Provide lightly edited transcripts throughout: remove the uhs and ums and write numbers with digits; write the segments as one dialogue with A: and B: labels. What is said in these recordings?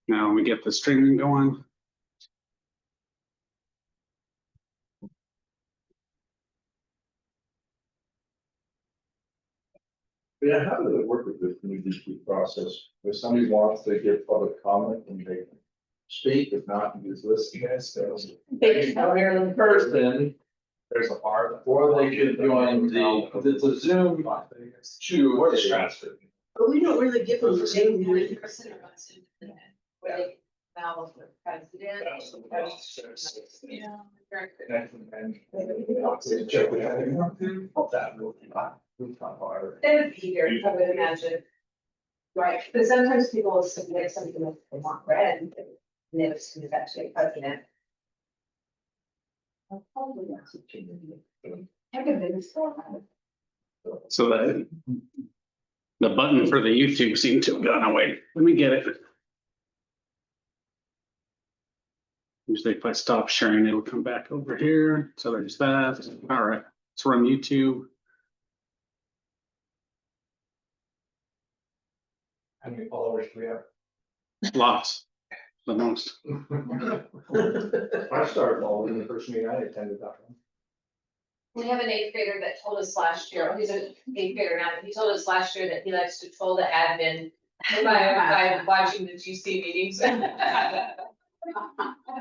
A: Now we get the streaming going.
B: Yeah, how does it work with this new DP process? If somebody wants to give public comment and they can speak, if not, you just listen, guys.
C: They can come here in person,
B: There's a bar.
C: or they could join the Zoom to or the transfer.
D: But we don't really give them the same.
E: Now the president.
D: Yeah.
E: They would be here, I would imagine. Right, but sometimes people will submit something that they want read and it's actually president.
A: So the button for the YouTube seemed to have gone away. Let me get it. Usually if I stop sharing, it'll come back over here. So there's that. All right, let's run YouTube.
B: How many followers do we have?
A: Lots, the most.
B: I started following the first meeting I attended that one.
E: We have an 8th grader that told us last year, he's an 8th grader now, but he told us last year that he likes to troll the admin by watching the GC meetings. I'm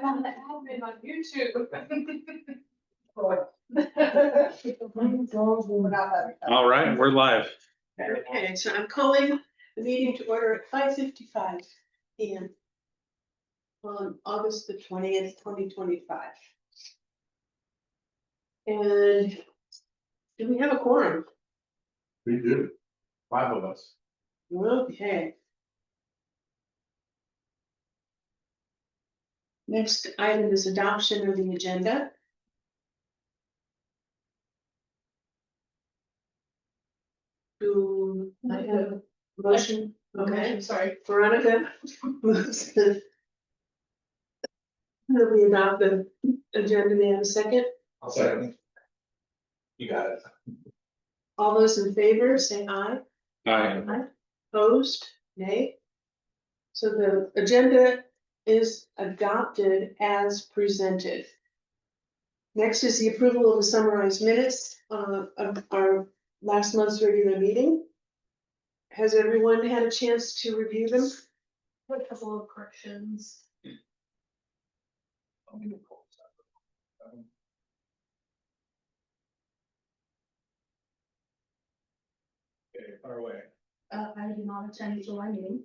E: on the admin on YouTube.
A: All right, we're live.
D: Okay, so I'm calling the meeting to order at 5:55 p.m. on August the 20th, 2025. And do we have a quorum?
B: We do. 5 of us.
D: Okay. Next item is adoption of the agenda. Do I have a motion? Okay, sorry, Veronica. moves to- That we adopt the agenda, may I have a second?
B: I'll second. You got it.
D: All those in favor, say aye.
A: Aye.
D: Opposed, nay. So the agenda is adopted as presented. Next is the approval of the summarized minutes of our last month's regular meeting. Has everyone had a chance to review them?
F: A couple of corrections.
B: Okay, far away.
F: I did not attend the July meeting.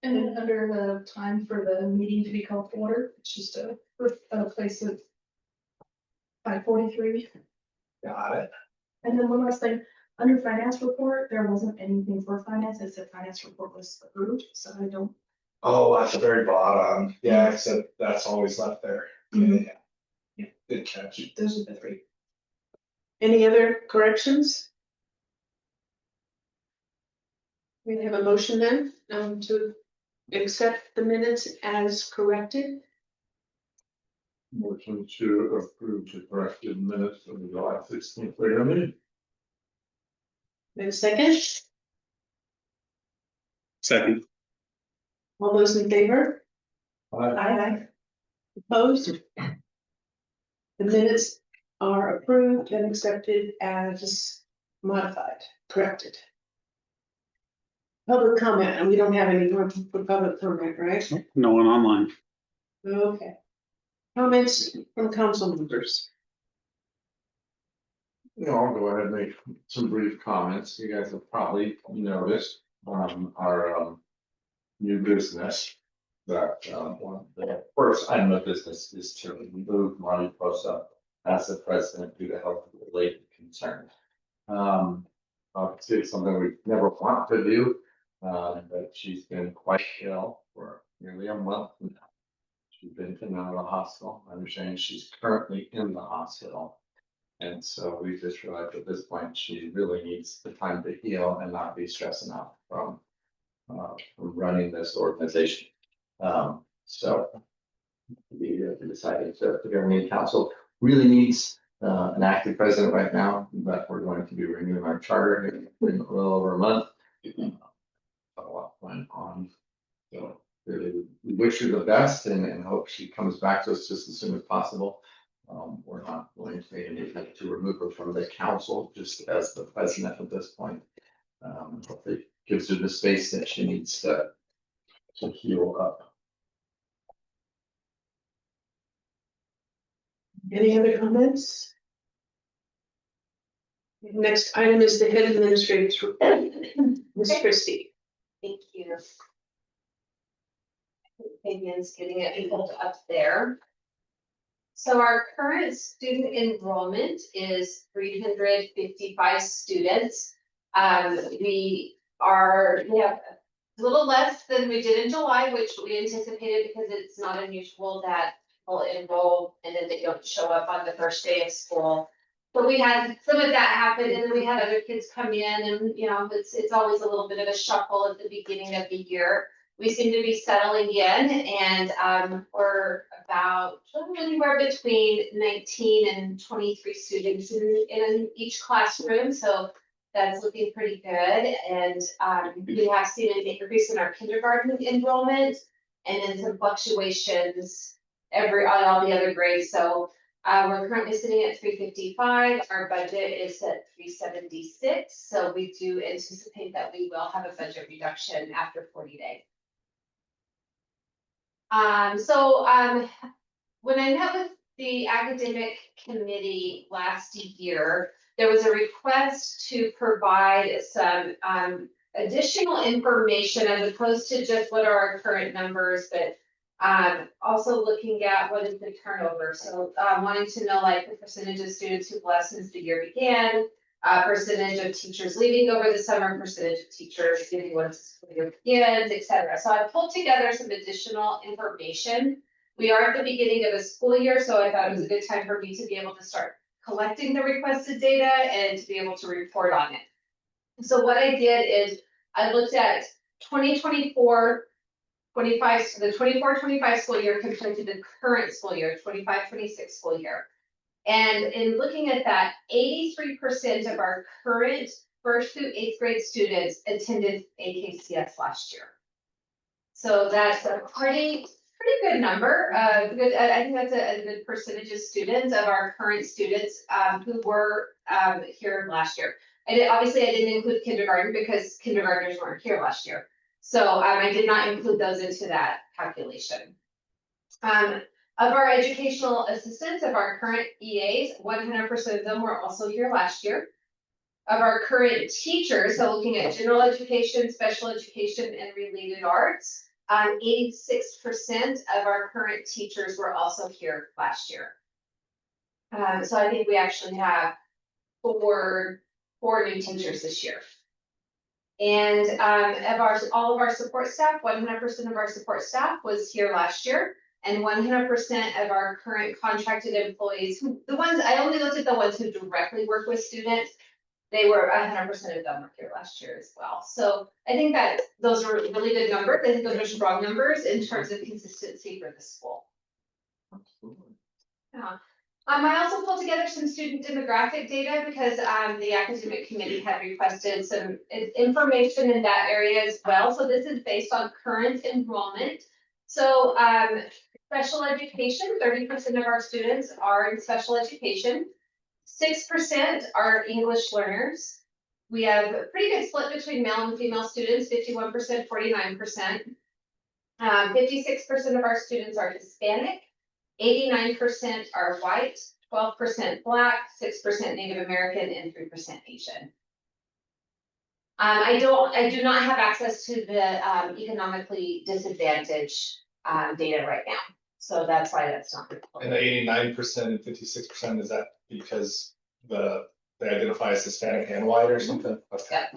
F: And then under the time for the meeting to be called to order, it's just a place of 5:43.
B: Got it.
F: And then one last thing, under finance report, there wasn't anything for finance, it said finance report was approved, so I don't.
B: Oh, at the very bottom. Yeah, except that's always left there.
F: Mhm.
B: Yeah. Good catch.
F: Those are the three.
D: Any other corrections? We have a motion then, to accept the minutes as corrected.
B: Motion to approve the corrected minutes of the July 16th regular meeting.
D: Wait a second,
A: Second.
D: all those in favor?
B: Aye.
D: Opposed? The minutes are approved and accepted as modified, corrected. Public comment, and we don't have any more for public comment, right?
A: No one online.
D: Okay. Comments from council members?
B: You know, I'll go ahead and make some brief comments. You guys have probably noticed, our, new business. That, one of the first item of business is to remove Marty Prosa as the president due to health related concerns. Obviously, it's something we never want to do, but she's been quite ill for nearly a month now. She's been in and out of the hospital. I understand she's currently in the hospital. And so we just realized at this point, she really needs the time to heal and not be stressing out from running this organization. So We decided that the governing council really needs an active president right now, but we're going to be renewing our charter in a little over a month. A lot went on. So really, we wish her the best and hope she comes back to us just as soon as possible. We're not going to make anything to remove her from the council, just as the president at this point. Hopefully gives her the space that she needs to heal up.
D: Any other comments? Next item is the head administrator's report. Ms. Christie.
E: Thank you. Fabian's getting it pulled up there. So our current student enrollment is 355 students. We have a little less than we did in July, which we anticipated because it's not unusual that people enroll and then they don't show up on the first day of school. But we had some of that happen, and then we had other kids come in, and it's always a little bit of a shuffle at the beginning of the year. We seem to be settling in, and we're about anywhere between 19 and 23 students in each classroom. So that's looking pretty good. And we have seen an increase in our kindergarten enrollment, and then some fluctuations on all the other grades. So we're currently sitting at 355. Our budget is at 376. So we do anticipate that we will have a budget reduction after 40 days. When I met with the academic committee last year, there was a request to provide some additional information as opposed to just what are our current numbers, but also looking at what is the turnover. So wanting to know like the percentage of students who've left since the year began, percentage of teachers leaving over the summer, percentage of teachers leaving once the year begins, et cetera. So I pulled together some additional information. We are at the beginning of a school year, so I thought it was a good time for me to be able to start collecting the requested data and to be able to report on it. So what I did is I looked at 2024-25, so the 24-25 school year compared to the current school year, 25-26 school year. And in looking at that, 83% of our current 1st through 8th grade students attended AKCS last year. So that's a pretty good number. I think that's a good percentage of students of our current students who were here last year. And obviously I didn't include kindergarten because kindergartners weren't here last year. So I did not include those into that calculation. Of our educational assistants, of our current EAs, 100% of them were also here last year. Of our current teachers, so looking at general education, special education, and related arts, 86% of our current teachers were also here last year. So I think we actually have four new teachers this year. And of all of our support staff, 100% of our support staff was here last year. And 100% of our current contracted employees, I only looked at the ones who directly work with students. They were 100% of them were here last year as well. So I think that those are really good numbers. I think those are strong numbers in terms of consistency for the school.
B: Absolutely.
E: Yeah. I also pulled together some student demographic data because the academic committee had requested some information in that area as well. So this is based on current enrollment. So special education, 30% of our students are in special education. 6% are English learners. We have a pretty good split between male and female students, 51%, 49%. 56% of our students are Hispanic, 89% are white, 12% Black, 6% Native American, and 3% Asian. I do not have access to the economically disadvantaged data right now. So that's why that's not.
C: And the 89% and 56%, is that because they identify as Hispanic and white or something? Okay.
E: Yeah.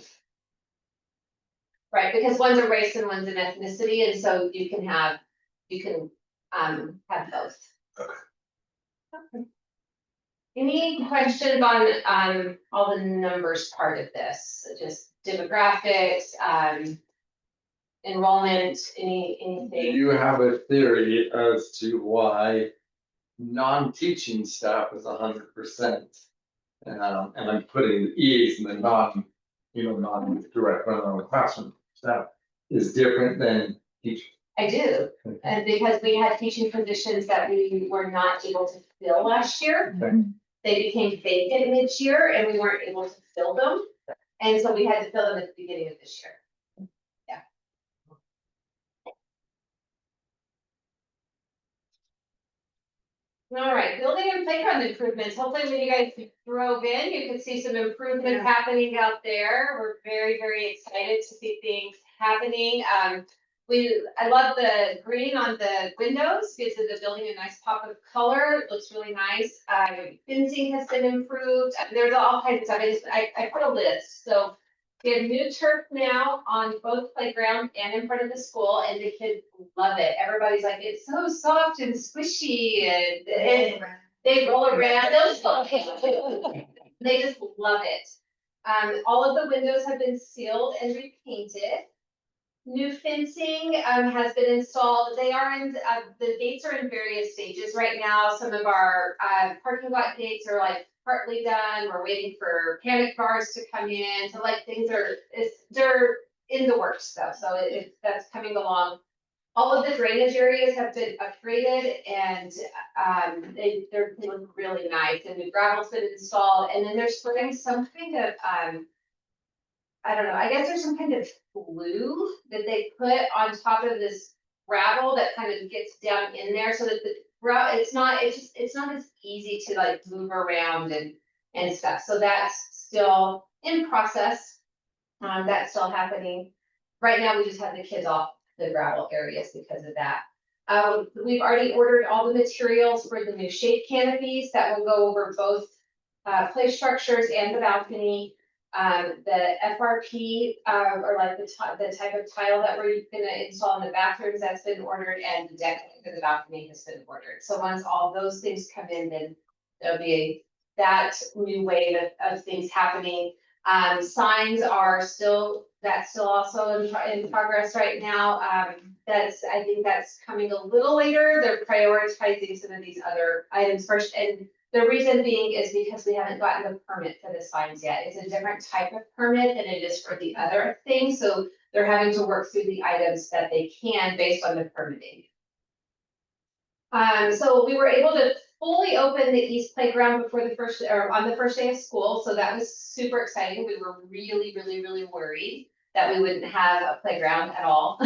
E: Right, because one's a race and one's an ethnicity, and so you can have both.
C: Okay.
E: Any questions on all the numbers part of this? Just demographics, enrollment,
B: Do
E: anything.
B: you have a theory as to why non-teaching staff is 100%? And I'm putting the EAs and the non-direct run on the classroom staff is different than teaching.
E: I do, and because we had teaching positions that we were not able to fill last year.
B: Okay.
E: They became vacant mid-year and we weren't able to fill them. And so we had to fill them at the beginning of this year. All right, building and playground improvements. Hopefully when you guys drove in, you could see some improvements happening out there. We're very, very excited to see things happening. I love the green on the windows, gives the building a nice pop of color. It looks really nice. Fencing has been improved. There's all kinds of stuff. I put a list. So we have new turf now on both playground and in front of the school, and the kids love it. Everybody's like, it's so soft and squishy, and they roll around. They just love it. All of the windows have been sealed and repainted. New fencing has been installed. They are in, the gates are in various stages right now. Some of our parking lot gates are like partly done. We're waiting for panic bars to come in. So like things are, they're in the works though. So that's coming along. All of the drainage areas have been upgraded and they look really nice. And new gravel's been installed. And then they're putting some kind of I don't know, I guess there's some kind of glue that they put on top of this gravel that kind of gets down in there so that the gravel, it's not as easy to like move around and stuff. So that's still in process. That's still happening. Right now, we just have the kids off the gravel areas because of that. We've already ordered all the materials for the new shade canopies that will go over both play structures and the balcony. The FRP, or like the type of tile that we're gonna install in the bathrooms, that's been ordered, and the deck for the balcony has been ordered. So once all those things come in, then there'll be that new wave of things happening. Signs are that's still also in progress right now. I think that's coming a little later. They're prioritizing some of these other items first, and the reason being is because we haven't gotten the permit for the signs yet. It's a different type of permit than it is for the other things, so they're having to work through the items that they can based on the permitting. So we were able to fully open the East Playground before on the first day of school, so that was super exciting. We were really, really, really worried that we wouldn't have a playground at all.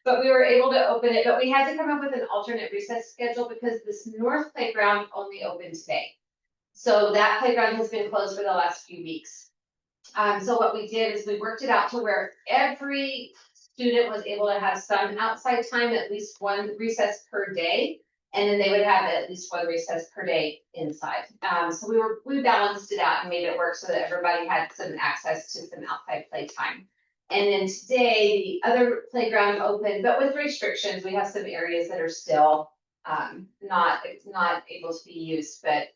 E: But we were able to open it, but we had to come up with an alternate recess schedule because this North Playground only opened today. So that playground has been closed for the last few weeks. So what we did is we worked it out to where every student was able to have some outside time, at least one recess per day. And then they would have at least one recess per day inside. So we balanced it out and made it work so that everybody had some access to some outside play time. And then today, the other playground opened, but with restrictions. We have some areas that are still not able to be used, but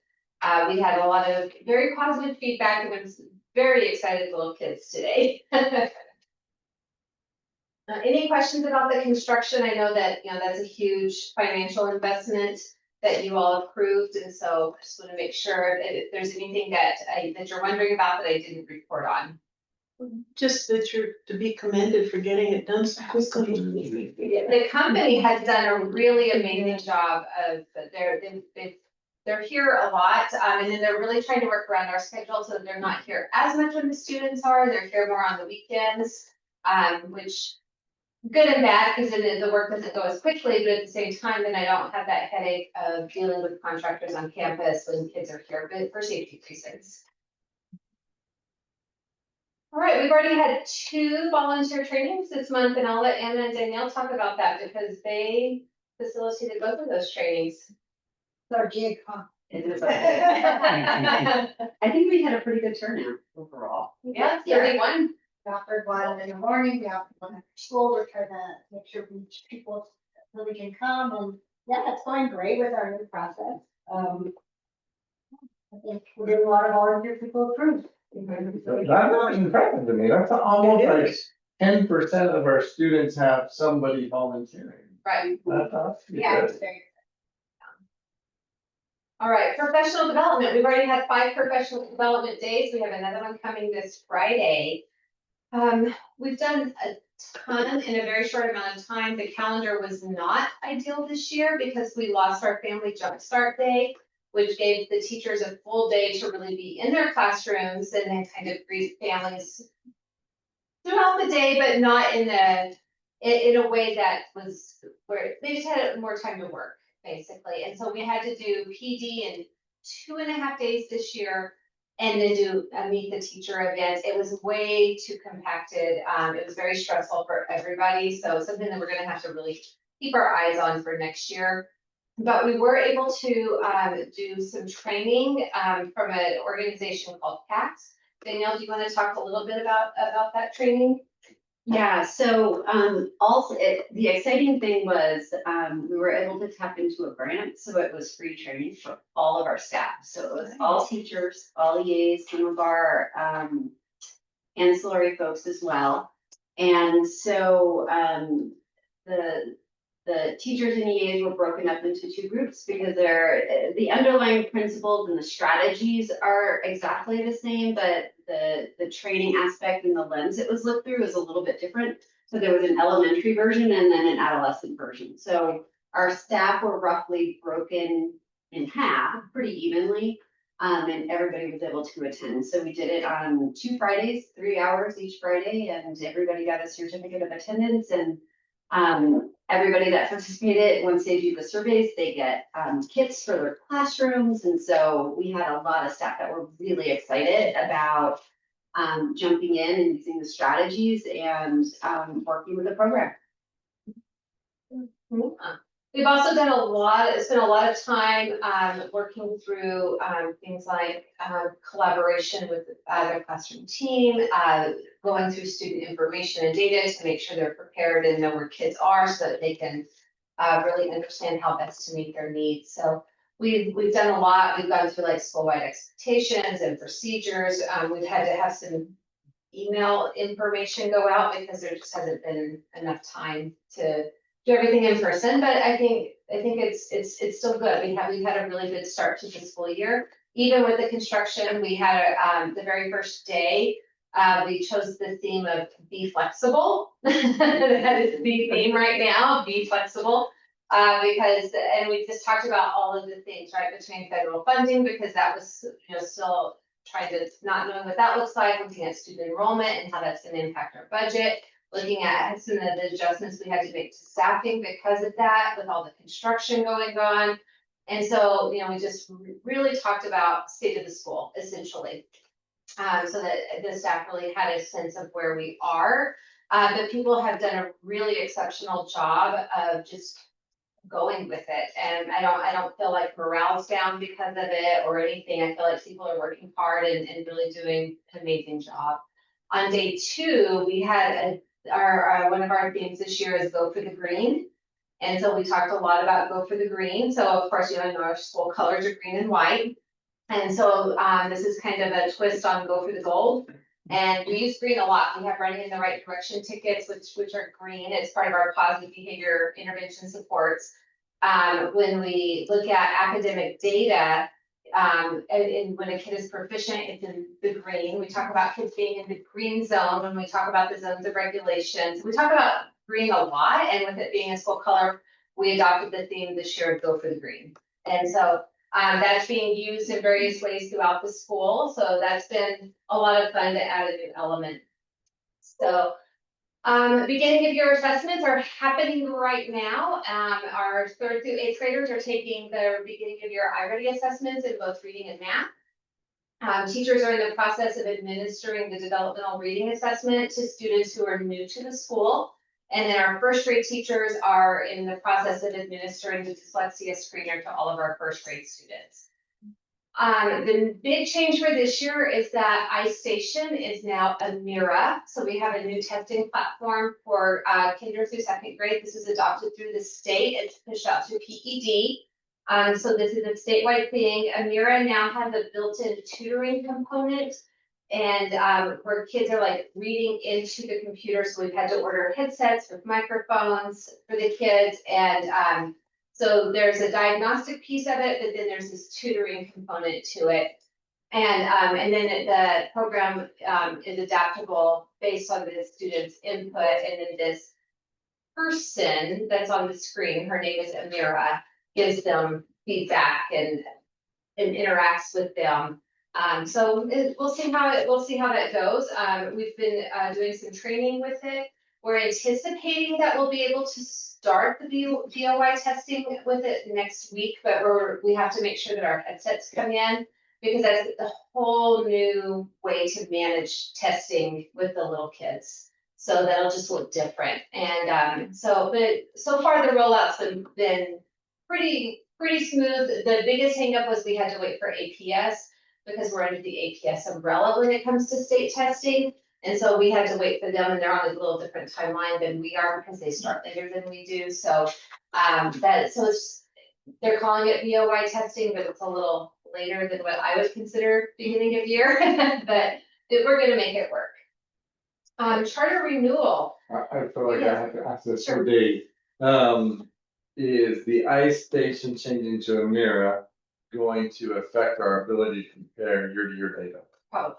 E: we had a lot of very positive feedback, and there's very excited little kids today. Any questions about the construction? I know that, that's a huge financial investment that you all approved, and so I just want to make sure that if there's anything that you're wondering about that I didn't report on.
D: Just that you're to be commended for getting it done so quickly.
E: The company has done a really amazing job of, they're here a lot, and then they're really trying to work around our schedule so that they're not here as much when the students are. They're here more on the weekends, which good and bad, because then the work doesn't go as quickly, but at the same time, then I don't have that headache of dealing with contractors on campus when kids are here, but for safety reasons. All right, we've already had 2 volunteer trainings this month, and I'll let Anna and Danielle talk about that because they facilitated both of those trainings.
F: It's our gig, huh?
E: Yeah,
F: I think we had a pretty good turnout overall.
E: 31.
G: We offered one in the morning, we offered one after school, we're trying to make sure we reach people really can come, and yeah, it's going great with our new process. I think we're getting a lot of volunteer people approved.
B: That's impressive to me. That's almost like 10% of our students have somebody volunteering.
E: Right.
B: That's
E: Yeah.
B: good.
E: it's very- All right, professional development. We've already had 5 professional development days. We have another one coming this Friday. We've done a ton in a very short amount of time. The calendar was not ideal this year because we lost our family jumpstart day, which gave the teachers a full day to really be in their classrooms and then kind of greet families throughout the day, but not in a way that was where they just had more time to work, basically. And so we had to do PD in 2.5 days this year and then do a meet the teacher event. It was way too compacted. It was very stressful for everybody. So something that we're gonna have to really keep our eyes on for next year. But we were able to do some training from an organization called AKCS. Danielle, do you want to talk a little bit about that training?
H: Yeah, so also the exciting thing was we were able to tap into a grant, so it was free training for all of our staff. So it was all teachers, all EAs, some of our ancillary folks as well. And so the teachers and EAs were broken up into 2 groups because the underlying principles and the strategies are exactly the same, but the training aspect and the lens it was looked through is a little bit different. So there was an elementary version and then an adolescent version. So our staff were roughly broken in half pretty evenly, and everybody was able to attend. So we did it on 2 Fridays, 3 hours each Friday, and everybody got a certificate of attendance. And everybody that participated, once they do the surveys, they get kits for their classrooms. And so we had a lot of staff that were really excited about jumping in and using the strategies and working with the program.
E: We've also done spent a lot of time working through things like collaboration with the classroom team, going through student information and data to make sure they're prepared and know where kids are so that they can really understand how best to meet their needs. So we've done a lot. We've gone through like school-wide expectations and procedures. We've had to have some email information go out because there just hasn't been enough time to do everything in person, but I think it's still good. We've had a really good start to the school year. Even with the construction, we had the very first day, we chose the theme of be flexible. That is the theme right now, be flexible. And we just talked about all of the things, right, between federal funding, because that was, still trying to not knowing what that looks like, looking at student enrollment and how that's going to impact our budget. Looking at some of the adjustments we had to make to staffing because of that, with all the construction going on. And so, we just really talked about state of the school, essentially. So that the staff really had a sense of where we are. But people have done a really exceptional job of just going with it. And I don't feel like morale's down because of it or anything. I feel like people are working hard and really doing an amazing job. On day 2, we had one of our themes this year is go for the green. And so we talked a lot about go for the green. So of course, our school colors are green and white. And so this is kind of a twist on go for the gold. And we use green a lot. We have running in the right direction tickets, which are green. It's part of our positive behavior intervention supports. When we look at academic data, and when a kid is proficient, it's in the green. We talk about kids being in the green zone when we talk about the zones of regulation. So we talk about green a lot, and with it being a school color, we adopted the theme this year of go for the green. And so that's being used in various ways throughout the school. So that's been a lot of fun to add a new element. So beginning of year assessments are happening right now. Our 3rd through 8th graders are taking their beginning of year iReady assessments in both reading and math. Teachers are in the process of administering the developmental reading assessment to students who are new to the school. And then our 1st grade teachers are in the process of administering the dyslexia screener to all of our 1st grade students. The big change for this year is that iStation is now a Mira. So we have a new testing platform for kinder through 2nd grade. This is adopted through the state. It's pushed out to PED. So this is a statewide thing. Amira now has a built-in tutoring component. where kids are like reading into the computer, so we've had to order headsets with microphones for the kids, and so there's a diagnostic piece of it, but then there's this tutoring component to it. And then the program is adaptable based on the student's input, and then this person that's on the screen, her name is Amira, gives them feedback and interacts with them. We'll see how that goes. We've been doing some training with it. We're anticipating that we'll be able to start the DOI testing with it next week, but we have to make sure that our headsets come in, because that's a whole new way to manage testing with the little kids. So that'll just look different. And but so far the rollout's been pretty smooth. The biggest hangup was we had to wait for APS, because we're under the APS umbrella when it comes to state testing. And so we had to wait for them, and they're on a little different timeline than we are, because they start later than we do. So they're calling it BOI testing, but it's a little later than what I would consider beginning of year, but we're gonna make it work. Charter renewal.
B: I feel like I have to ask this
E: Sure.
B: for Dave. Is the ice station changing to Amira going to affect our ability to compare year-to-year data?
E: Probably.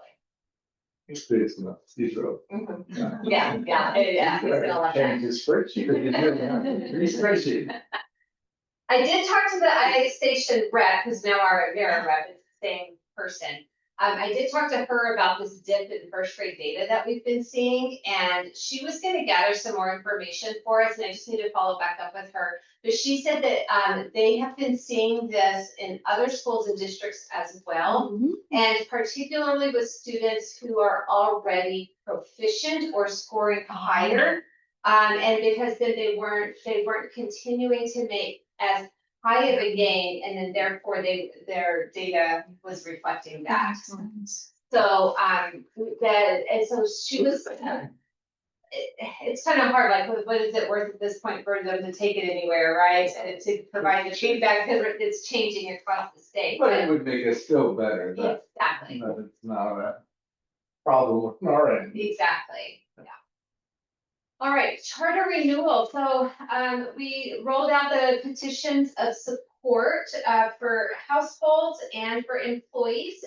B: It's enough, he's real.
E: Yeah. He's gonna like that.
B: Change his spreadsheet. His spreadsheet.
E: I did talk to the IA station rep, who's now our Amira rep, it's the same person. I did talk to her about this dip in first grade data that we've been seeing, and she was gonna gather some more information for us, and I just need to follow back up with her. But she said that they have been seeing this in other schools and districts as well, and particularly with students who are already proficient or scoring higher. And because then they weren't continuing to make as high of a gain, and then therefore their data was reflecting that. So so she was, it's kind of hard, like what is it worth at this point for them to take it anywhere, right? And to provide the feedback, because it's changing across the state.
B: But it would make us feel better that
E: Exactly.
B: it's not a problem with our end.
E: Exactly, yeah. All right, charter renewal. So we rolled out the petitions of support for households and for employees.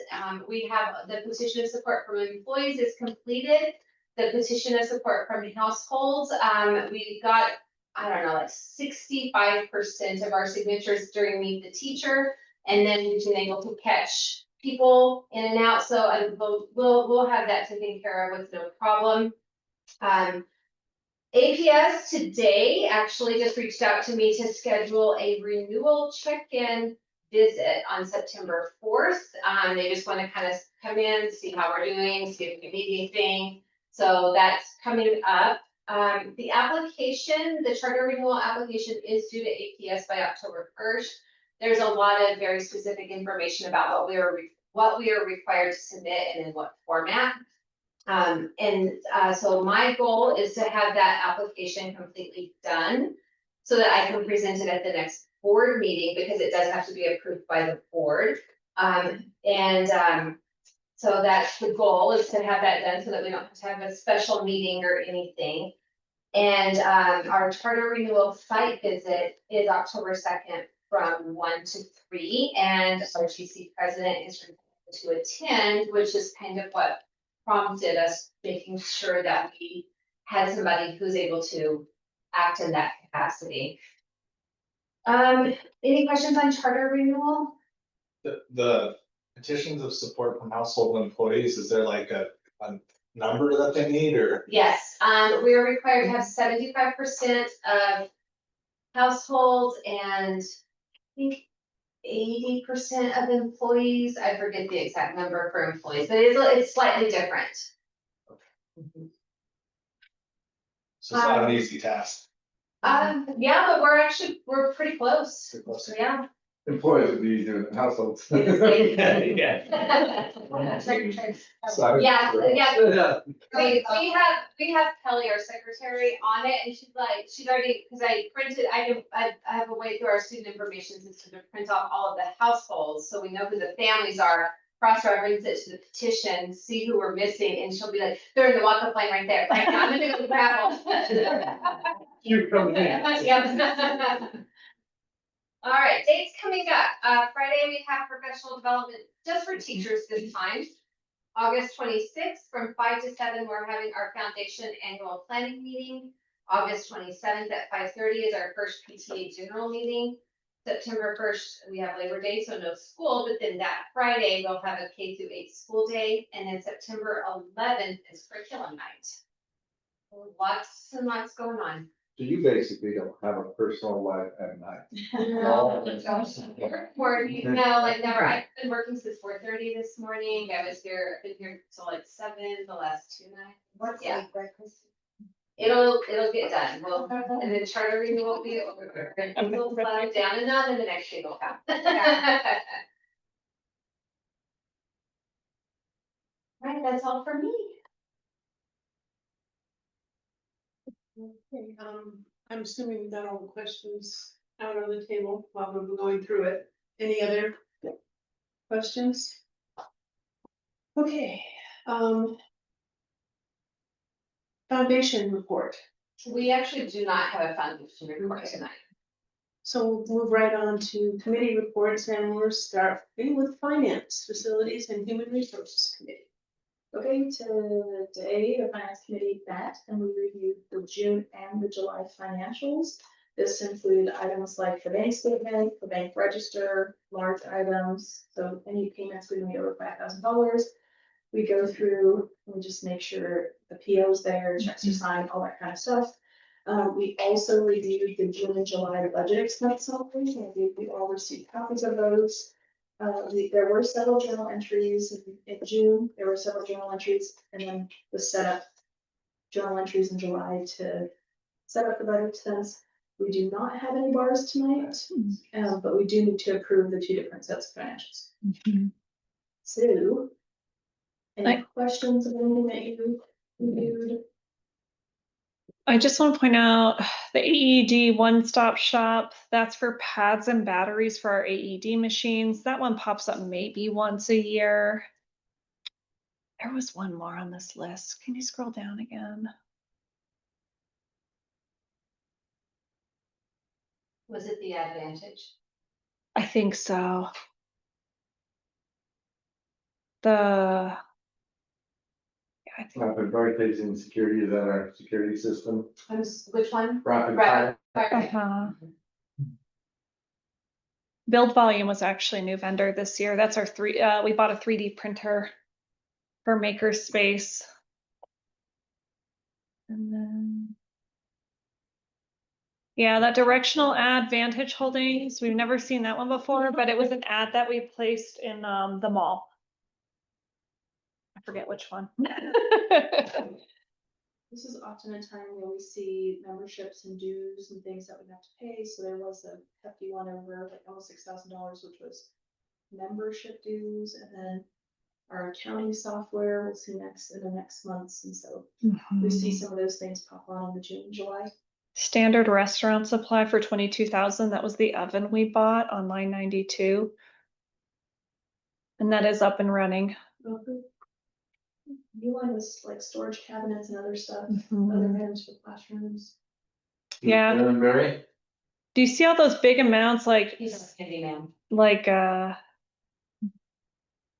E: We have the petition of support from employees is completed. The petition of support from households, we got, I don't know, like 65% of our signatures during Meet the Teacher, and then we've been able to catch people in and out. So we'll have that taken care of with no problem. APS today actually just reached out to me to schedule a renewal check-in visit on September 4th. They just want to kind of come in, see how we're doing, see if we need anything. So that's coming up. The application, the charter renewal application is due to APS by October 1st. There's a lot of very specific information about what we are required to submit and in what format. So my goal is to have that application completely done so that I can present it at the next board meeting, because it does have to be approved by the board. So that's the goal, is to have that done so that we don't have to have a special meeting or anything. And our charter renewal site visit is October 2nd from 1 to 3, and our GC president is required to attend, which is kind of what prompted us making sure that we had somebody who's able to act in that capacity. Any questions on charter renewal?
C: The petitions of support from household employees, is there like a number that they need, or?
E: Yes, we are required to have 75% of households and I think 80% of employees. I forget the exact number for employees, but it's slightly different.
C: So it's not an easy task.
E: Yeah, but we're pretty close.
C: Pretty close.
E: Yeah.
B: Employees would be easier than households. Sorry.
E: Yeah.
B: Yeah.
E: We have Kelly, our secretary, on it, and she's already, because I have a way through our student information system to print off all of the households, so we know who the families are. cross-reference it to the petition, see who we're missing, and she'll be like, they're in the walk-up line right there, like, I'm gonna go grab them.
A: You come in.
E: Yep. All right, dates coming up. Friday, we have professional development just for teachers this time. August 26th, from 5 to 7, we're having our foundation annual planning meeting. August 27th at 5:30 is our first PTA general meeting. September 1st, we have Labor Day, so no school, but then that Friday, we'll have a K-8 school day. And then September 11th is curriculum night. Lots and lots going on.
B: So you basically don't have a personal life at night.
E: No, like never, I've been working since 4:30 this morning, I was here, I've been here till like 7 the last 2 nights.
G: What's
E: Yeah.
G: like breakfast?
E: It'll get done, well, and then charter renewal will be over, and things will slow down enough, and the next thing will come. Right, that's all for me.
D: Okay, I'm assuming we got all the questions out on the table while we were going through it. Any other questions? Okay, foundation report.
E: We actually do not have a foundation report
D: Okay.
E: tonight.
D: So we'll move right on to committee reports, and we'll start with finance, facilities, and human resources committee.
F: Okay, today the finance committee met and we reviewed the June and the July financials. This included items like the bank statement, the bank register, large items, so any payments we made over $5,000. We go through and just make sure the PO's there, checks are signed, all that kind of stuff. We also reviewed the June and July budget expense summaries, and we all received copies of those. There were several journal entries in June, there were several journal entries, and then the setup journal entries in July to set up the budget expense. We do not have any bars tonight, but we do need to approve the 2 different sets of financials. So, any questions of anything that you reviewed?
I: I just want to point out the AED one-stop shop, that's for pads and batteries for our AED machines. That one pops up maybe once a year. There was one more on this list. Can you scroll down again?
E: Was it the Advantage?
I: I think so. Yeah, I think.
B: Rapid barricades and security, is that our security system?
E: Which one?
B: Rapid
E: Right.
B: fire.
I: Uh-huh. Build Volume was actually a new vendor this year. That's our we bought a 3D printer for Makerspace. And then, yeah, that directional ad Vantage Holdings, we've never seen that one before, but it was an ad that we placed in the mall. I forget which one.
F: This is often a time where we see memberships and dues and things that we have to pay, so there was a hefty one over like almost $6,000, which was membership dues, and then our accounting software we'll see next in the next months, and so we see some of those things pop on in the June, July.
I: Standard restaurant supply for 22,000. That was the oven we bought on line 92. And that is up and running.
F: New one was like storage cabinets and other stuff,
I: Mhm.
F: other items for classrooms.
I: Yeah.
B: Barry?
I: Do you see all those big amounts like
E: He's a handyman.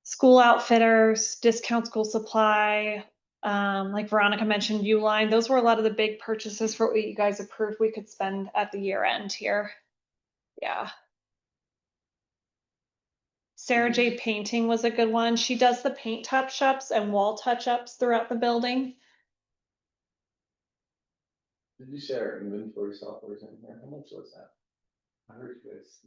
I: School outfitters, discount school supply, like Veronica mentioned, Uline, those were a lot of the big purchases for what you guys approved we could spend at the year end here. Yeah. Sarah J Painting was a good one. She does the paint touch-ups and wall touch-ups throughout the building.
B: Did you share inventory software in there? How much was that? I heard you guys.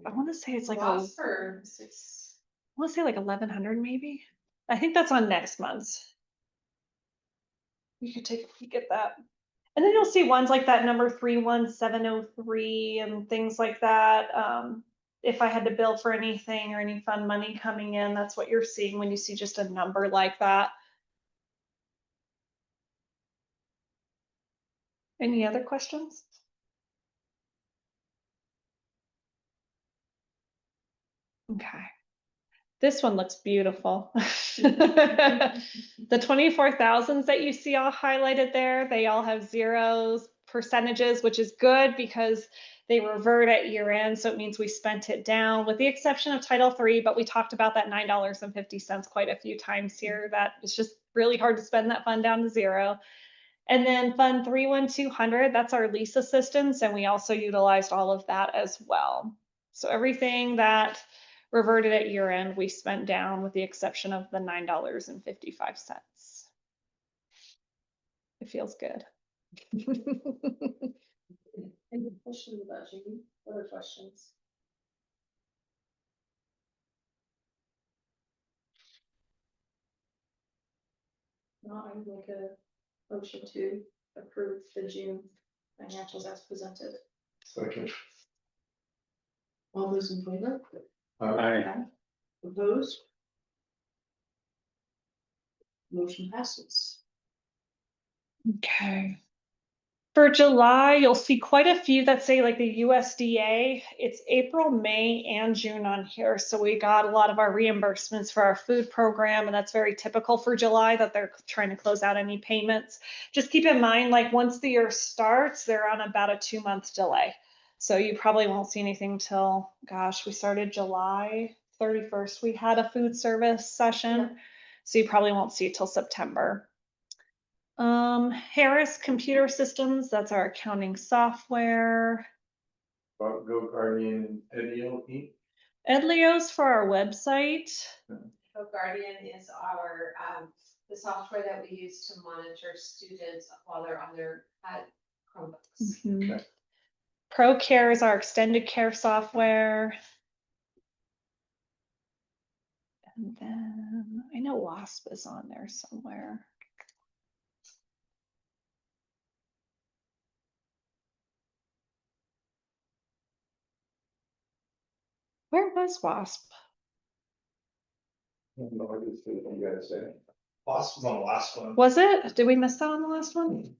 I: I want to say it's like
D: Lots for 6.
I: I want to say like 1,100 maybe. I think that's on next month's. You could take a peek at that. And then you'll see ones like that number 31703 and things like that. If I had to bill for anything or any fund money coming in, that's what you're seeing when you see just a number like that. Any other questions? Okay. This one looks beautiful. The 24,000s that you see all highlighted there, they all have zeros, percentages, which is good because they revert at year end. So it means we spent it down with the exception of Title III, but we talked about that $9.50 quite a few times here. That it's just really hard to spend that fund down to zero. And then Fund 31200, that's our lease assistance, and we also utilized all of that as well. So everything that reverted at year end, we spent down with the exception of the $9.55. It feels good.
F: Any questions about Jamie? Other questions? No, I would make a motion to approve the June financials as presented.
B: Second.
D: All those in favor?
A: I,
D: Opposed? Motion passes.
I: Okay. For July, you'll see quite a few that say like the USDA. It's April, May, and June on here. So we got a lot of our reimbursements for our food program, and that's very typical for July that they're trying to close out any payments. Just keep in mind, like once the year starts, they're on about a 2-month delay. So you probably won't see anything till, gosh, we started July 31st. We had a food service session. So you probably won't see it till September. Harris Computer Systems, that's our accounting software.
B: Go Guardian Edio Inc.
I: Edleo's for our website.
E: Guardian is our, the software that we use to monitor students while they're on their Chromebooks.
I: Mhm.
B: Okay.
I: ProCare is our extended care software. And then I know WASP is on there somewhere. Where was WASP?
B: No, I just think you gotta say.
C: Lost was on the last one.
I: Was it? Did we miss that on the last one?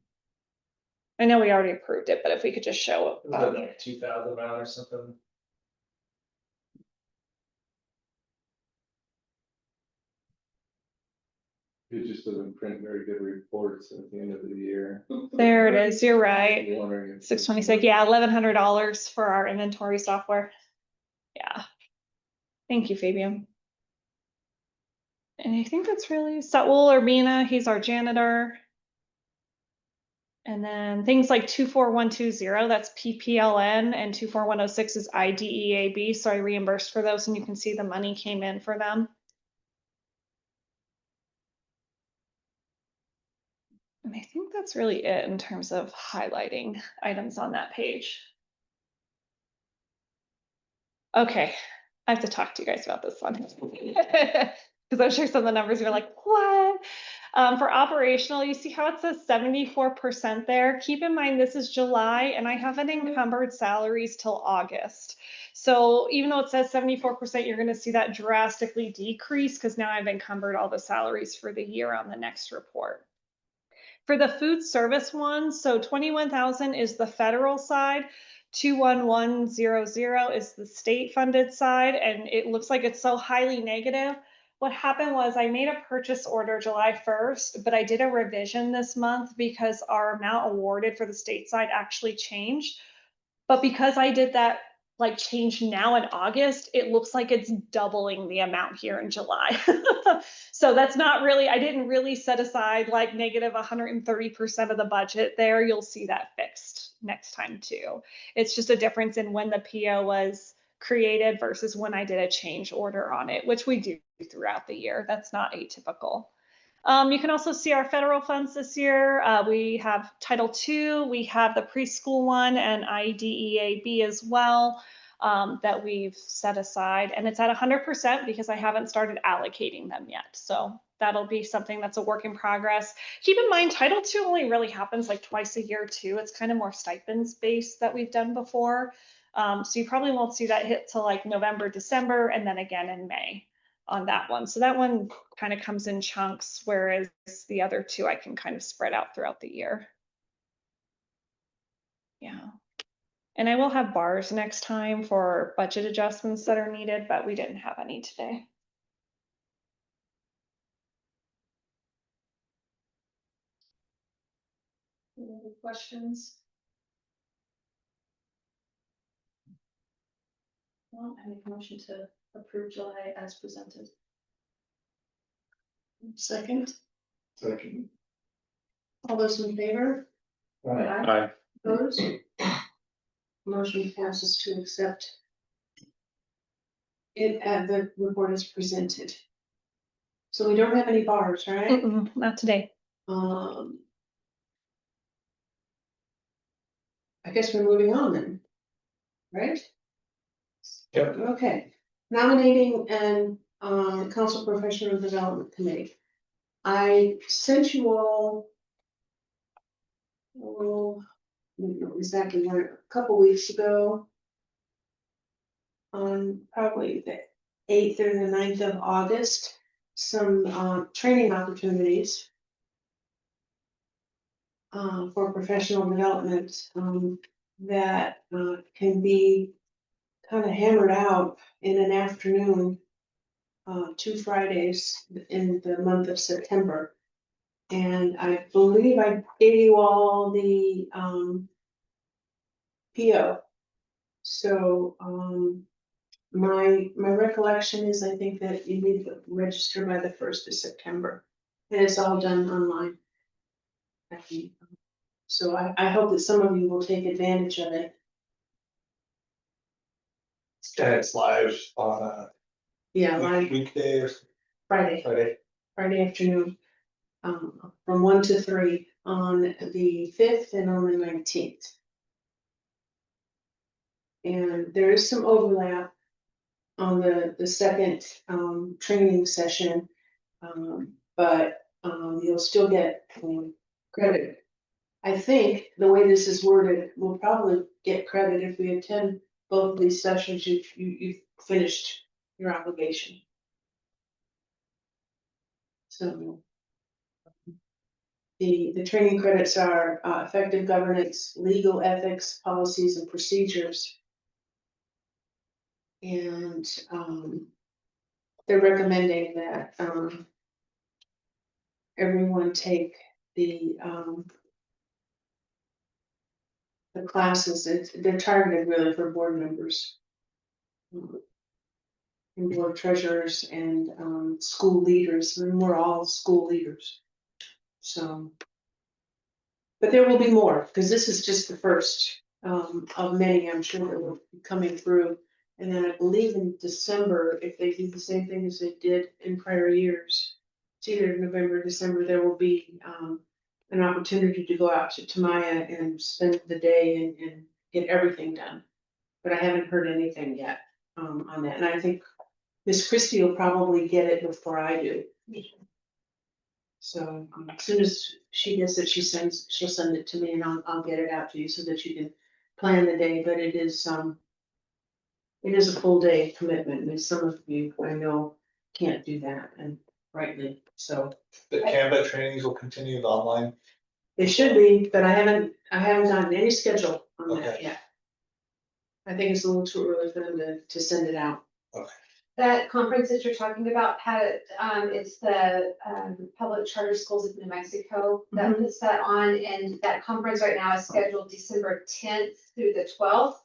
I: I know we already approved it, but if we could just show
C: It was like 2,000 amount or something.
B: It just doesn't print very good reports at the end of the year.
I: there it is. You're right.
B: I'm wondering if-
I: 626. Yeah, $1,100 for our inventory software. Yeah. Thank you, Fabian. And I think that's really Saul or Mina. He's our janitor. And then things like 24120, that's PPLN, and 24106 is IDEAB. So I reimbursed for those, and you can see the money came in for them. And I think that's really it in terms of highlighting items on that page. Okay, I have to talk to you guys about this one. Because I'm sure some of the numbers you're like, what? For operational, you see how it says 74% there? Keep in mind, this is July and I haven't encumbered salaries till August. So even though it says 74%, you're gonna see that drastically decrease because now I've encumbered all the salaries for the year on the next report. For the food service one, so 21,000 is the federal side, 21100 is the state funded side, and it looks like it's so highly negative. What happened was I made a purchase order July 1st, but I did a revision this month because our amount awarded for the state side actually changed. But because I did that like change now in August, it looks like it's doubling the amount here in July. So that's not really, I didn't really set aside like negative 130% of the budget there. You'll see that fixed next time too. It's just a difference in when the PO was created versus when I did a change order on it, which we do throughout the year. That's not atypical. You can also see our federal funds this year. We have Title II, we have the preschool one and IDEAB as well that we've set aside. And it's at 100% because I haven't started allocating them yet. So that'll be something that's a work in progress. Keep in mind, Title II only really happens like twice a year too. It's kind of more stipends based that we've done before. So you probably won't see that hit till like November, December, and then again in May on that one. So that one kind of comes in chunks, whereas the other two I can kind of spread out throughout the year. Yeah. And I will have bars next time for budget adjustments that are needed, but we didn't have any today.
F: questions? Well, I make a motion to approve July as presented.
D: Second,
C: Second.
D: all those in favor?
B: Right.
I: Aye.
D: Opposed? Motion passes to accept it at the report as presented. So we don't have any bars, right?
I: Mm-mm, not today.
D: I guess we're moving on then, right?
C: Yep.
D: Okay, nominating and council professional development committee. I sent you all. Oh, I don't know exactly when, a couple weeks ago. On probably the 8th or the 9th of August, some training opportunities. For professional development, that can be kind of hammered out in an afternoon. 2 Fridays in the month of September. And I believe I gave you all the PO. So my recollection is I think that you need to register by the 1st of September. And it's all done online. I think. So I hope that some of you will take advantage of it.
C: And it's live on a
D: Yeah, like
C: weekday or
D: Friday. Friday afternoon, from 1 to 3 on the 5th and on the 19th. And there is some overlap on the second, training session. But you'll still get, credit. I think the way this is worded, we'll probably get credit if we attend both of these sessions, you've finished your obligation. So. The training credits are effective governance, legal ethics, policies and procedures. And they're recommending that everyone take the classes. They're targeted really for board members. And board treasurers and school leaders, and we're all school leaders. So. But there will be more, because this is just the first of many, I'm sure, that will be coming through. And then I believe in December, if they do the same thing as they did in prior years, it's either November, December, there will be an opportunity to go out to Tamaya and spend the day and get everything done. But I haven't heard anything yet on that. And I think Miss Christie will probably get it before I do. So as soon as she gets it, she'll send it to me and I'll get it out to you so that you can plan the day, but it is a full day commitment, and some of you I know can't do that, and rightly so.
C: The Canva trainings will continue online.
D: It should be, but I haven't gotten any schedule on that
C: Okay.
D: yet. I think it's a little too early for them to send it out.
E: That conference that you're talking about had, it's the, Public Charter Schools of New Mexico that puts that on, and that conference right now is scheduled December 10th through the 12th.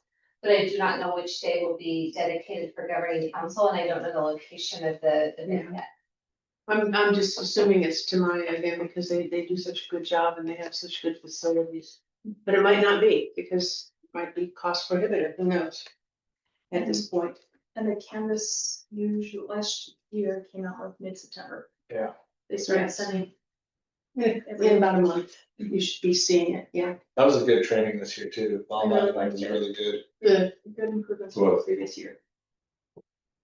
E: But I do not know which day will be dedicated for governing council, and I don't know the location of the event yet.
D: I'm just assuming it's Tamaya again, because they do such a good job and they have such good facilities. But it might not be, because it might be cost prohibitive, who knows? At this point.
F: And the Canvas usually last year came out like mid-September.
C: Yeah.
F: They started
D: Right.
F: sending.
D: In about a month, you should be seeing it, yeah.
C: That was a good training this year too. Online
F: I
C: was really good.
D: Good improvements from the previous year.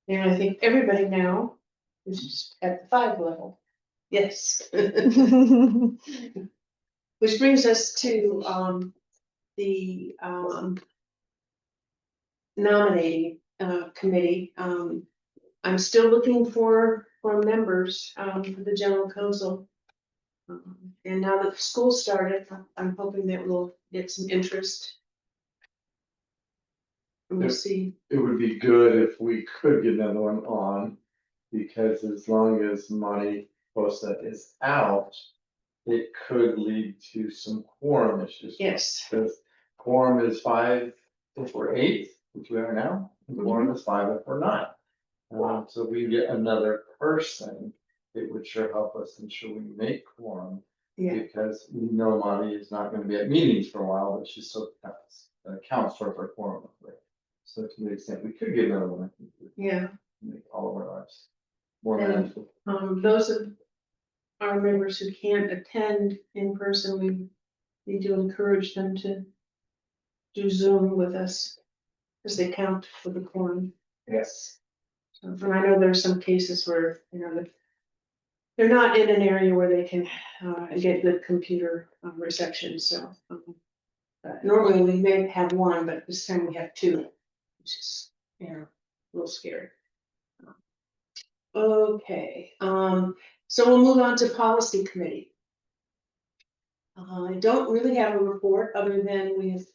D: And I think everybody now is just at the 5 level. Yes. Which brings us to the nominating committee. I'm still looking for members for the general council. And now that school started, I'm hoping that we'll get some interest. And we'll see.
B: It would be good if we could get another one on, because as long as money post that is out, it could lead to some quorum issues.
D: Yes,
B: Because quorum is 5 if we're 8, which we are now, and quorum is 5 if we're not. So we get another person, it would sure help us ensure we make quorum.
D: yeah,
B: Because we know Monty is not gonna be at meetings for a while, but she still counts towards our quorum. So to the extent we could get another one, I think would
D: yeah.
B: make all of our lives more
D: And-
B: manageable.
D: Those of our members who can't attend in person, we need to encourage them to do Zoom with us, because they count for the quorum.
C: Yes.
D: So, and I know there's some cases where, you know, they're not in an area where they can get good computer reception, so. Normally we may have one, but this time we have two, which is, you know, a little scary. Okay, so we'll move on to policy committee. I don't really have a report other than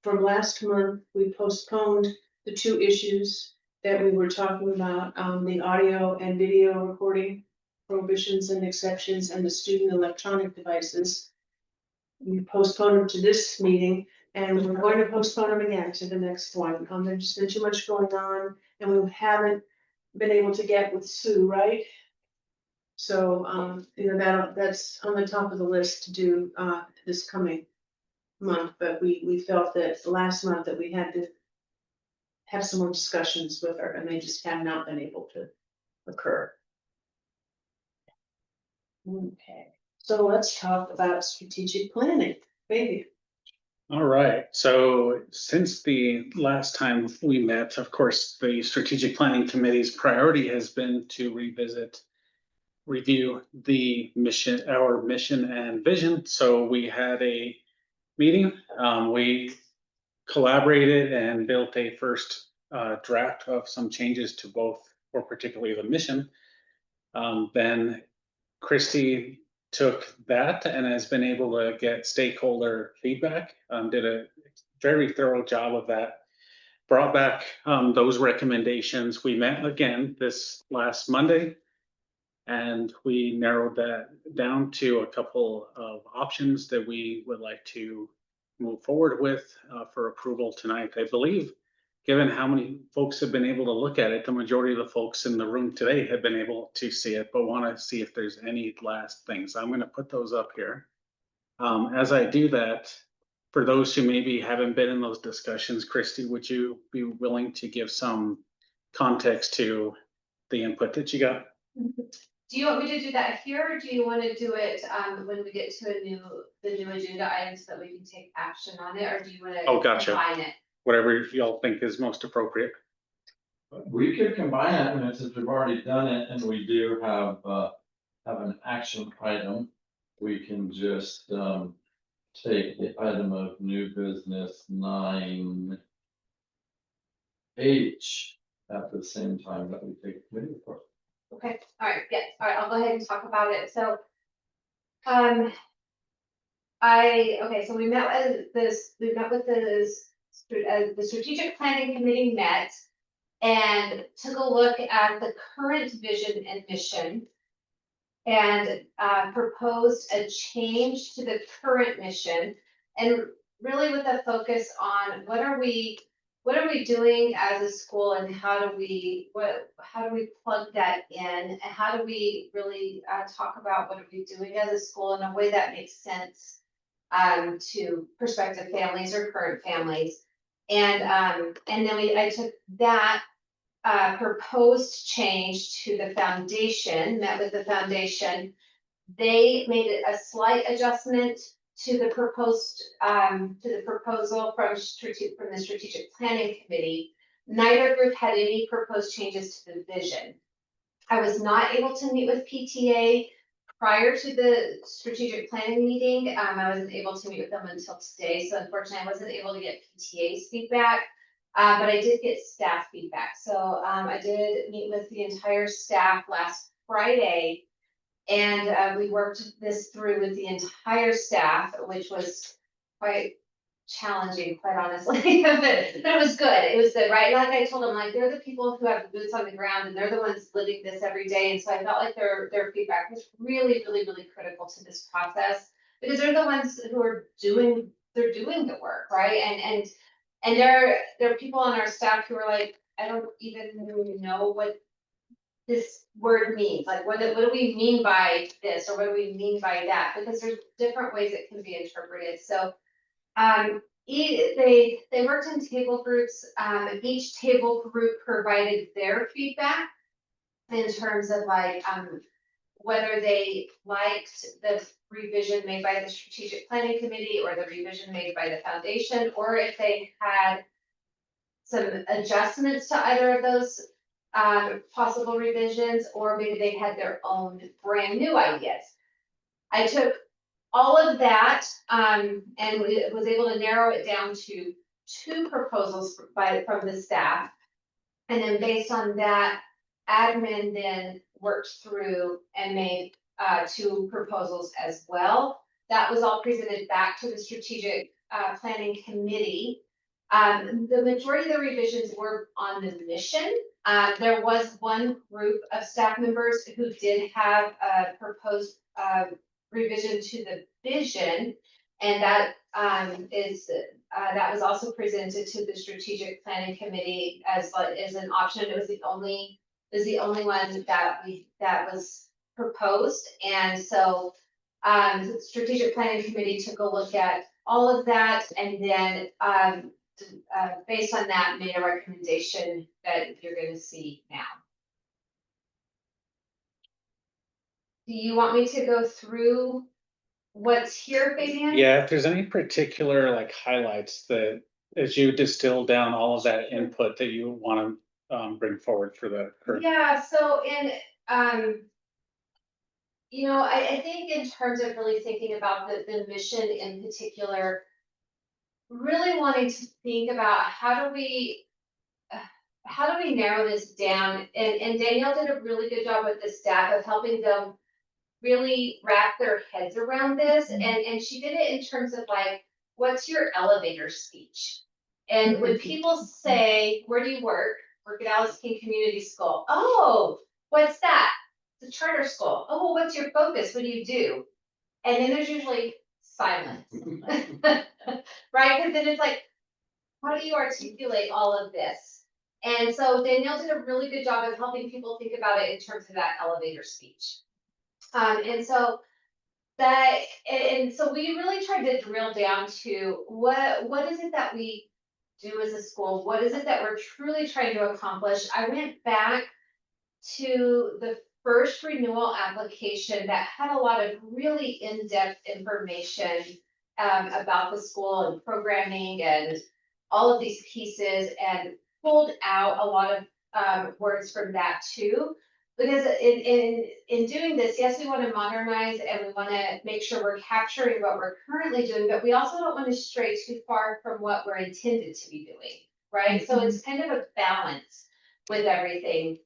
D: from last month, we postponed the 2 issues that we were talking about, the audio and video recording prohibitions and exceptions and the student electronic devices. We postponed them to this meeting and we're going to postpone them again to the next one. There's just been too much going on and we haven't been able to get with Sue, right? So, you know, that's on the top of the list to do, this coming month, but we felt that last month that we had to have some more discussions with her and they just have not been able to occur. Okay, so let's talk about strategic planning, baby.
A: All right, so since the last time we met, of course, the strategic planning committee's priority has been to review the mission, our mission and vision. So we had a meeting, we collaborated and built a first draft of some changes to both, or particularly the mission. Then Christy took that and has been able to get stakeholder feedback, did a very thorough job of that. Brought back those recommendations. We met again this last Monday and we narrowed that down to a couple of options that we would like to move forward with for approval tonight. I believe, given how many folks have been able to look at it, the majority of the folks in the room today have been able to see it, but want to see if there's any last things. I'm going to put those up here. As I do that, for those who maybe haven't been in those discussions, Christy, would you be willing to give some context to the input that you got?
E: Do you want me to do that here, or do you want to do it when we get to the new agenda items so that we can take action on it, or do you want to
A: Oh, gotcha.
E: combine it?
A: Whatever y'all think is most appropriate.
B: We could combine it, and since we've already done it, and we do have an action item, we can just, take the item of new business 9H at the same time that we take committee report.
E: Okay, all right, yes, all right, I'll go ahead and talk about it. So, so we met with the strategic planning committee met and took a look at the current vision and mission and proposed a change to the current mission, and really with a focus on what are we doing as a school, and how do we plug that in, and how do we really talk about what are we doing as a school in a way that makes sense to prospective families or current families. And then I took that proposed change to the foundation, met with the foundation. They made a slight adjustment to the proposal from the strategic planning committee. Neither group had any proposed changes to the vision. I was not able to meet with PTA prior to the strategic planning meeting. I wasn't able to meet with them until today, so unfortunately I wasn't able to get PTA's feedback. But I did get staff feedback. So I did meet with the entire staff last Friday, and we worked this through with the entire staff, which was quite challenging, quite honestly, but it was good. It was good, right? Like I told them, like, they're the people who have the boots on the ground and they're the ones living this every day. And so I felt like their feedback was really, really, really critical to this process because they're the ones who are doing the work, right? And there are people on our staff who are like, I don't even really know what this word means, like what do we mean by this or what do we mean by that? Because there's different ways it can be interpreted. So they worked in table groups. Each table group provided their feedback in terms of like whether they liked the revision made by the strategic planning committee or the revision made by the foundation, or if they had some adjustments to either of those possible revisions, or maybe they had their own brand new ideas. I took all of that and was able to narrow it down to 2 proposals from the staff. And then based on that, admin then worked through and made 2 proposals as well. That was all presented back to the strategic planning committee. The majority of the revisions were on the mission. There was one group of staff members who did have a proposed revision to the vision, and that that was also presented to the strategic planning committee as an option. It was the only one that was proposed, and so the strategic planning committee took a look at all of that, and then based on that, made a recommendation that you're going to see now. Do you want me to go through what's here, Fabian?
A: Yeah, if there's any particular like highlights that, as you distill down all of that input that you want to bring forward for the current.
E: Yeah, so you know, I think in terms of really thinking about the mission in particular, really wanting to think about how do we narrow this down? And Danielle did a really good job with the staff of helping them really wrap their heads around this. And she did it in terms of like, what's your elevator speech? And when people say, where do you work? Work at Alice King Community School. Oh, what's that? It's a charter school. Oh, well, what's your focus? What do you do? And then there's usually silence, right? Because then it's like, how do you articulate all of this? And so Danielle did a really good job of helping people think about it in terms of that elevator speech. And so we really tried to drill down to what is it that we do as a school? What is it that we're truly trying to accomplish? I went back to the first renewal application that had a lot of really in-depth information about the school and programming and all of these pieces, and pulled out a lot of words from that too. Because in doing this, yes, we want to modernize and we want to make sure we're capturing what we're currently doing, but we also don't want to stray too far from what we're intended to be doing, right? So it's kind of a balance with everything.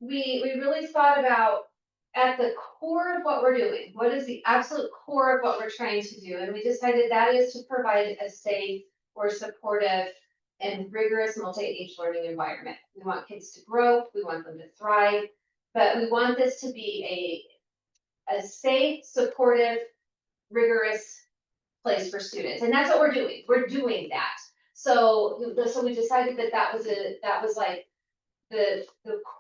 E: We really thought about at the core of what we're doing, what is the absolute core of what we're trying to do? And we decided that is to provide a safe or supportive and rigorous multi-age learning environment. We want kids to grow, we want them to thrive, but we want this to be a safe, supportive, rigorous place for students. And that's what we're doing. We're doing that. So we decided that was like the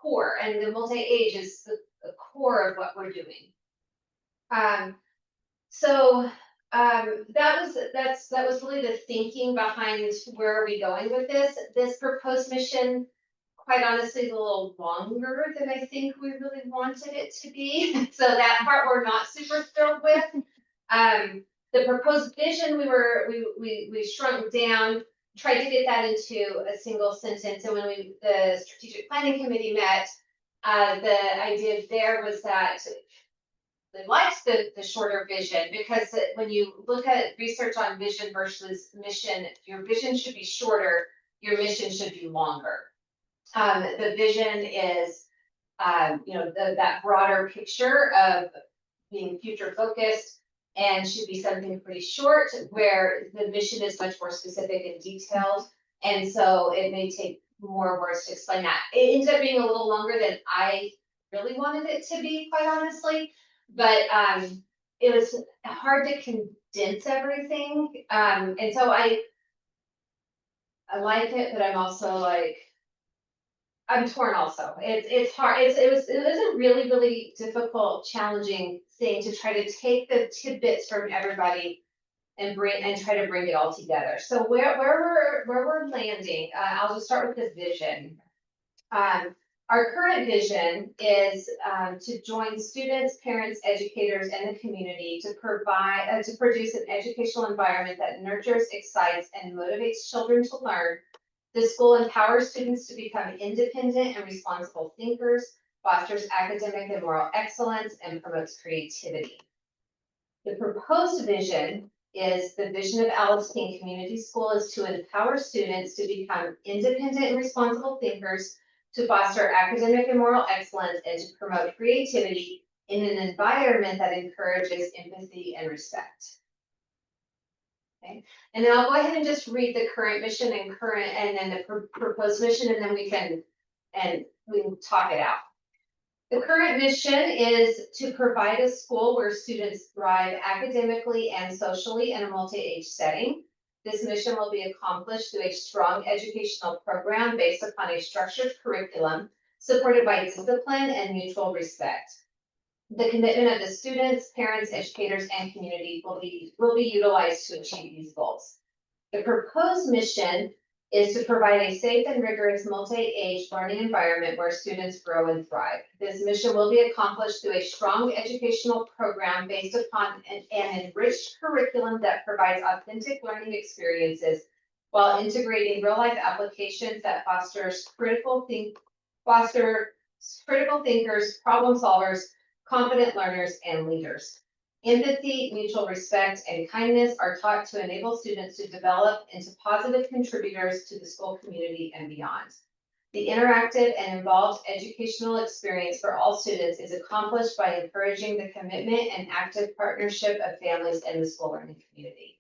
E: core, and the multi-age is the core of what we're doing. That was really the thinking behind where are we going with this. This proposed mission, quite honestly, is a little longer than I think we really wanted it to be. So that part we're not super thrilled with. The proposed vision we shrunk down, tried to get that into a single sentence. And when the strategic planning committee met, the idea there was that they liked the shorter vision, because when you look at research on vision versus mission, your vision should be shorter, your mission should be longer. The vision is, that broader picture of being future focused. and should be something pretty short, where the mission is much more specific and detailed. And so it may take more words to explain that. It ended up being a little longer than I really wanted it to be, quite honestly. But it was hard to condense everything. And so I like it, but I'm also like, I'm torn also. It's hard. It was a really, really difficult, challenging thing to try to take the tidbits from everybody and try to bring it all together. So where we're landing, I'll just start with the vision. Our current vision is to join students, parents, educators, and the community to produce an educational environment that nurtures, excites, and motivates children to learn. The school empowers students to become independent and responsible thinkers, fosters academic and moral excellence, and promotes creativity. The proposed vision is the vision of Alice King Community School is to empower students to become independent and responsible thinkers, to foster academic and moral excellence, and to promote creativity in an environment that encourages empathy and respect. Okay, and then I'll go ahead and just read the current mission and then the proposed mission, and then we can talk it out. The current mission is to provide a school where students thrive academically and socially in a multi-age setting. This mission will be accomplished through a strong educational program based upon a structured curriculum supported by discipline and mutual respect. The commitment of the students, parents, educators, and community will be utilized to achieve these goals. The proposed mission is to provide a safe and rigorous multi-age learning environment where students grow and thrive. This mission will be accomplished through a strong educational program based upon an enriched curriculum that provides authentic learning experiences while integrating real-life applications that fosters critical thinkers, problem solvers, confident learners, and leaders. Empathy, mutual respect, and kindness are taught to enable students to develop into positive contributors to the school community and beyond. The interactive and involved educational experience for all students is accomplished by encouraging the commitment and active partnership of families in the school learning community.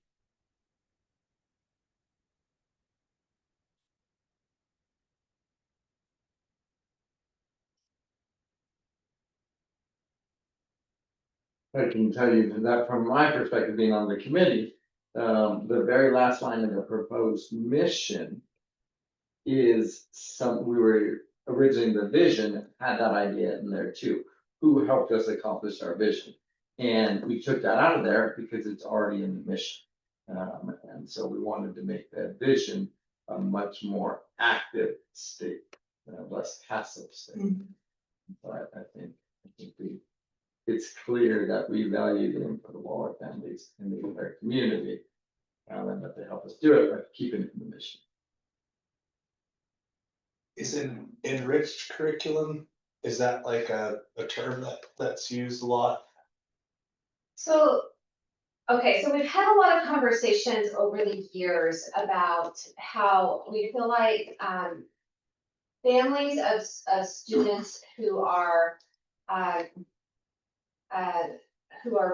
B: I can tell you that from my perspective, being on the committee, the very last line of the proposed mission is we were originally the vision had that idea in there too. Who helped us accomplish our vision? And we took that out of there because it's already in the mission. And so we wanted to make that vision a much more active state, less passive state. But I think it's clear that we value the input of all our families in the entire community. And that they help us do it by keeping it in the mission.
C: Is an enriched curriculum, is that like a term that's used a lot?
E: So, okay, so we've had a lot of conversations over the years about how we feel like families of students who are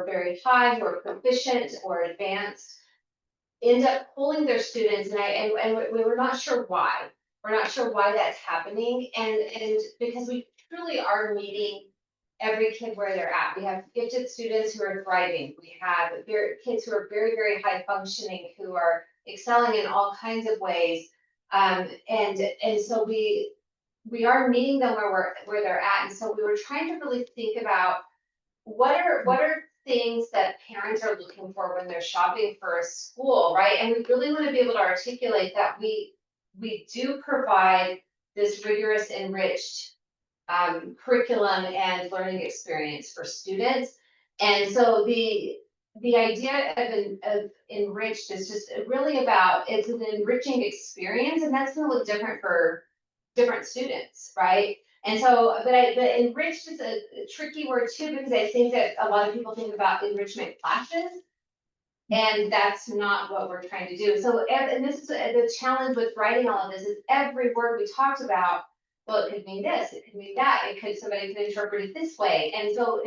E: very high, who are proficient or advanced, end up pulling their students, and we were not sure why. We're not sure why that's happening, and because we truly are meeting every kid where they're at. We have gifted students who are thriving. We have kids who are very, very high functioning, who are excelling in all kinds of ways. And so we are meeting them where they're at. And so we were trying to really think about what are things that parents are looking for when they're shopping for a school, right? And we really want to be able to articulate that we do provide this rigorous, enriched curriculum and learning experience for students. And so the idea of enriched is just really about, it's an enriching experience, and that's going to look different for different students, right? And so, but enriched is a tricky word too, because I think that a lot of people think about enrichment classes, and that's not what we're trying to do. So, and this is the challenge with writing all of this, is every word we talked about, well, it could mean this, it could mean that, somebody could interpret it this way. And so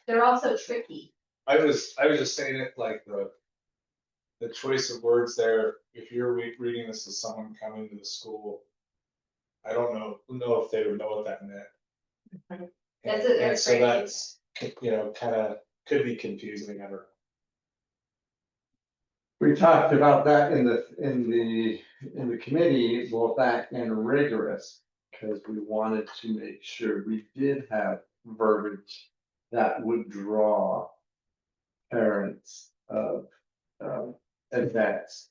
E: they're also tricky.
C: I was just saying it like the choice of words there, if you're reading this as someone coming to the school, I don't know if they would know what that meant.
E: That's
C: And-
E: a-
C: And so
E: that's
C: that's, kind of could be confusing, I don't know.
B: We talked about that in the committee, both that and rigorous, because we wanted to make sure we did have verbiage that would draw parents of, advanced.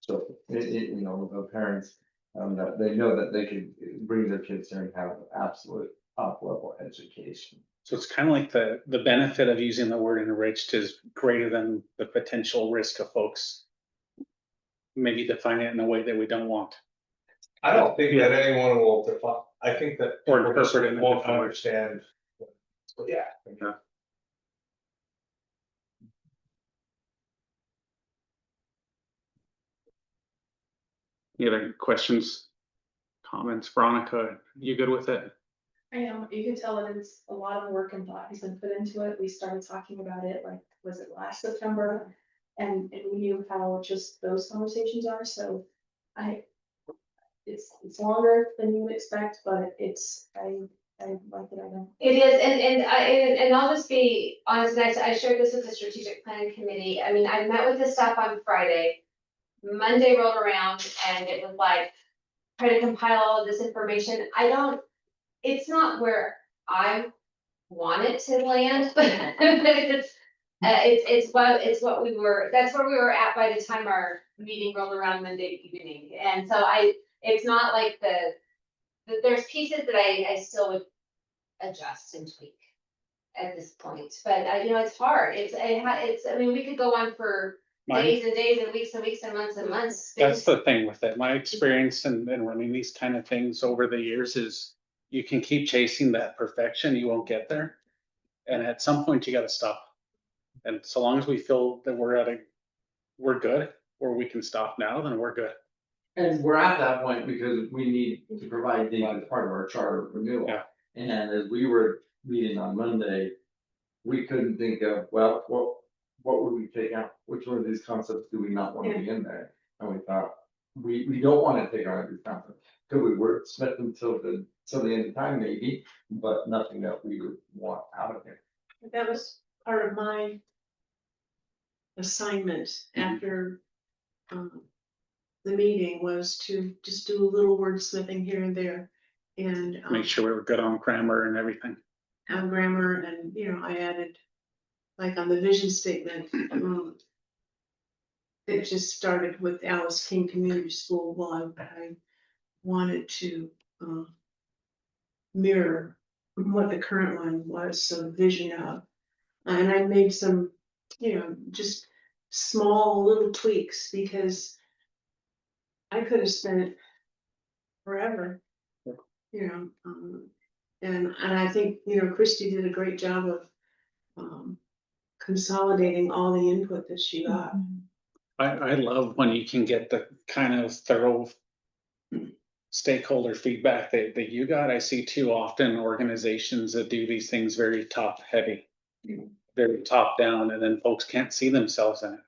B: So, the parents, that they know that they can bring their kids there and have absolute top level education.
A: So it's kind of like the benefit of using the word enriched is greater than the potential risk of folks maybe define it in a way that we don't want.
C: I don't think that anyone will define, I think that.
A: Or
C: people just
A: interpret it in a
C: won't
A: different way.
C: understand. But yeah.
A: Yeah. Any other questions, comments? Veronica, you good with it?
F: I am, you can tell that it's a lot of work and thought has been put into it. We started talking about it, like, was it last September? And we knew how just those conversations are, so it's longer than you would expect, but I like it, I don't.
E: It is, and I'll just be honest, and I shared this with the strategic planning committee. I mean, I met with the staff on Friday. Monday rolled around and it was like, try to compile all of this information. It's not where I want it to land, but it's what we were, that's where we were at by the time our meeting rolled around Monday evening. And so it's not like there's pieces that I still would adjust and tweak at this point, but it's hard. I mean, we could go on for days and days and weeks and weeks and months.
A: That's the thing with it. My experience in running these kind of things over the years is you can keep chasing that perfection, you won't get there. And at some point you gotta stop. And so long as we feel that we're good, or we can stop now, then we're good.
B: And we're at that point because we need to provide data as part of our charter renewal.
A: Yeah.
B: And as we were meeting on Monday, we couldn't think of, well, what would we take out? Which one of these concepts do we not want to be in there? And we thought, we don't want to take out these concepts. Could we wordsmith them till the end of time maybe, but nothing that we would want out of it.
D: That was part of my assignment after, the meeting, was to just do a little wordsmithing here and there. And,
A: Make sure we were good on grammar and everything.
D: on grammar, and, I added, like on the vision statement, it just started with Alice King Community School. Well, I wanted to, mirror what the current one was, so vision of. And I made some, just small little tweaks, because I could have spent forever, and I think, Christy did a great job of, consolidating all the input that she got.
A: I love when you can get the kind of thorough stakeholder feedback that you got. I see too often organizations that do these things very top heavy, very top down, and then folks can't see themselves in it.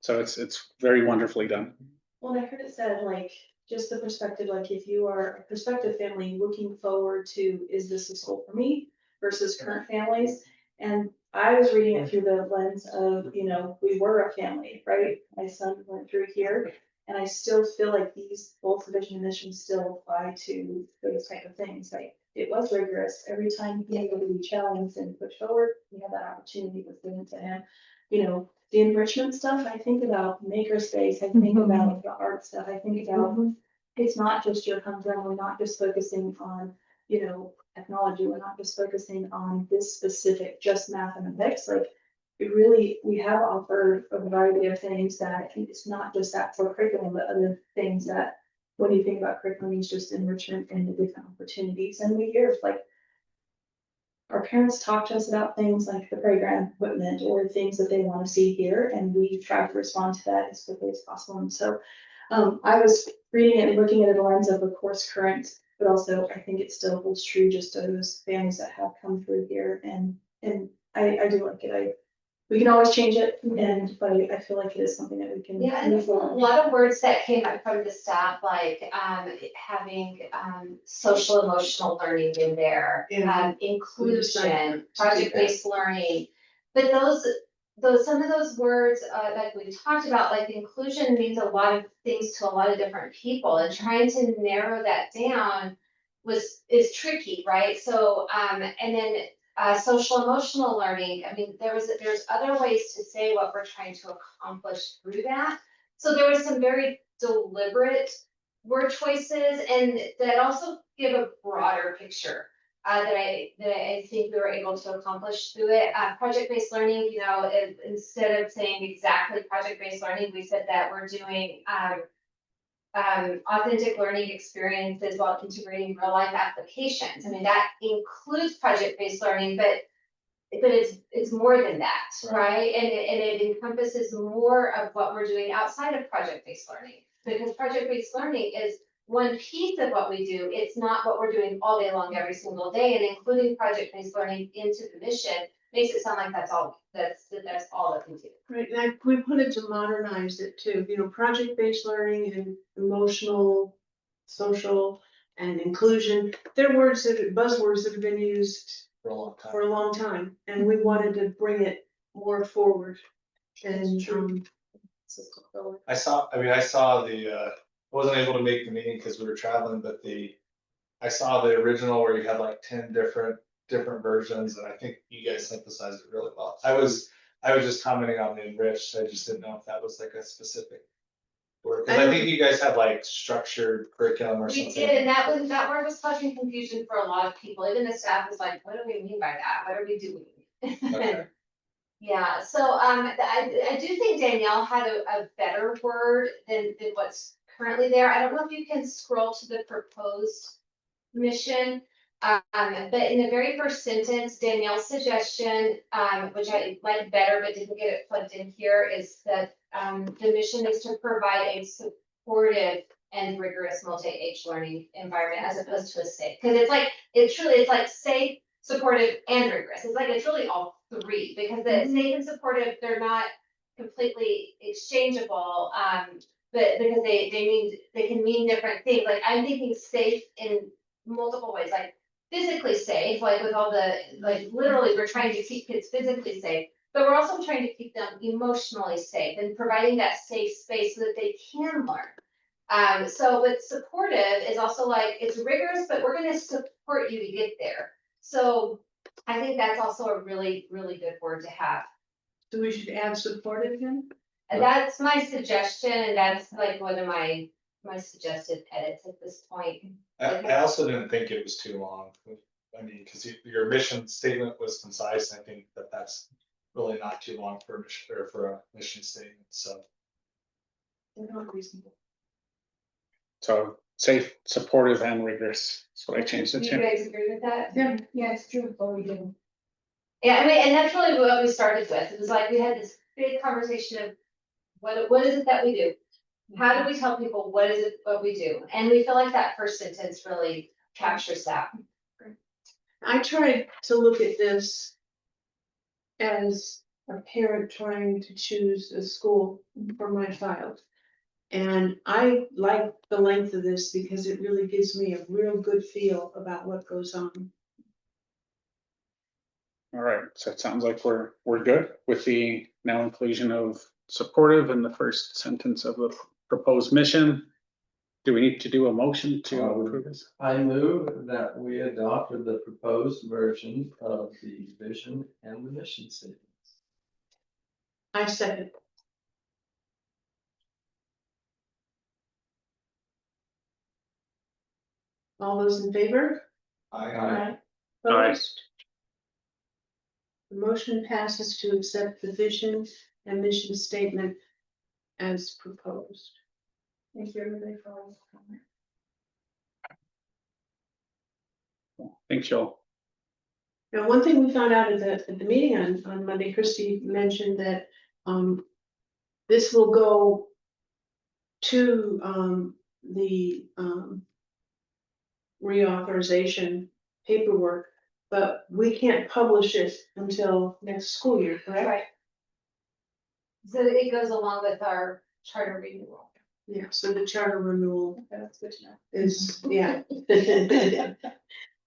A: So it's very wonderfully done.
F: Well, I heard it said, like, just the perspective, like, if you are a prospective family looking forward to, is this a school for me versus current families? And I was reading it through the lens of, we were a family, right? My son went through here, and I still feel like both vision and mission still apply to those type of things. Like, it was rigorous. Every time he had to be challenged and pushed forward, we had that opportunity was given to him. The enrichment stuff, I think about makerspace, I think about the art stuff, I think about, it's not just your humdrum, we're not just focusing on, technology, we're not just focusing on this specific, just mathematics, like, we have offered a variety of things that it's not just that core curriculum, but other things that, when you think about curriculum, it's just enrichment and the different opportunities, and we hear, like, our parents talk to us about things like the playground equipment or things that they want to see here, and we try to respond to that as quickly as possible. And so I was reading it and looking at it in the lens of, course, current, but also I think it still holds true just to those families that have come through here. And I do like it. We can always change it, and, but I feel like it is something that we can.
E: Yeah, and
F: move
E: there's a
F: forward.
E: lot of words that came up from the staff, like, having, social emotional learning in there,
D: Yeah.
E: inclusion, project-based learning. But some of those words, like we talked about, like inclusion means a lot of things to a lot of different people, and trying to narrow that down is tricky, right? So, and then social emotional learning, I mean, there's other ways to say what we're trying to accomplish through that. So there was some very deliberate word choices and that also give a broader picture that I think we were able to accomplish through it. Project-based learning, you know, instead of saying exactly project-based learning, we said that we're doing authentic learning experiences while integrating real life applications. I mean, that includes project-based learning, but it's more than that, right? And it encompasses more of what we're doing outside of project-based learning. Because project-based learning is one piece of what we do. It's not what we're doing all day long, every single day, and including project-based learning into the mission makes it sound like that's all that we do.
D: Right, and we wanted to modernize it too, you know, project-based learning and emotional, social, and inclusion. They're words buzzwords that have been used
C: For a long time.
D: for a long time, and we wanted to bring it more forward. And,
C: I saw the, I wasn't able to make the meeting because we were traveling, but I saw the original where you had like 10 different versions, and I think you guys synthesized it really well. I was just commenting on the enriched, I just didn't know if that was like a specific word, because I think you guys had like structured curriculum or
E: We
C: something.
E: did, and that word was causing confusion for a lot of people. Even the staff was like, what do we mean by that? What are we doing?
C: Okay.
E: Yeah, so I do think Danielle had a better word than what's currently there. I don't know if you can scroll to the proposed mission. But in the very first sentence, Danielle's suggestion, which I like better but didn't get it plugged in here, is that the mission is to provide a supportive and rigorous multi-age learning environment as opposed to a safe. Because it's like safe, supportive, and rigorous. It's really all three, because the safe and supportive, they're not completely exchangeable. But because they can mean different things. Like I'm thinking safe in multiple ways, like physically safe, like with all the, like literally we're trying to keep kids physically safe, but we're also trying to keep them emotionally safe and providing that safe space so that they can learn. So with supportive is also like, it's rigorous, but we're gonna support you to get there. So I think that's also a really, really good word to have.
D: so we should add supportive then?
E: And that's my suggestion, and that's like one of my suggested edits at this point.
C: I also didn't think it was too long. I mean, because your mission statement was concise. I think that's really not too long for a mission, or for a mission statement, so.
F: Reasonable.
A: So safe, supportive, and rigorous. That's what I changed it
E: Do you
A: to.
E: guys agree with that?
F: Yeah, it's true, what we do.
E: Yeah, I mean, and that's really what we started with. It was like, we had this big conversation of what is it that we do? How do we tell people what we do? And we feel like that first sentence really captures that.
D: I tried to look at this as a parent trying to choose a school for my child. And I like the length of this because it really gives me a real good feel about what goes on.
A: All right, so it sounds like we're good with the now inclusion of supportive in the first sentence of the proposed mission. Do we need to do a motion to approve this?
B: I move that we adopted the proposed version of the vision and the mission statements.
D: I second. All those in favor?
B: Aye.
D: Opposed? The motion passes to accept the vision and mission statement as proposed.
F: Thank you, everybody, for all the comment.
A: Thanks, Joel.
D: Now, one thing we found out at the meeting on Monday, Christy mentioned that, this will go to, the, reauthorization paperwork, but we can't publish it until next school year, correct?
E: Right. So it goes along with our charter renewal.
D: Yeah, so the charter renewal
F: That's good to know.
D: is, yeah.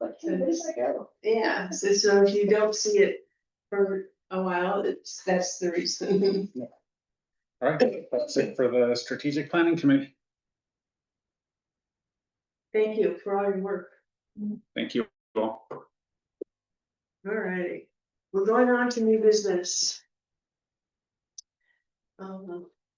F: But hey, where does that go?
D: Yeah, so if you don't see it for a while, that's the reason.
A: All right, that's it for the strategic planning committee.
D: Thank you for all your work.
A: Thank you all.
D: All righty, we're going on to new business.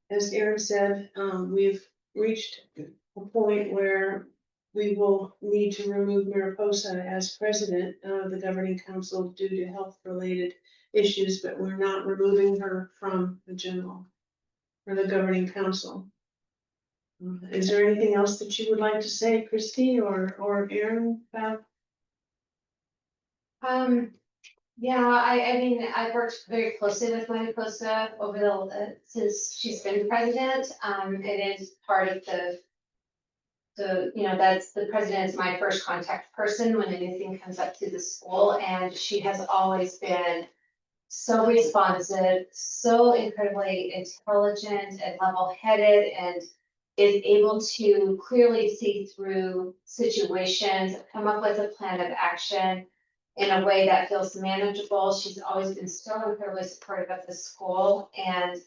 D: As Aaron said, we've reached a point where we will need to remove Mariposa as president of the governing council due to health-related issues, but we're not removing her from the general or the governing council. Is there anything else that you would like to say, Christy or Aaron, about?
E: Yeah, I mean, I've worked very closely with Mariposa over since she's been president. It is part of that's the president is my first contact person when anything comes up to the school, and she has always been so responsive, so incredibly intelligent and level-headed, and is able to clearly see through situations, come up with a plan of action in a way that feels manageable. She's always been so incredibly supportive of the school, and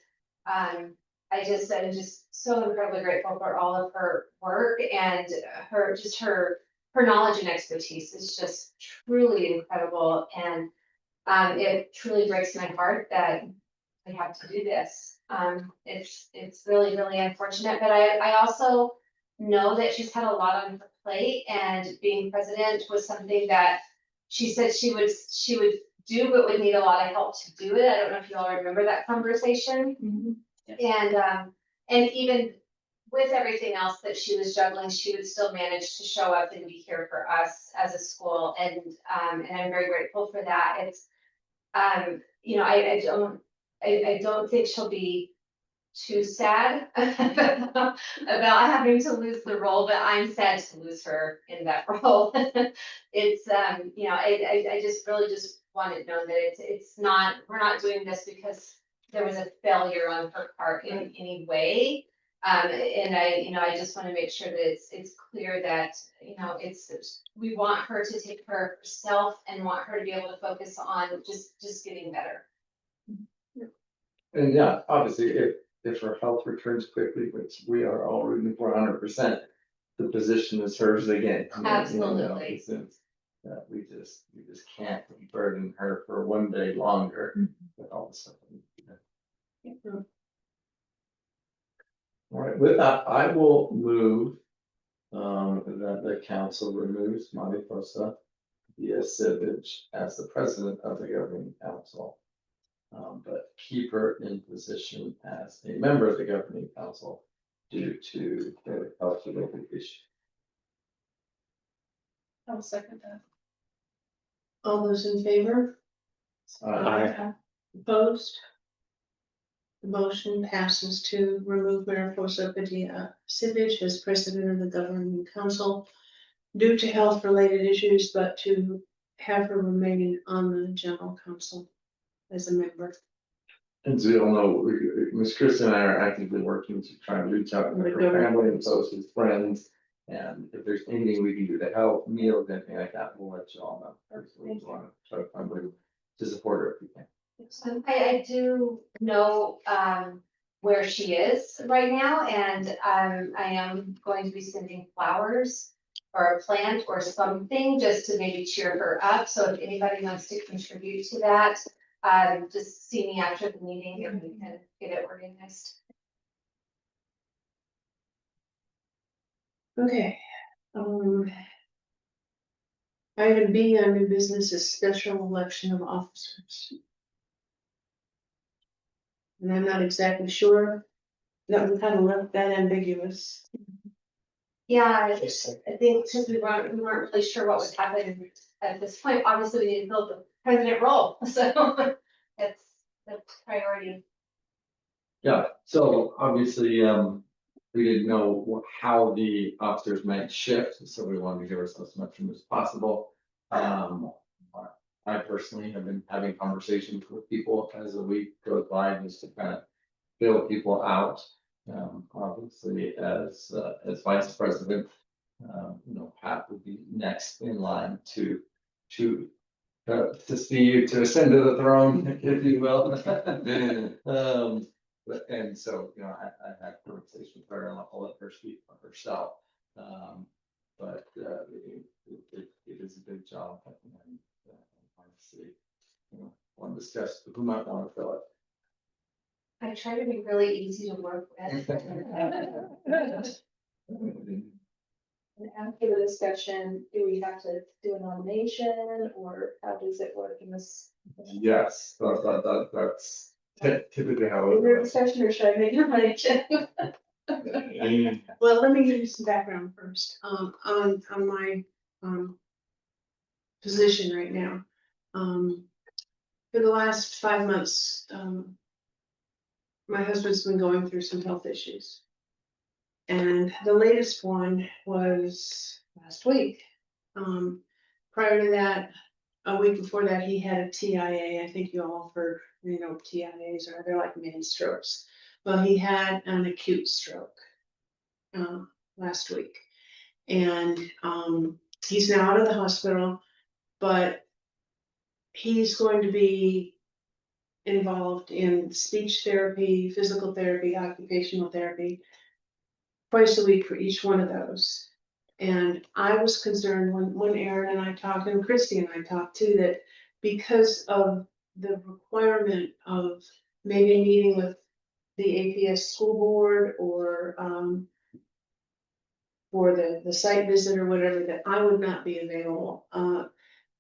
E: I'm just so incredibly grateful for all of her work, and her knowledge and expertise is just truly incredible. And it truly breaks my heart that we have to do this. It's really, really unfortunate, but I also know that she's had a lot on her plate, and being president was something that she said she would do, but would need a lot of help to do it. I don't know if you all remember that conversation. And even with everything else that she was juggling, she would still manage to show up and be here for us as a school, and I'm very grateful for that. It's I don't think she'll be too sad about having to lose the role, but I'm sad to lose her in that role. It's I just really just want it known that it's not, we're not doing this because there was a failure on her part in any way. And I just want to make sure that it's clear that, we want her to take care of herself and want her to be able to focus on just getting better.
B: And yeah, obviously, if her health returns quickly, which we are all rooting for 100%, the position is hers again.
E: Absolutely.
B: Since we just can't burden her for one day longer with all the stuff. All right, with that, I will move that the council removes Mariposa Diaz-Sivich as the president of the governing council. But keep her in position as a member of the governing council due to the health-related issue.
F: I'll second that.
D: All those in favor?
A: Aye.
D: Opposed? The motion passes to remove Mariposa Padilla Sivich as president of the governing council due to health-related issues, but to have her remain on the general council as a member.
B: And so you'll know, Ms. Chris and I are actively working to try and reach out to her family and closest friends. And if there's anything we can do to help, meals, anything like that, we'll let you all know. We want to try to find a way to support her if we can.
E: I do know where she is right now, and I am going to be sending flowers or a plant or something just to maybe cheer her up. So if anybody wants to contribute to that, just see me after the meeting and we can get it organized.
D: Okay. Item B on new business is special election of officers. And I'm not exactly sure, that we kind of left that ambiguous.
E: Yeah, I think since we weren't really sure what would happen at this point, obviously we need to fill the president role, so it's the priority.
B: Yeah, so obviously, we didn't know how the officers might shift, so we wanted to give ourselves as much room as possible. I personally have been having conversations with people as the week goes by, just to kind of fill people out. Obviously, as vice president, Pat would be next in line to see you to ascend to the throne, if you will. And so, I had a conversation with her, and I'll let her speak for herself. But it is a big job, and obviously, want to discuss who might want to fill it.
E: I try to be really easy to work with.
F: And after the discussion, do we have to do a nomination, or how does it work in this?
B: Yes, that's typically how
F: Is
B: it
F: there a
B: works.
F: discussion, or should I make a nomination?
D: Well, let me give you some background first, on my, position right now. For the last 5 months, my husband's been going through some health issues. And the latest one was last week. Prior to that, a week before that, he had a TIA. I think you all have heard, TIAs are, they're like mini strokes. Well, he had an acute stroke last week. And he's now out of the hospital, but he's going to be involved in speech therapy, physical therapy, occupational therapy, twice a week for each one of those. And I was concerned when Aaron and I talked, and Christy and I talked too, that because of the requirement of maybe meeting with the AKCS school board, or for the site visit or whatever, that I would not be available.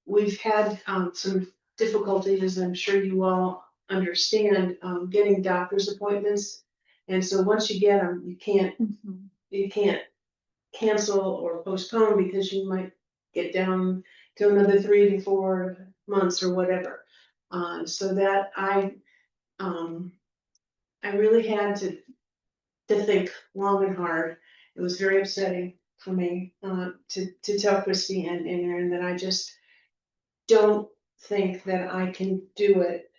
D: We've had some difficulties, as I'm sure you all understand, getting doctor's appointments. And so once you get them, you can't cancel or postpone, because you might get down to another 3 to 4 months or whatever. So that I really had to think long and hard. It was very upsetting for me to tell Christy and Aaron that I just don't think that I can do it,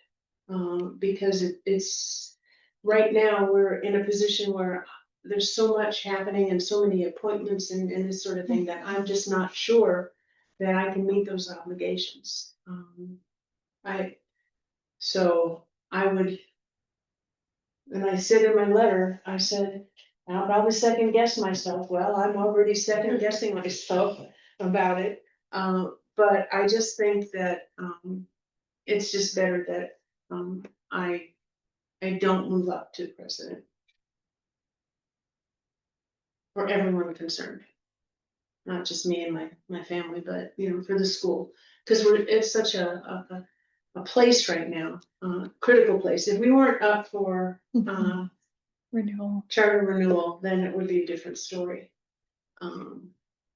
D: because it's right now we're in a position where there's so much happening and so many appointments and this sort of thing, that I'm just not sure that I can meet those obligations. So I would, and I said in my letter, I said, I'll probably second guess myself. Well, I'm already second guessing myself about it. But I just think that it's just better that I don't move up to president. For everyone concerned. Not just me and my family, but for the school. Because it's such a place right now, critical place. If we weren't up for
I: Renewal.
D: charter renewal, then it would be a different story. And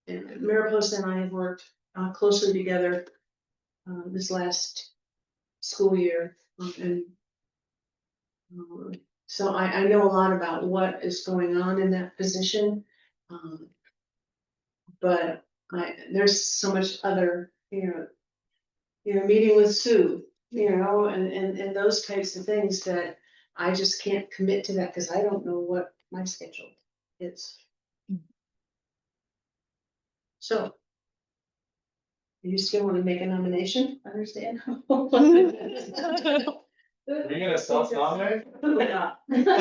D: Mariposa and I have worked closely together this last school year, and so I know a lot about what is going on in that position. But there's so much other, meeting with Sue, and those types of things that I just can't commit to that, because I don't know what my schedule is. So. You still want to make a nomination?
F: Understand?
C: Are you gonna self-nominate?
F: No. No.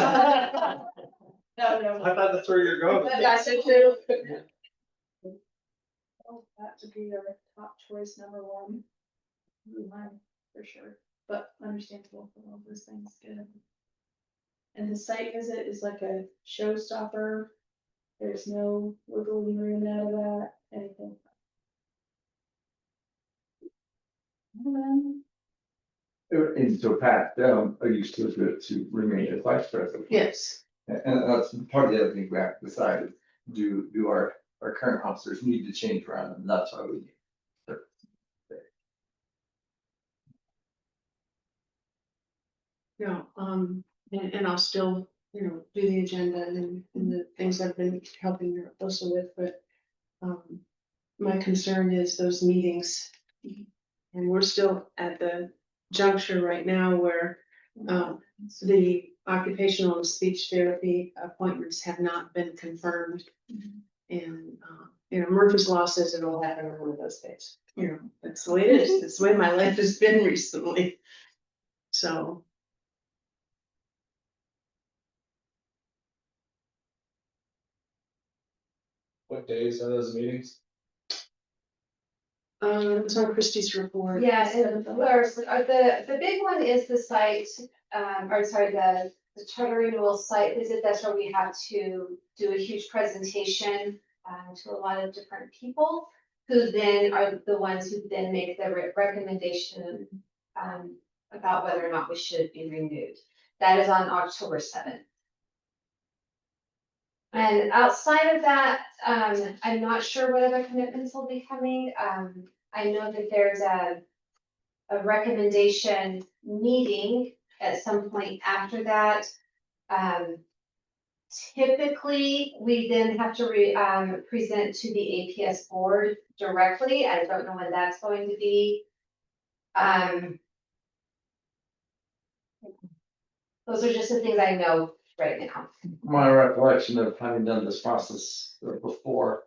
C: I thought that's where you're going.
F: That's it too. Oh, that would be our top choice, #1. Mine, for sure, but understandable for all those things, good. And the site visit is like a showstopper. There's no wiggle room out of that, anything.
B: And so Pat, are you still good to remain as vice president?
D: Yes.
B: And that's part of the other thing we have to decide, do our current officers need to change around, and that's why we need.
D: No, and I'll still, do the agenda and the things I've been helping her also with, but my concern is those meetings. And we're still at the juncture right now where The occupational and speech therapy appointments have not been confirmed. And, Murphy's Law says it'll happen on one of those days. That's the way it is. That's the way my life has been recently. So,
C: What days are those meetings?
D: it's on Christie's report.
E: Yeah, and the big one is the site, the charter renewal site visit. That's where we have to do a huge presentation to a lot of different people, who then are the ones who then make the recommendation about whether or not we should be renewed. That is on October 7th. And outside of that, I'm not sure what other commitments will be coming. I know that there's a recommendation meeting at some point after that. Typically, we then have to present to the APS board directly. I don't know when that's going to be. Those are just the things I know right now.
B: My recollection of having done this process before,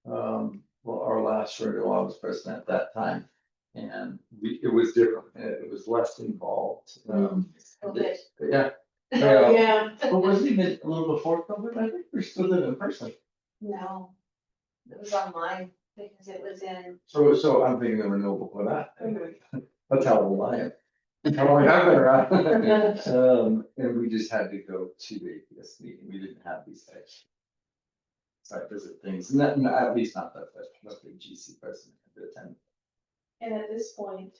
B: well, our last renewal, I was president at that time. And it was different, it was less involved.
E: COVID.
B: Yeah.
D: Oh, yeah.
B: But was it even a little before COVID? I think we still did it in person.
E: No, it was online because it was in.
B: So I'm thinking the renewal before that. That's how old I am. How long I've been around. And we just had to go to the APS meeting. We didn't have these site visit things, and at least not the GC president had to attend.
F: And at this point,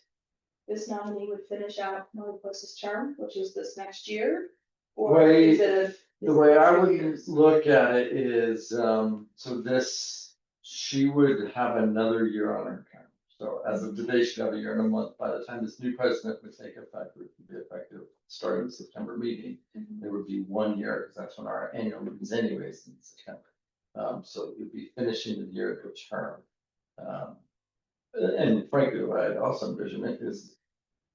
F: this nominee would finish out Mariposa's term, which is this next year? Or is it
B: The way I would look at it is, she would have another year on her term. So as of today, she'd have a year and a month. By the time this new president would take effect, which would be effective starting the September meeting, there would be 1 year, because that's when our annual meetings anyways in September. So you'd be finishing the year of the term. And frankly, what I'd also envision it is,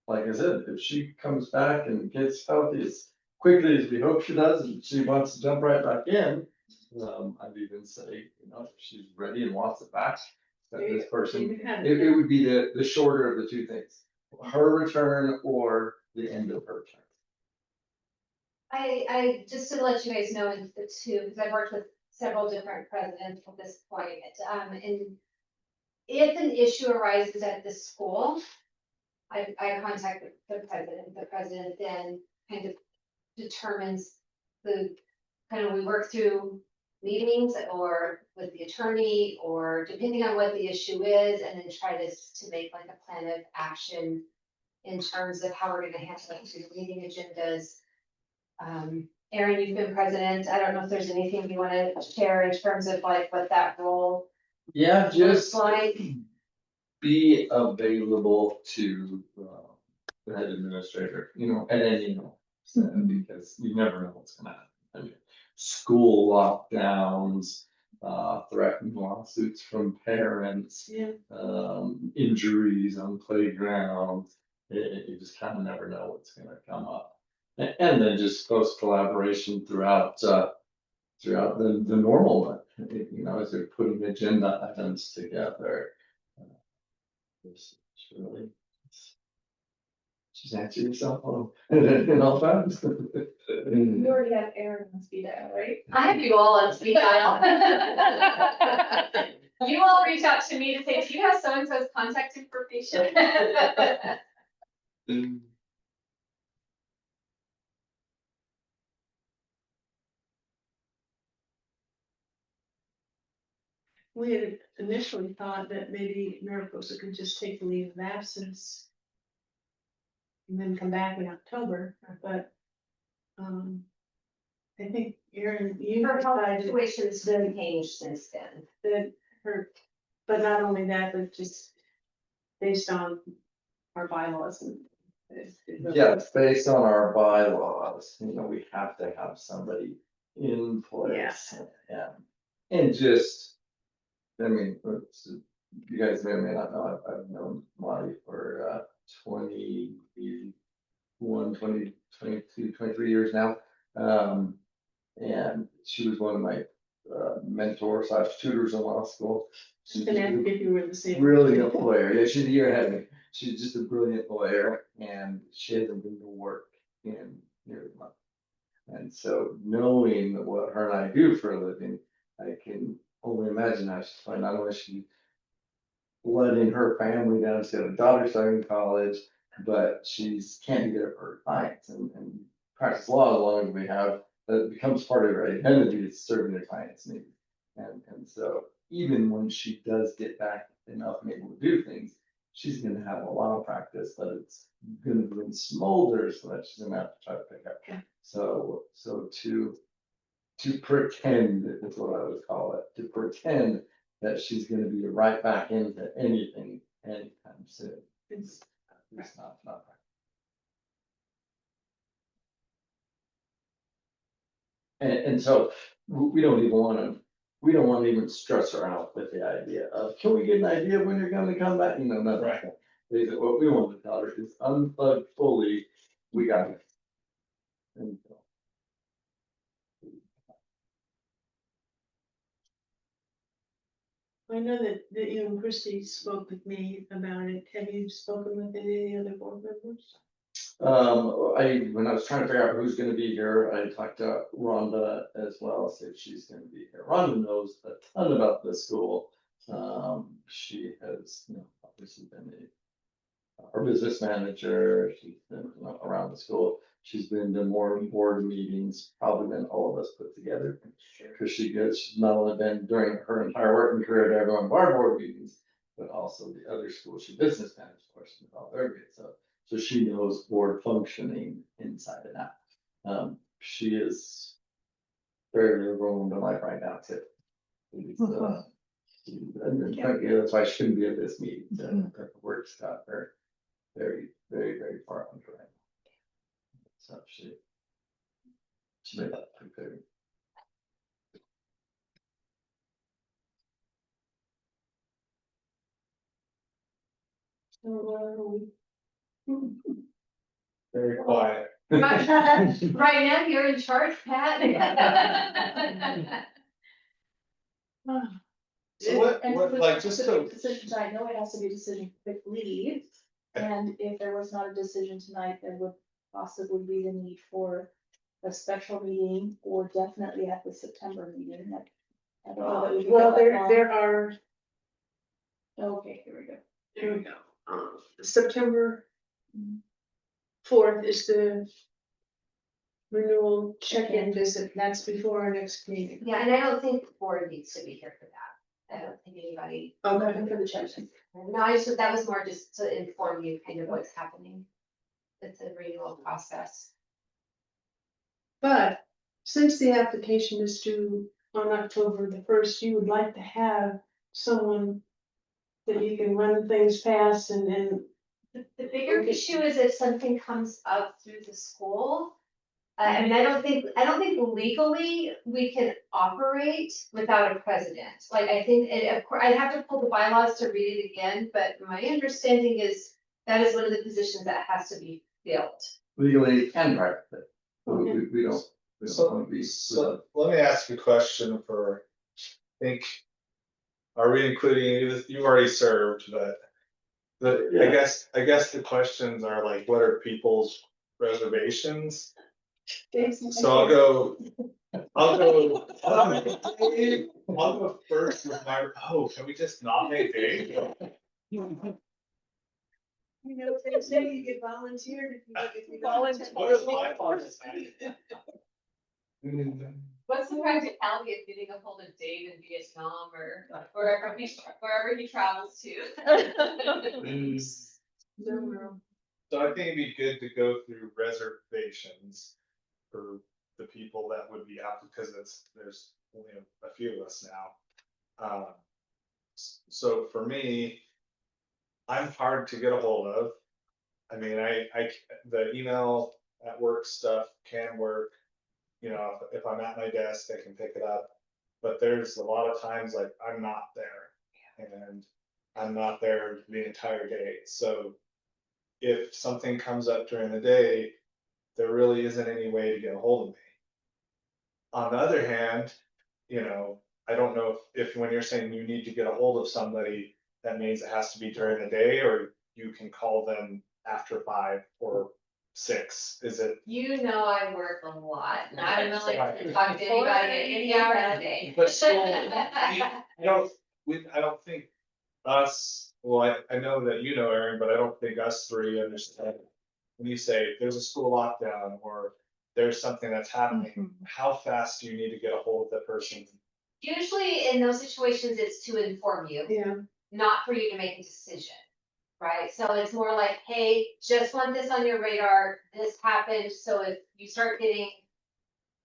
B: like I said, if she comes back and gets healthy as quickly as we hope she does, and she wants to jump right back in, I'd even say, if she's ready and wants it back, that this person, it would be the shorter of the two things, her return or the end of her term.
E: I just to let you guys know, in the two, because I've worked with several different presidents at this point, and if an issue arises at the school, I contact the president. The president then kind of determines we work through meetings or with the attorney, or depending on what the issue is, and then try to make like a plan of action in terms of how we're gonna handle it through the meeting agendas. Erin, you've been president. I don't know if there's anything you want to share in terms of like what that role
B: Yeah,
E: looks like.
B: Be available to the head administrator, at any moment, because you never know what's gonna happen. I mean, school lockdowns, threatened lawsuits from parents, injuries on playgrounds. You just kind of never know what's gonna come up. And then just close collaboration throughout the normal one, as they're putting agenda items together. She's answering yourself on in all times.
F: You already have Aaron on speed dial, right?
E: I have you all on speed dial. You all reach out to me to say, do you have so-and-so's contact information?
D: We had initially thought that maybe Mariposa could just take a leave of absence and then come back in October, but I think Erin, you
E: Her health
D: decided
E: situation's been changed since then.
D: that but not only that, but just based on our bylaws and.
B: Yeah, based on our bylaws, we have to have somebody in place. Yeah. And just, you guys may or may not know, I've known Marty for 21, 22 22, 23 years now. And she was one of my mentors / tutors in law school. She's
D: And ask if you were the same.
B: brilliant lawyer. Yeah, she's a year ahead of me. She's just a brilliant lawyer, and she hasn't been to work in nearly a month. And so knowing what her and I do for a living, I can only imagine how she's fine. Not only is she letting her family down, she's got a daughter starting college, but she's can't get up her clients and practice law as long as we have, that becomes part of her identity is serving their clients' needs. And so even when she does get back enough and able to do things, she's gonna have a lot of practice, but it's gonna be in smolders so that she's gonna have to try to pick up. So to pretend is what I would call it, to pretend that she's gonna be right back into anything anytime soon. It's not right. And so we don't even wanna, we don't wanna even stress her out with the idea of, can we get an idea when you're gonna come back? You know, nothing like that. What we want to tell her is unplug fully, we got it. And so,
D: I know that you and Christie spoke with me about it. Have you spoken with any other board members?
B: when I was trying to figure out who's gonna be here, I talked to Rhonda as well, see if she's gonna be here. Rhonda knows a ton about the school. She has, you know, obviously been our business manager, she's been, you know, around the school. She's been to more board meetings probably than all of us put together. Cause she's not only been during her entire working career there going to our board meetings, but also the other schools. She business managed, of course, with all their kids. So she knows board functioning inside and out. She is very overwhelmed in life right now too. It's, and that's why she couldn't be at this meeting. Her work's got her very, very, very far under right now. So she made that pretty clear.
C: Very quiet.
E: Right now, you're in charge, Pat.
C: So what,
F: And
C: what,
F: with
C: like, just
F: specific
C: to,
F: decisions, I know it has to be a decision quickly. And if there was not a decision tonight, there would possibly be the need for a special meeting or definitely at the September meeting. I don't know that we can
D: Well,
F: get that long.
D: there are,
F: Okay, here we go.
D: there we go. September 4th is the renewal check-in visit. That's before our next meeting.
E: Yeah, and I don't think the board needs to be here for that. I don't think anybody,
F: Looking for the check.
E: no, I just, that was more just to inform you kind of what's happening. It's a renewal process.
D: But since the application is due on October the 1st, you would like to have someone that you can run things past and
E: The bigger issue is if something comes up through the school. I mean, I don't think legally we can operate without a president. Like, I think, and of course, I'd have to pull the bylaws to read it again, but my understanding is that is one of the positions that has to be filled.
B: Legally and practically. We don't want to be.
C: so let me ask you a question for, I think, are we including, you already served, but
B: Yeah.
C: I guess the questions are like, what are people's reservations? So I'll go first with my, can we just nominate Dave?
D: you know what they say, you get volunteered if you
I: Volunteer.
C: What is my part?
E: What's the practicality of getting a hold of Dave in Vietnam or wherever he travels to?
C: So I think it'd be good to go through reservations for the people that would be out, because there's only a few of us now. So for me, I'm hard to get a hold of. I mean, the email at work stuff can work. You know, if I'm at my desk, I can pick it up. But there's a lot of times like I'm not there, and I'm not there the entire day. So if something comes up during the day, there really isn't any way to get a hold of me. On the other hand, you know, I don't know if when you're saying you need to get a hold of somebody, that means it has to be during the day, or you can call them after 5 or 6, is it?
E: You know, I work a lot, and I'm willing to talk to anybody at any hour of the day.
C: But still, I don't think us, well, I know that you know, Aaron, but I don't think us three understand. When you say there's a school lockdown or there's something that's happening, how fast do you need to get a hold of the person?
E: Usually in those situations, it's to inform you,
D: Yeah,
E: not for you to make a decision. Right, so it's more like, hey, just want this on your radar, this happened, so if you start getting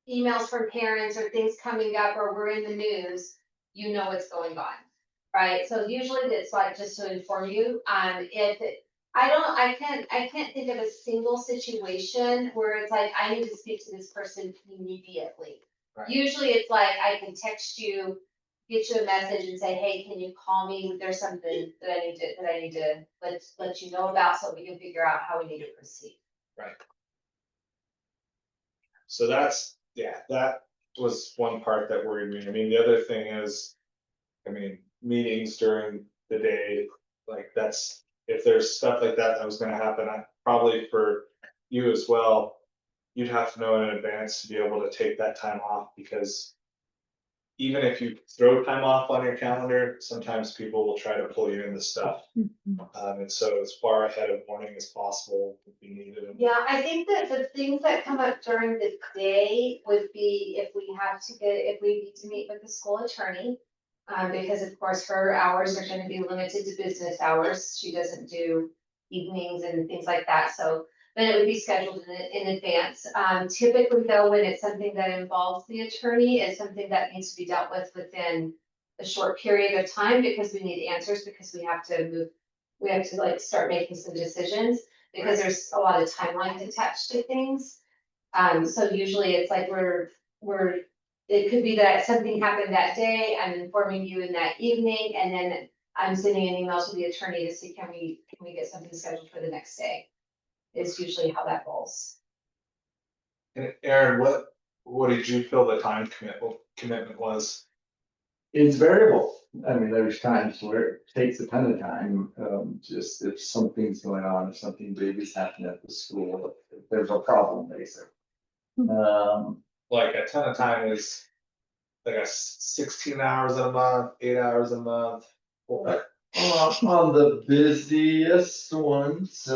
E: emails from parents or things coming up or we're in the news, you know what's going on. Right, so usually it's like just to inform you, I can't think of a single situation where it's like, I need to speak to this person immediately.
C: Right.
E: Usually it's like, I can text you, get you a message and say, hey, can you call me? There's something that I need to let you know about so we can figure out how we need to proceed.
C: Right. So that's, yeah, that was one part that worried me. I mean, the other thing is, I mean, meetings during the day, like that's, if there's stuff like that that was gonna happen, probably for you as well, you'd have to know in advance to be able to take that time off, because even if you throw time off on your calendar, sometimes people will try to pull you into stuff. And so as far ahead of warning as possible would be needed.
E: Yeah, I think that the things that come up during the day would be if we need to meet with the school attorney. Because of course her hours are gonna be limited to business hours. She doesn't do evenings and things like that, so then it would be scheduled in advance. Typically though, when it's something that involves the attorney, it's something that needs to be dealt with within a short period of time, because we need answers, because we have to like start making some decisions, because there's a lot of timelines attached to things. So usually it's like it could be that something happened that day, I'm informing you in that evening, and then I'm sending an email to the attorney to see, can we get something scheduled for the next day? Is usually how that goes.
C: And Aaron, what did you feel the time commitment was?
B: It's variable. I mean, there's times where it takes a ton of time, just if something's going on, if something big is happening at the school, if there's a problem, basically.
C: Like a ton of time is like 16 hours a month, 8 hours a month.
B: On the busiest ones,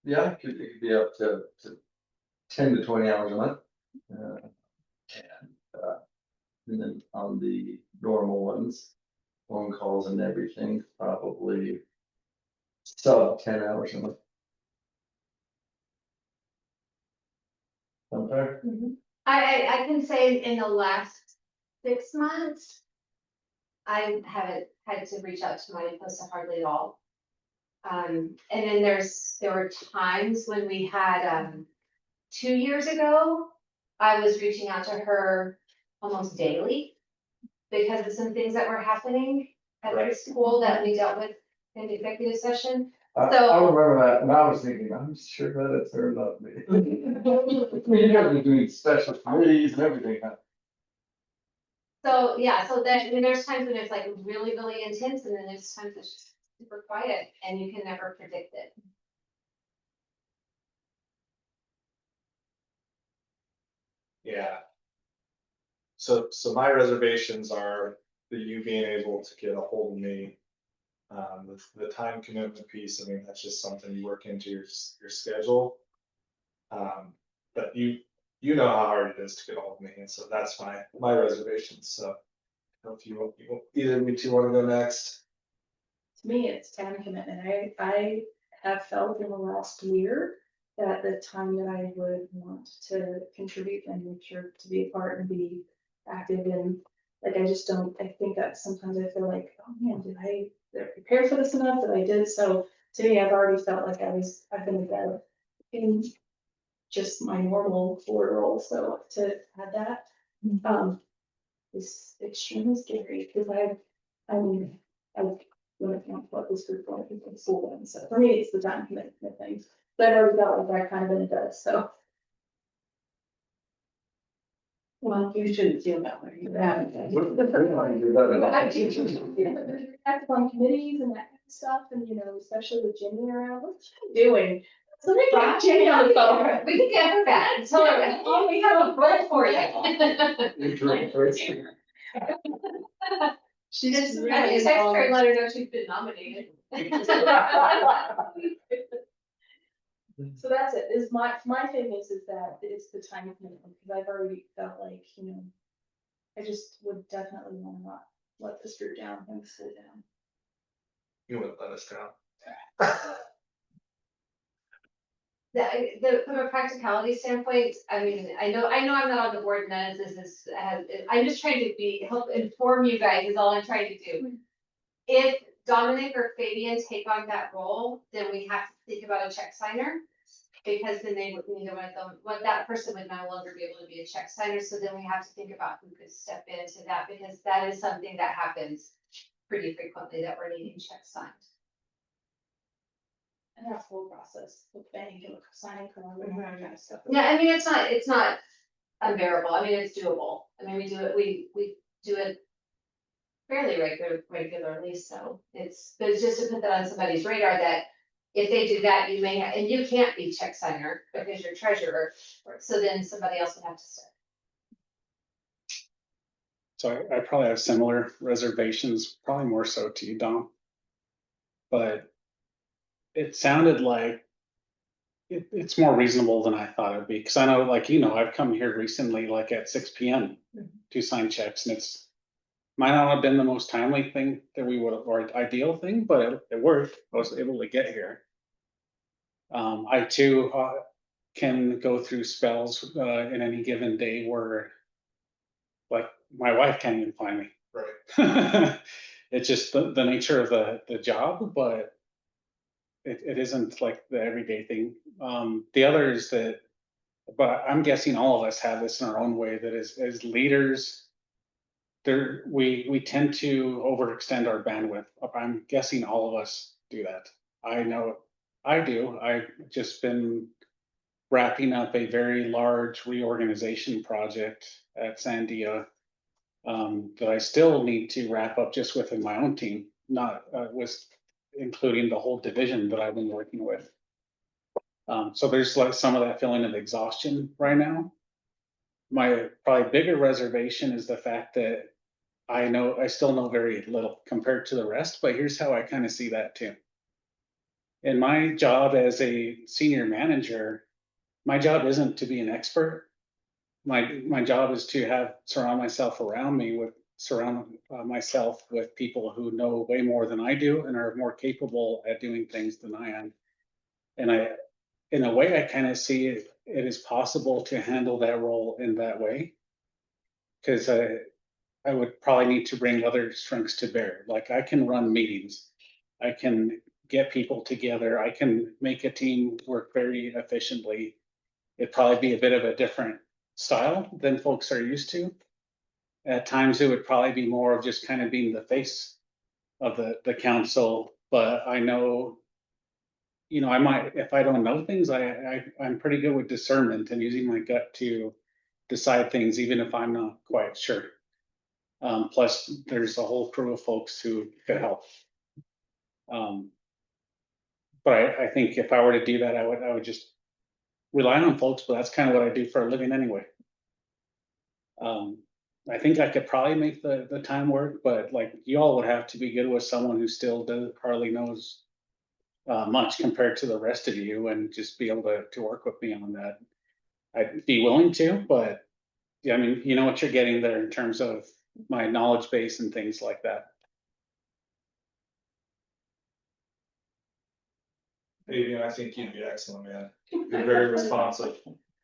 B: yeah, it could be up to 10 to 20 hours a month. And then on the normal ones, phone calls and everything, probably sub 10 hours a month. Okay.
E: I can say in the last 6 months, I haven't had to reach out to my post hardly at all. And then there were times when we had, 2 years ago, I was reaching out to her almost daily because of some things that were happening at the
C: Right.
E: school that we dealt with in the executive session.
B: I remember that, and I was thinking, I'm sure that it's turned up me. You guys are doing special committees and everything, huh?
E: So, yeah, so then, I mean, there's times when it's like really, really intense, and then there's times it's just super quiet, and you can never predict it.
C: Yeah. So my reservations are you being able to get a hold of me. The time commitment piece, I mean, that's just something you work into your schedule. But you know how hard it is to get a hold of me, and so that's my reservations, so. If you either of you two wanna go next?
F: To me, it's time commitment. I have felt in the last year that the time that I would want to contribute and make sure to be a part and be active in, like, I just don't, I think that sometimes I feel like, oh man, did I prepare for this enough that I did? So to me, I've already felt like I've been better in just my normal board role. So to add that, is extremely scary, because I mean, I when it comes to what this group, I think it's school, and so for me, it's the time commitment thing. But I've already got like that kind of in it, so.
D: Well, you shouldn't feel that way. You haven't.
F: Active on committees and that kind of stuff, and you know, especially with Jenny around, what's she doing? So they got Jenny on the phone.
E: We can get her back and tell her, oh, we have a role for you.
D: She's
E: Just, I
D: really
E: text her and
D: involved.
E: let her know she's been nominated.
F: So that's it, is my thing is that it's the time commitment, because I've already felt like, you know, I just would definitely want to not let this group down and slow down.
C: You wouldn't let us down.
E: From a practicality standpoint, I mean, I know I'm not on the board, none of this is, I'm just trying to help inform you guys is all I'm trying to do. If Dominic or Fabian take on that role, then we have to think about a check signer. Because then they would, you know, that person would no longer be able to be a check signer, so then we have to think about who could step into that, because that is something that happens pretty frequently, that we're needing checks signed.
F: And that whole process with bank and signing card and that kind of stuff.
E: Yeah, I mean, it's not unbearable, I mean, it's doable, I mean, we do it fairly regularly, so but it's just to put that on somebody's radar that if they do that, you may have, and you can't be check signer because you're treasurer, so then somebody else would have to step.
A: So I probably have similar reservations, probably more so to you, Dom. But it sounded like it's more reasonable than I thought it'd be, because I know, like, you know, I've come here recently, like at 6 p.m. to sign checks, and it's might not have been the most timely thing that we would have, or ideal thing, but it worked. I was able to get here. I too can go through spells in any given day where, like, my wife can't even find me.
C: Right.
A: It's just the nature of the job, but it isn't like the everyday thing. The other is that, but I'm guessing all of us have this in our own way, that as leaders, we tend to overextend our bandwidth. I'm guessing all of us do that. I know I do. I've just been wrapping up a very large reorganization project at Sandia that I still need to wrap up just within my own team, not with including the whole division that I've been working with. So there's like some of that feeling of exhaustion right now. My probably bigger reservation is the fact that I still know very little compared to the rest, but here's how I kind of see that too. In my job as a senior manager, my job isn't to be an expert. My job is to surround myself with people who know way more than I do and are more capable at doing things than I am. And in a way, I kind of see it is possible to handle that role in that way, because I would probably need to bring other strengths to bear. Like, I can run meetings, I can get people together, I can make a team work very efficiently. It'd probably be a bit of a different style than folks are used to. At times, it would probably be more of just kind of being the face of the council. But I know, you know, I might, if I don't know things, I'm pretty good with discernment and using my gut to decide things, even if I'm not quite sure. Plus, there's a whole crew of folks who could help. But I think if I were to do that, I would just rely on folks, but that's kind of what I do for a living anyway. I think I could probably make the time work, but like, you all would have to be good with someone who still hardly knows much compared to the rest of you, and just be able to work with me on that. I'd be willing to, but yeah, I mean, you know what you're getting there in terms of my knowledge base and things like that.
C: Fabian, I think you'd be excellent, man. You're very responsive.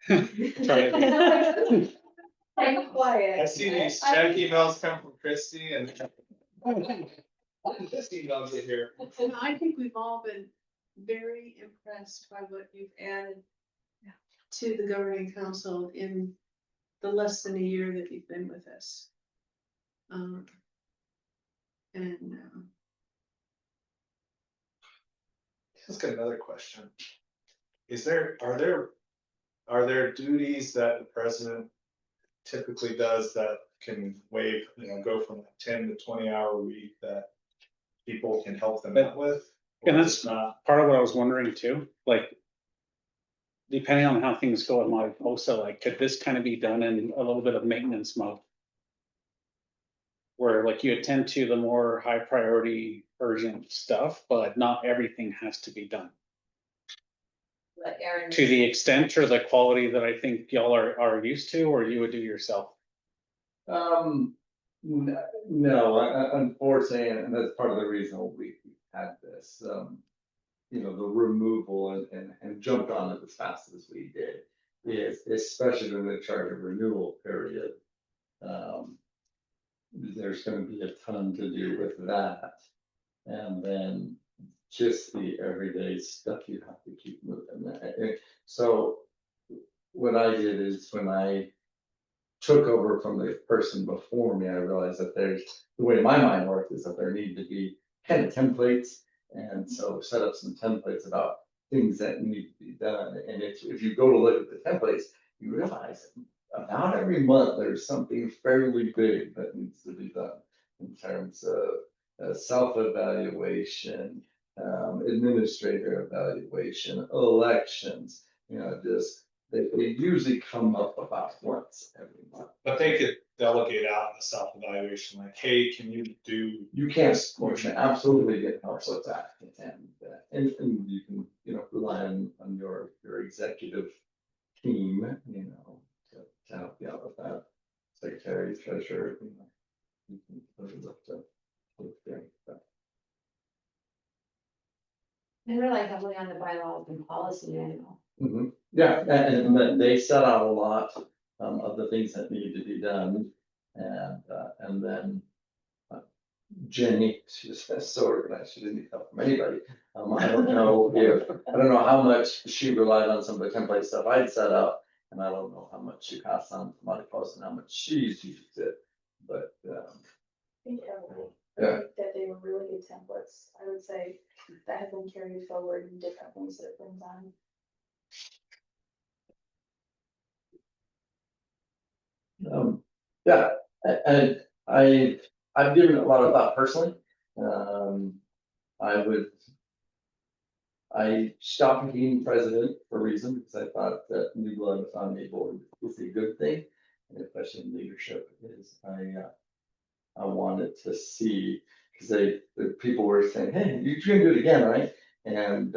A: Try to
F: I'm quiet.
C: I see these check emails come from Christy and. This email get here.
D: And I think we've all been very impressed by what you've added to the governing council in the less than a year that you've been with us.
C: Let's get another question. Are there duties that the president typically does that can waive, go from a 10 to 20 hour week that people can help them out with? Or
A: And
C: is
A: that's
C: it not?
A: part of what I was wondering too, like. Depending on how things go at Mariposa, like, could this kind of be done in a little bit of maintenance mode? Where like you attend to the more high priority urgent stuff, but not everything has to be done.
E: Let Aaron.
A: To the extent or the quality that I think y'all are used to, or you would do yourself.
B: No, unfortunately, and that's part of the reason we had this, the removal and jumped on it as fast as we did. Is especially in the charter renewal period. There's gonna be a ton to do with that. And then just the everyday stuff you have to keep moving. So what I did is when I took over from the person before me, I realized that the way my mind worked is that there need to be kind of templates. And so set up some templates about things that need to be done. And if you go to look at the templates, you realize about every month, there's something fairly big that needs to be done in terms of self-evaluation, administrator evaluation, elections, just they usually come up about once every month.
C: But they could delegate out the self-evaluation, like, hey, can you do?
B: You can absolutely get help with that, and you can rely on your executive team, to help you out with that. Secretary, treasurer, you can put it up to.
E: They rely heavily on the bylaws and policy manual.
B: Yeah, and then they set out a lot of the things that need to be done, and then Jenny, she's so organized, she didn't need help from anybody. I don't know how much she relied on some of the template stuff I'd set up, and I don't know how much she passed on to Mariposa and how much she's used it, but.
F: I think
B: Yeah.
F: that they were really good templates, I would say, that have been carried forward in different things that it brings on.
B: Yeah, and I've given it a lot of thought personally. I stopped being president for a reason, because I thought that new blood on the board is a good thing, and especially in leadership is I wanted to see, because the people were saying, hey, you're gonna do it again, right? And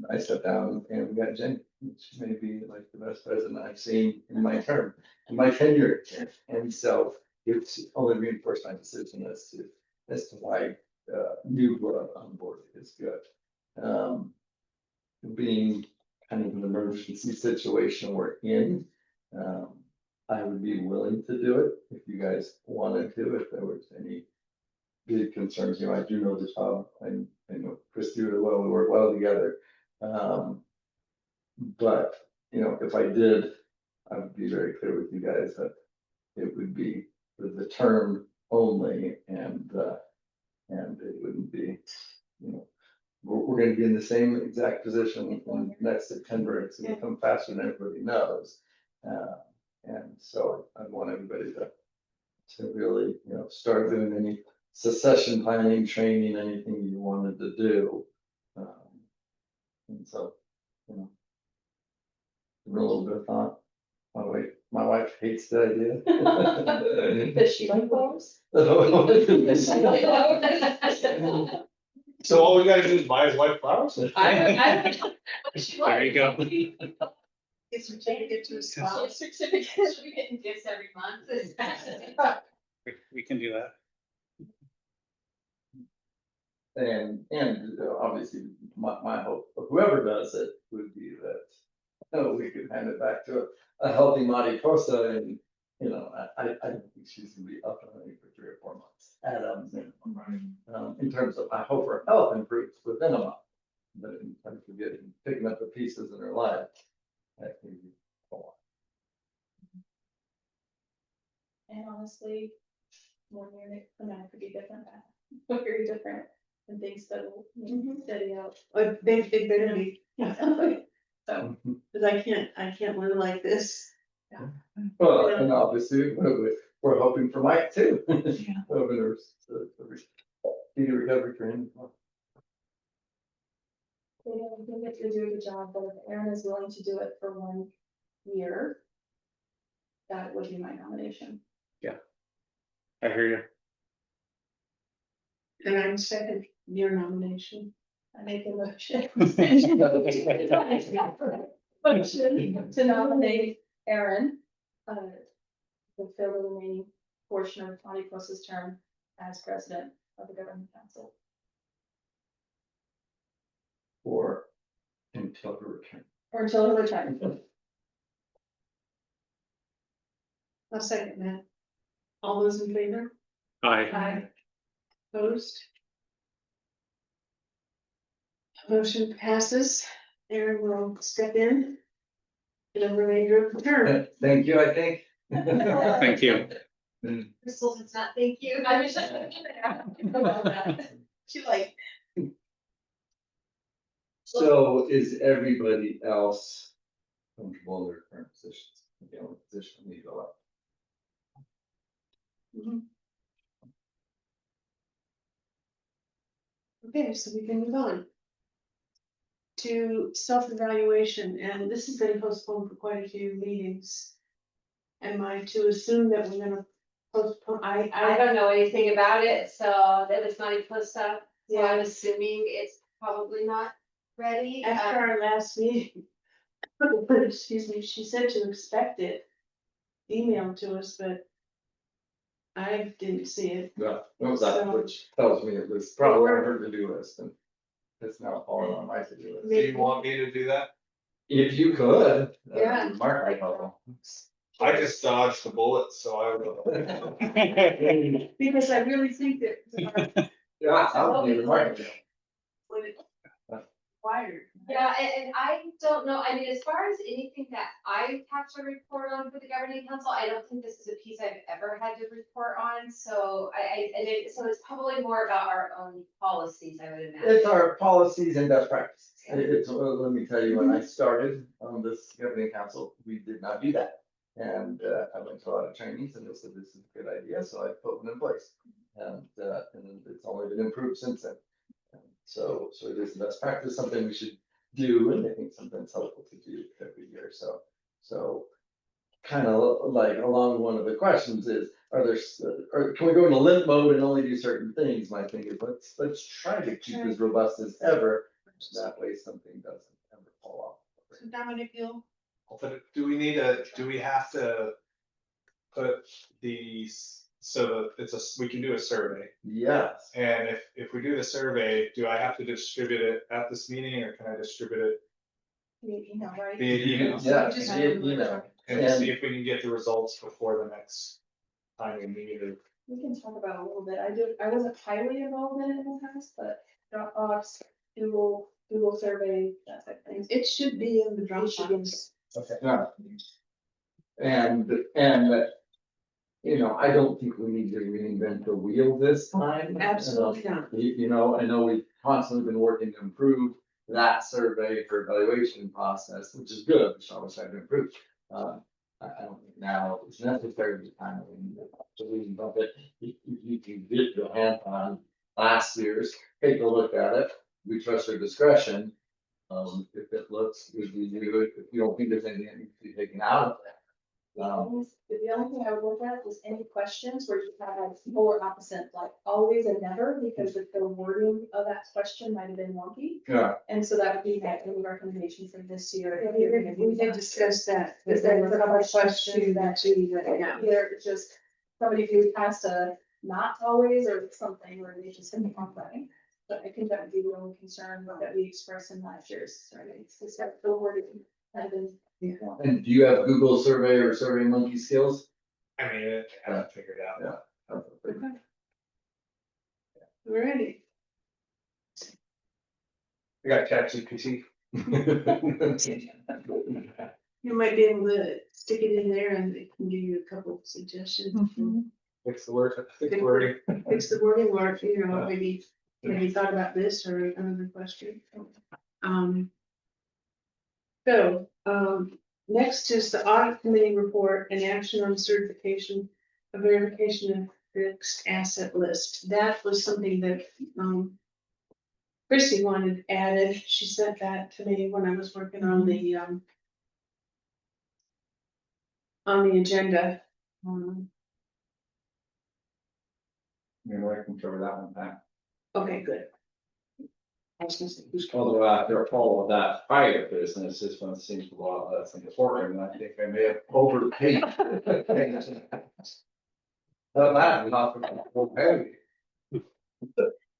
B: I sat down and we got Jen, she may be like the best president I've seen in my term, in my tenure. And so it's only reinforced my decision as to why new blood on board is good. Being kind of an emergency situation we're in, I would be willing to do it if you guys wanted to, if there was any big concerns. I do know the job, and I know Chris do it well, we work well together. But if I did, I would be very clear with you guys that it would be for the term only, and it wouldn't be, we're gonna be in the same exact position in next September. It's gonna come faster than everybody knows. And so I want everybody to really, start doing any succession planning, training, anything you wanted to do. And so, a little bit of thought. By the way, my wife hates the idea.
F: Does she like those?
C: So all we gotta do is buy his wife flowers?
A: There you go.
D: It's certificate to a spouse.
E: Certificates, we getting gifts every month.
A: We can do that.
B: And obviously, my hope of whoever does it would be that we could hand it back to a healthy Mariposa, and I don't think she's gonna be up and running for 3 or 4 months at a minimum. In terms of, I hope her health improves within a month, but in terms of picking up the pieces in her life, I think
F: And honestly, 1 year from now could be different, very different, and things that will steady out.
D: They better be.
F: So,
D: Cause I can't live like this.
B: Well, and obviously, we're hoping for Mike too.
I: Yeah.
B: Hoping there's speedy recovery for him.
F: they don't think they do a good job, but if Aaron is willing to do it for 1 year, that would be my nomination.
A: I hear you.
D: And I'm second your nomination.
F: I make a motion. Motion to nominate Aaron, to fill the remaining portion of Tawny Plus's term as president of the governing council.
B: Or until her return.
F: Or until he retires.
D: I'll second that. All those in favor?
A: Aye.
F: Aye.
D: Opposed? Motion passes. Aaron will step in. For the remainder of the term.
B: Thank you, I think.
A: Thank you.
E: Crystal does not thank you. I was just.
D: She like,
B: So is everybody else comfortable in their current positions? The only position we go up.
D: okay, so we can move on. To self-evaluation, and this has been postponed for quite a few meetings. Am I to assume that we're gonna postpone,
E: I don't know anything about it, so that was money plus stuff, so I'm assuming it's probably not ready.
D: after our last meeting. Excuse me, she said to expect it emailed to us, but I didn't see it.
B: Yeah, that which tells me it was probably on her to-do list and it's now falling on my to-do list.
C: Do you want me to do that?
B: If you could.
D: Yeah.
B: Mark, I know.
C: I just dodged the bullet, so I will.
D: Because I really think that
B: Yeah, that would be remarkable.
D: when it required.
E: Yeah, and I don't know, I mean, as far as anything that I have to report on for the governing council, I don't think this is a piece I've ever had to report on, so so it's probably more about our own policies, I would imagine.
B: It's our policies and best practices. It's, let me tell you, when I started on this governing council, we did not do that. And I went to a lot of trainings and they said, this is a good idea, so I put one in place. And it's only been improved since then. And so it is the best practice, something we should do, and I think something that's helpful to do every year. So kind of like along one of the questions is, or can we go into limp mode and only do certain things? My thing is, let's try to keep as robust as ever. That way something doesn't ever fall off.
D: So Dominic, you'll,
C: But do we have to put these, so that we can do a survey?
B: Yes.
C: And if we do the survey, do I have to distribute it at this meeting or can I distribute it
F: Email, right?
C: via email?
B: Yeah,
D: just
B: via
D: have a
B: email.
C: And see if we can get the results before the next time we meet or.
F: We can talk about it a little bit. I wasn't highly involved in it in the past, but Dropbox, Google survey, that type of thing.
D: it should be in the Dropbox.
C: Okay.
B: Yeah. And, you know, I don't think we need to reinvent the wheel this time.
D: Absolutely not.
B: You know, I know we've constantly been working to improve that survey for evaluation process, which is good, which always trying to improve. I don't think now it's necessary to kind of reinvent it. You can get your hand on last year's, take a look at it. We trust your discretion. If it looks good, we do it. If you don't think there's anything that needs to be taken out of there.
F: The only thing I would look at was any questions where you have like polar opposite, like always and never, because the wording of that question might have been wonky.
B: Yeah.
F: And so that would be my only recommendation for this year.
D: We did discuss that.
F: Is there a couple of questions
D: that, yeah.
F: Either it's just somebody who has to not always or something where they just hit the wrong button. But I think that would be the only concern that we expressed in last year's survey. It's that the wording had been.
B: And do you have Google survey or Survey Monkey skills?
C: I mean, I haven't figured out.
D: Okay. Alrighty.
C: I got ChatGPT.
D: You might be able to stick it in there and it can give you a couple of suggestions.
C: Fix the word, fix the wording.
D: Fix the wording or, you know, maybe thought about this or another question. So, next is the audit committee report and action on certification of verification of fixed asset list. That was something that, Chrissy wanted added. She sent that to me when I was working on the agenda.
B: You know, I can cover that one back.
D: Okay, good. I was gonna say, who's
B: Although after all of that prior business, this one seems a lot less important, and I think I may have overpaid. But that, not heavy.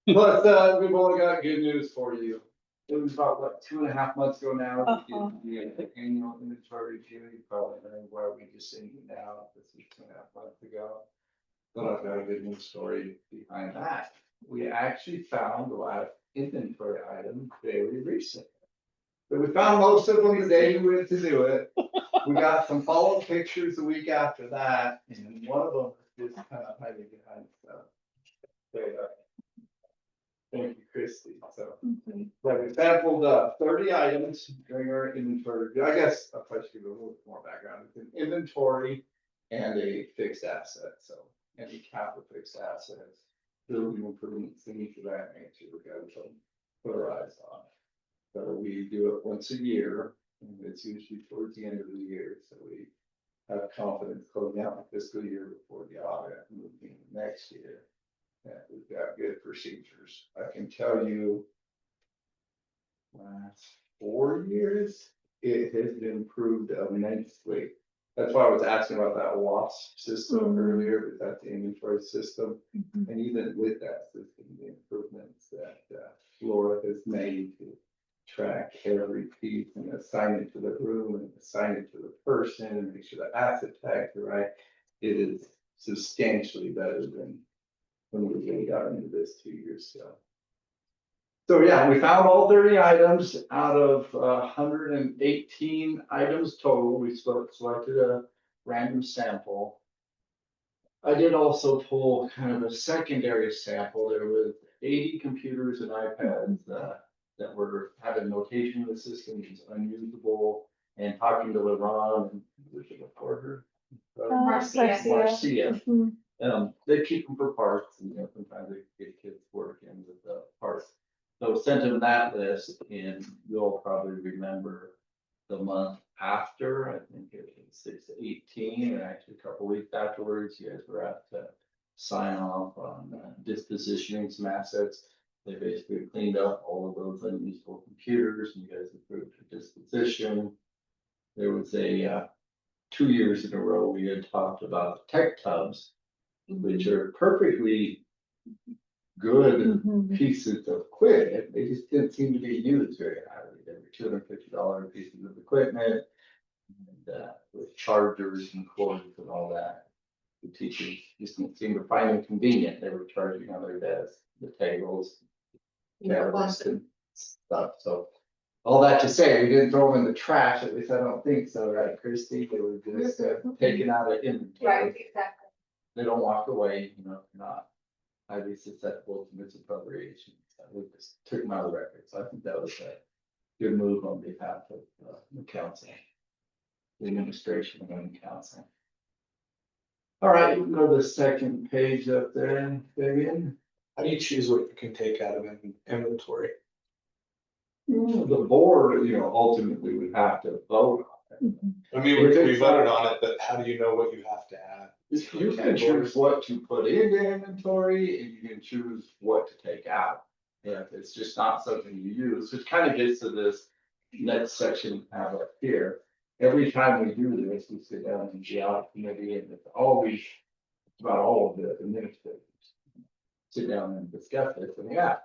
B: But, we've only got good news for you. It was about, what, 2.5 months ago now, we did the annual inventory review, you probably know why we just seen it now, this was 2.5 months ago. But I've got a good news story behind that. We actually found a lot of inventory items very recent. But we found most of them the day we went to do it. We got some follow-up pictures the week after that, and one of them is just kind of hiding behind stuff. Thank you, Christie. So, but we sampled 30 items during our inventory review. I guess I'll probably give you a little bit more background. It's an inventory and a fixed asset. So any capital fixed assets, building improvements, things of that nature, we got to put our eyes on. So we do it once a year, and it's usually towards the end of the year. So we have confidence closing out the fiscal year before the audit and moving into next year. Yeah, we've got good procedures. I can tell you, last 4 years, it has improved immensely. That's why I was asking about that WASP system earlier, but that's the inventory system. And even with that system, the improvements that Laura has made to track every piece and assign it to the room and assign it to the person and make sure the asset tags are right, it is substantially better than when we really got into this 2 years ago. So yeah, we found all 30 items out of 118 items total. We selected a random sample. I did also pull kind of a secondary sample. There was 80 computers and iPads that were had a notation in the system which is unusable. And talking to LeBron and Porter, Marcia. They keep them for parts, and sometimes they get kids working with the parts. So sent them that list, and you'll probably remember the month after, I think it was 6/18, and actually a couple weeks afterwards, you guys were asked to sign off on dispositioning some assets. They basically cleaned up all of those unusable computers, and you guys approved the disposition. There was a 2 years in a row, we had talked about the tech tubs, which are perfectly good pieces of equipment. They just didn't seem to be used very highly. They were $250 pieces of equipment, and with chargers and cords and all that. The teachers just didn't seem to find them convenient. They were charging on their desks, the tables, tablets and stuff. So all that to say, we didn't throw them in the trash. At least I don't think so, right, Christie? They were just taken out of inventory.
E: Right, exactly.
B: They don't walk away, you know, not highly susceptible to misappropriation. So we just took them out of the record. So I think that was a good move on behalf of the council, the administration and the council. All right, you can go to the second page up there, Vivian.
C: How do you choose what you can take out of inventory?
B: The board, you know, ultimately would have to vote on it.
C: I mean, we voted on it, but how do you know what you have to add?
B: You can choose what to put into inventory and you can choose what to take out. Yeah, it's just not something you use, which kind of gets to this next section we have up here. Every time we do this, we sit down in the audit committee and it's always about all of the administrators. Sit down and discuss this and yeah,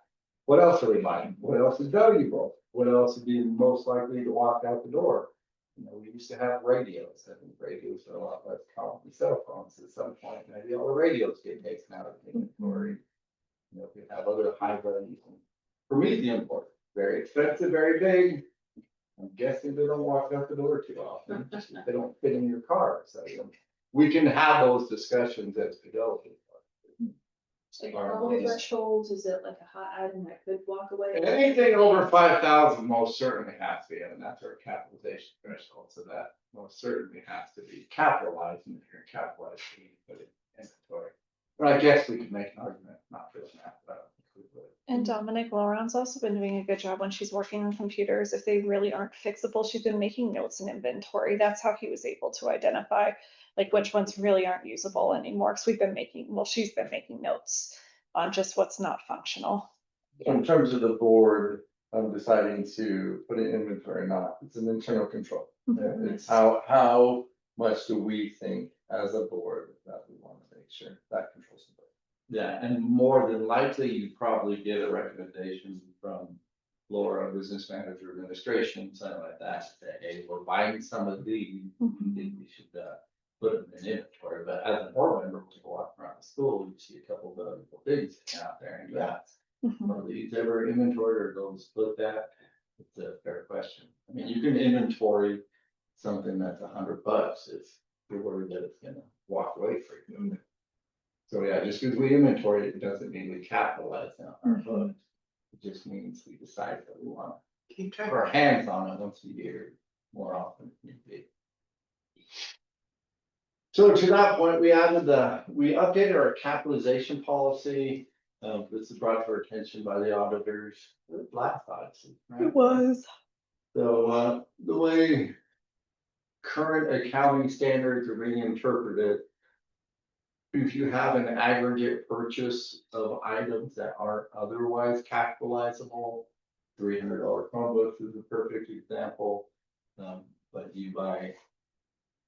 B: what else are we buying? What else is valuable? What else would be most likely to walk out the door? You know, we used to have radios. I think radios are a lot less common than cell phones at some point. Maybe all the radios get taken out of the inventory. You know, we have other high value. For me, the import, very expensive, very big. I'm guessing they don't walk out the door too often. They don't fit in your car. So you know, we can have those discussions as we go.
F: Like quality thresholds, is it like a hot item that could walk away?
B: Anything over 5,000 most certainly has to be, and that's our capitalization threshold, so that most certainly has to be capitalized, and if you're capitalized, you need to put it in inventory. But I guess we could make an argument not doing that, but I don't think we would.
I: And Dominic Laurent's also been doing a good job when she's working on computers. If they really aren't fixable, she's been making notes in inventory. That's how he was able to identify like which ones really aren't usable anymore. Cause she's been making notes on just what's not functional.
B: So in terms of the board, deciding to put in inventory or not, it's an internal control. It's how much do we think as a board that we want to make sure that controls the board.
J: Yeah, and more than likely, you probably get a recommendation from Laura, business manager, administration, something like that, say, hey, we're buying some of these, we think we should put them in inventory, but as a board member, when you walk around the school, you see a couple of valuable things sitting out there, and you ask, are these ever inventory or those looked at? It's a fair question. I mean, you can inventory something that's $100 if you're worried that it's gonna walk away for you. So yeah, just because we inventory it doesn't mean we capitalize on our books. It just means we decide that we want to keep our hands on it once a year, more often if need be. So to that point, we updated our capitalization policy. This is brought to our attention by the auditors last Odyssey. Right?
I: It was.
B: So the way current accounting standards are being interpreted, if you have an aggregate purchase of items that aren't otherwise capitalizable, $300 Chromebooks is a perfect example. But you buy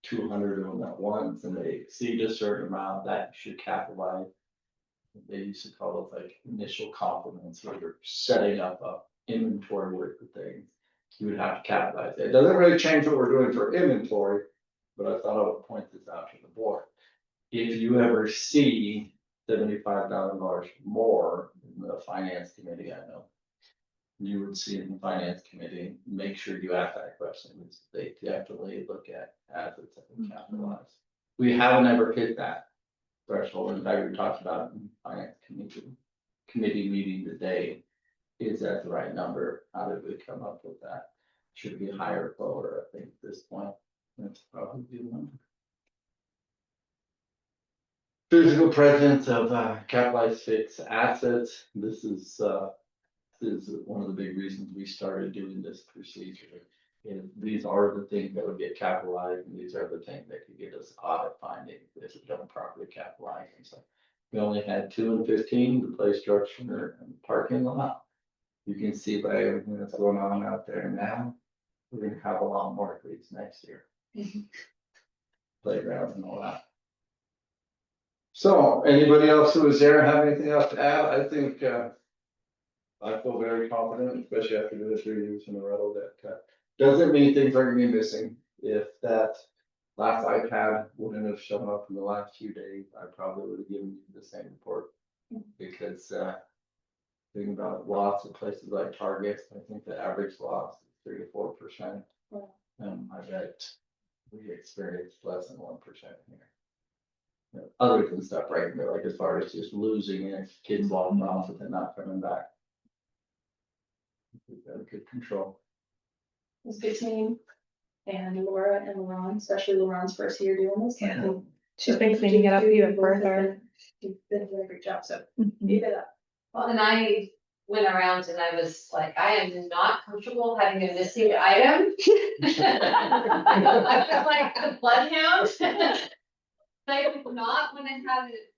B: 200 of them at once and they exceed a certain amount, that you should capitalize. They used to call it like initial compliments, where you're setting up a inventory worth of things. You would have to capitalize it. It doesn't really change what we're doing for inventory, but I thought I would point this out to the board. If you ever see $75,000 more in the finance committee, I know you would see it in the finance committee, make sure you ask that question, because they definitely look at assets that we capitalize. We haven't ever hit that threshold. In fact, we talked about it in finance committee meeting today. Is that the right number? How did we come up with that? Should it be higher or lower? I think at this point, that's probably the number. Physical presence of capitalized fixed assets. This is one of the big reasons we started doing this procedure. And these are the things that would get capitalized, and these are the things that could get us audit findings if we don't properly capitalize them. So we only had 2 and 15, the play structure and parking lot. You can see by everything that's going on out there now, we're gonna have a lot more of these next year. Playground and all that. So anybody else who was there have anything else to add? I think I feel very confident, especially after doing 3 years in a row, that doesn't mean things are gonna be missing. If that last iPad wouldn't have shown up in the last few days, I probably would have given you the same report. Because thinking about loss of places like Target, I think the average loss is 3 to 4%. I bet we experienced less than 1% here. Other than stuff right there, like as far as just losing it, kids walking off with it not coming back. We've got a good control.
F: It's between and Laura and Lauren, especially Lauren's first year doing this.
I: Yeah. She's been cleaning it up even further.
F: She's been doing a great job, so
I: Mhm.
F: keep it up.
E: Well, and I went around and I was like, I am not comfortable having a missing item. I feel like a bloodhound. I would not want to have it,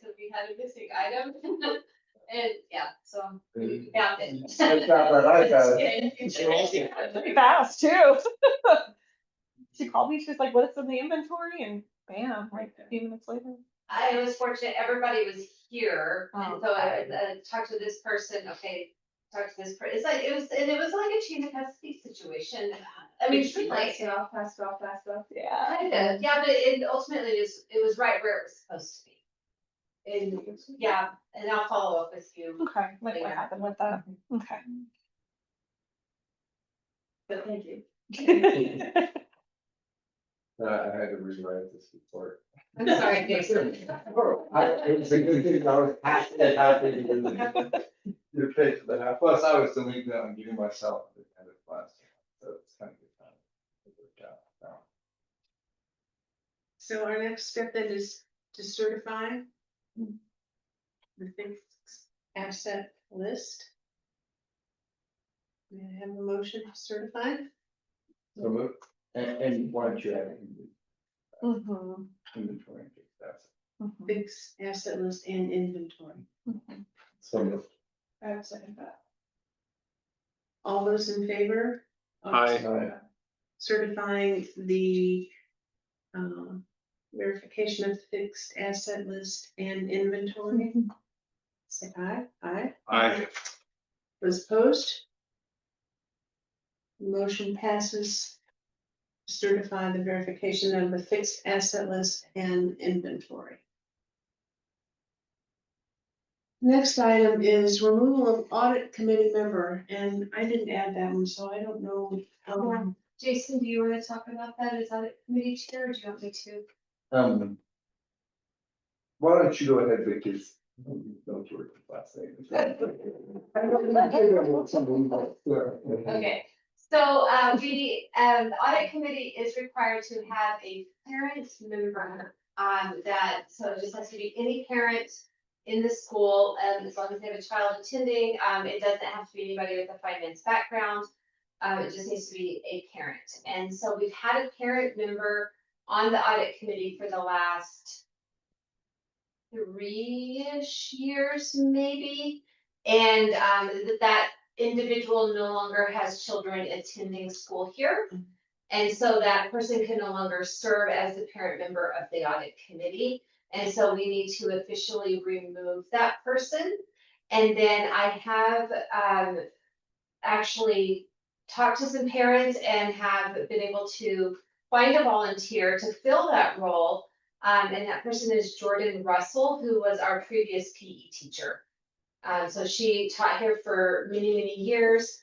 E: so we had a missing item. And yeah, so we found it.
B: I got that iPad.
I: Pretty fast too. She called me, she's like, what's in the inventory? And bam, like a few minutes later.
E: I was fortunate, everybody was here, and
I: Oh,
E: so I talked to this person, okay, talked to this person, it's like, it was like a chain of custody situation. I mean, it's like,
F: Pass it off.
I: Yeah.
E: kind of, yeah, but it ultimately it was right where it was supposed to be. And, yeah, and I'll follow up with you.
I: Okay, like what happened with that? Okay.
F: But thank you.
B: I had to rewrite this report.
E: I'm sorry, Jason.
B: It's a good thing I was happy to do your page of the half, plus I was deleting that and giving myself the kind of class, so it's kind of good time. It worked out. So,
D: So our next step then is to certify the fixed asset list. May I have a motion to certify?
B: So move, and why don't you have
I: Mhm,
B: inventory and fixed assets?
I: mhm,
D: Fixed asset list and inventory.
I: mhm.
B: So move.
F: I have a second that.
D: All those in favor? of
A: Aye.
D: Certifying the verification of fixed asset list and inventory. Say aye. Aye.
A: Aye.
D: Those opposed? Motion passes. to Certify the verification of the fixed asset list and inventory. Next item is removal of audit committee member, and I didn't add that one, so I don't know.
E: Jason, do you want to talk about that? Is that a committee chair or do you want me to?
B: Why don't you go ahead, because don't work with last name.
E: Okay, so, the audit committee is required to have a parent member, so it just has to be any parent in the school, as long as they have a child attending, it doesn't have to be anybody with a finance background. It just needs to be a parent, and so we've had a parent member on the audit committee for the last 3-ish years, maybe. And that individual no longer has children attending school here. And so that person can no longer serve as the parent member of the audit committee. And so we need to officially remove that person. And then I have actually talked to some parents and have been able to find a volunteer to fill that role. And that person is Jordan Russell, who was our previous PE teacher. So she taught here for many, many years.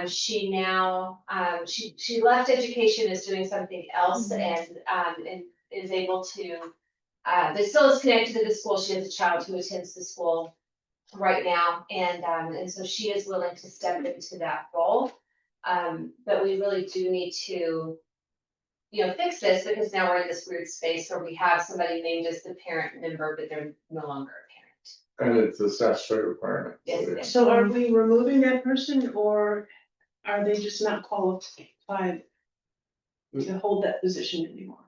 E: She now, she left education, is doing something else and is able to, but still is connected to the school. She has a child who attends the school right now. And so she is willing to step into that role. But we really do need to, fix this, because now we're in this weird space where we have somebody named as the parent member, but they're no longer a parent.
B: And it's a statutory requirement.
E: Yes, it is.
D: So are we removing that person, or are they just not qualified to hold that position anymore?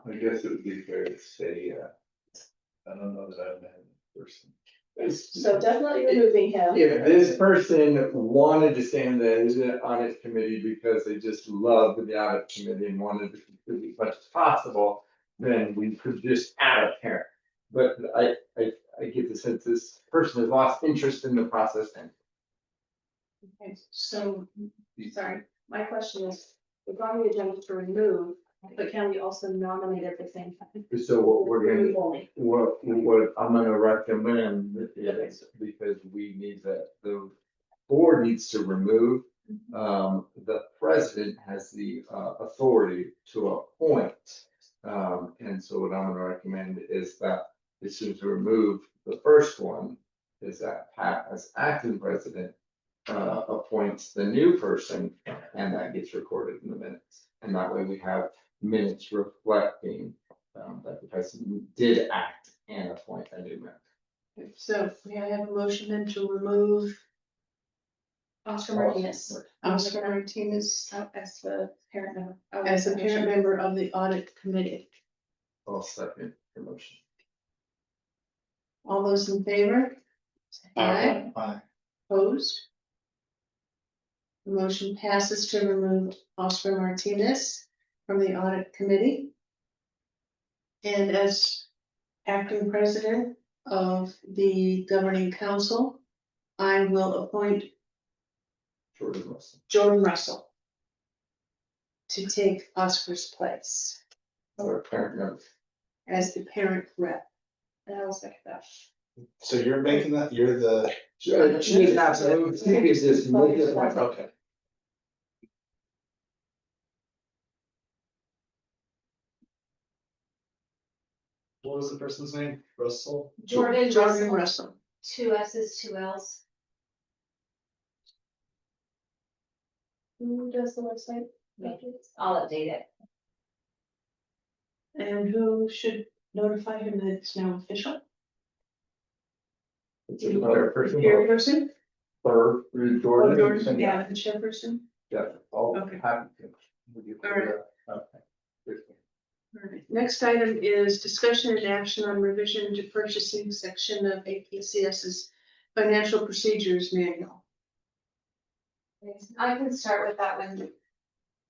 B: I guess it would be fair to say, I don't know that I've met the person.
F: So definitely removing him.
B: If this person wanted to stay in the audit committee because they just loved the audit committee and wanted to contribute as much as possible, then we could just add a parent. But I get the sense this person has lost interest in the process and.
D: Okay, so,
F: Sorry, my question is, we're on the agenda to remove, but can we also nominate at the same time?
B: So what we're gonna,
F: Remove only.
B: what I'm gonna recommend is, because we need the board needs to remove. The president has the authority to appoint. And so what I'm gonna recommend is that as soon as we remove the first one, is that Pat as acting president appoints the new person, and that gets recorded in the minutes. And that way we have minutes reflecting that the president did act and appoint a new member.
D: so may I have a motion then to remove
F: Oscar Martinez.
D: Oscar Martinez
F: As the parent member.
D: as a parent member of the audit committee?
B: I'll second the motion.
D: All those in favor? Aye.
C: Aye.
D: Opposed? The motion passes to remove Oscar Martinez from the audit committee. And as acting president of the governing council, I will appoint
B: Jordan Russell.
D: Jordan Russell to take Oscar's place
B: Or parent member.
D: as the parent rep.
F: And I will second that.
C: So you're making that, you're the,
B: She doesn't have to move, she is just move this one, okay.
C: was the person's name? Russell?
E: Jordan
D: Jordan
E: Russell,
D: Russell.
E: 2 S's, 2 L's.
F: Who does the website?
E: I'll update it.
D: And who should notify him that it's now official?
B: It's a better person.
D: Chairperson?
B: Or
D: Or
B: Jordan.
D: Jordan, yeah, the chairperson.
B: Yeah. Oh,
D: Okay.
B: happy to. Would you-
D: All right.
B: Okay. Good.
D: All right, next item is discussion and action on revision to purchasing section of AKCS's financial procedures manual.
E: I can start with that one.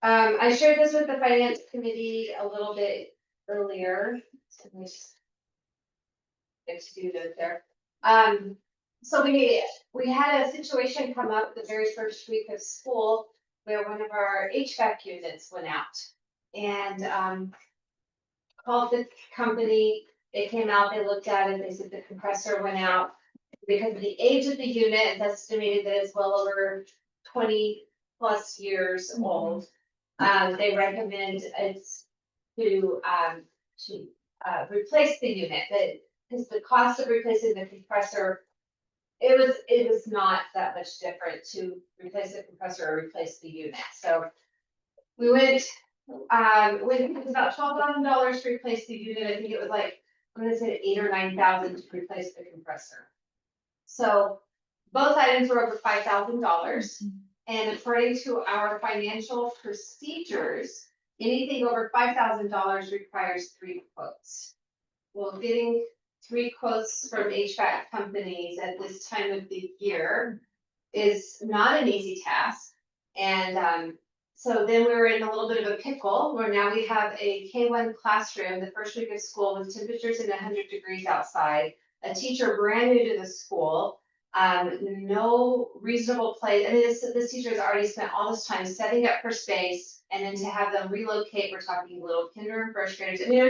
E: I shared this with the finance committee a little bit earlier. So let me just excuse it there. So we had a situation come up the very first week of school where one of our HVAC units went out. And called the company, they came out, they looked at it, they said the compressor went out. Because of the age of the unit, it's estimated that it's well over 20+ years old. They recommend it's to replace the unit, but because the cost of replacing the compressor, it was not that much different to replace the compressor or replace the unit. So we went, it was about $12,000 to replace the unit. I think it was like, I'm gonna say 8,000 or 9,000 to replace the compressor. So both items were over $5,000. And according to our financial procedures, anything over $5,000 requires 3 quotes. Well, getting 3 quotes from HVAC companies at this time of the year is not an easy task. And so then we were in a little bit of a pickle where now we have a K1 classroom, the first week of school with temperatures in 100 degrees outside, a teacher brand new to the school, no reasonable place. I mean, this teacher has already spent all this time setting up for space, and then to have them relocate, we're talking little kinder and first graders. I mean,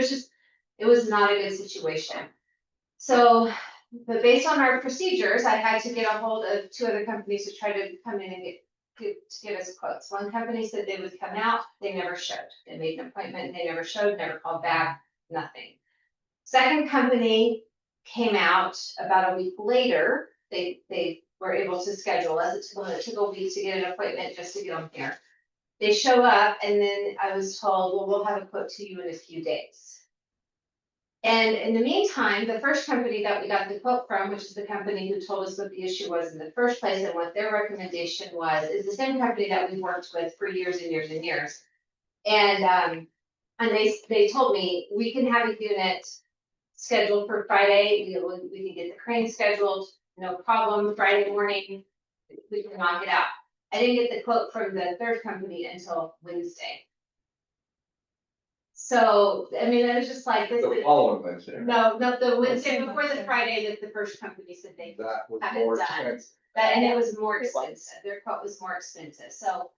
E: it was not a good situation. So, but based on our procedures, I had to get a hold of 2 other companies to try to come in and to give us quotes. One company said they would come out, they never showed. They made an appointment, they never showed, never called back, nothing. Second company came out about a week later. They were able to schedule us. It took a week to get an appointment just to get them here. They show up and then I was told, well, we'll have a quote to you in a few days. And in the meantime, the first company that we got the quote from, which is the company who told us what the issue was in the first place and what their recommendation was, is the same company that we've worked with for years and years and years. And they told me, we can have a unit scheduled for Friday. We can get the crane scheduled, no problem. Friday morning, we can knock it out. I didn't get the quote from the third company until Wednesday. So, I mean, it was just like this.
B: The following Wednesday.
E: No, the Wednesday before the Friday that the first company said they
B: That was
E: haven't
B: more
E: done.
B: expensive.
E: And it was more expensive. Their quote was more expensive. So,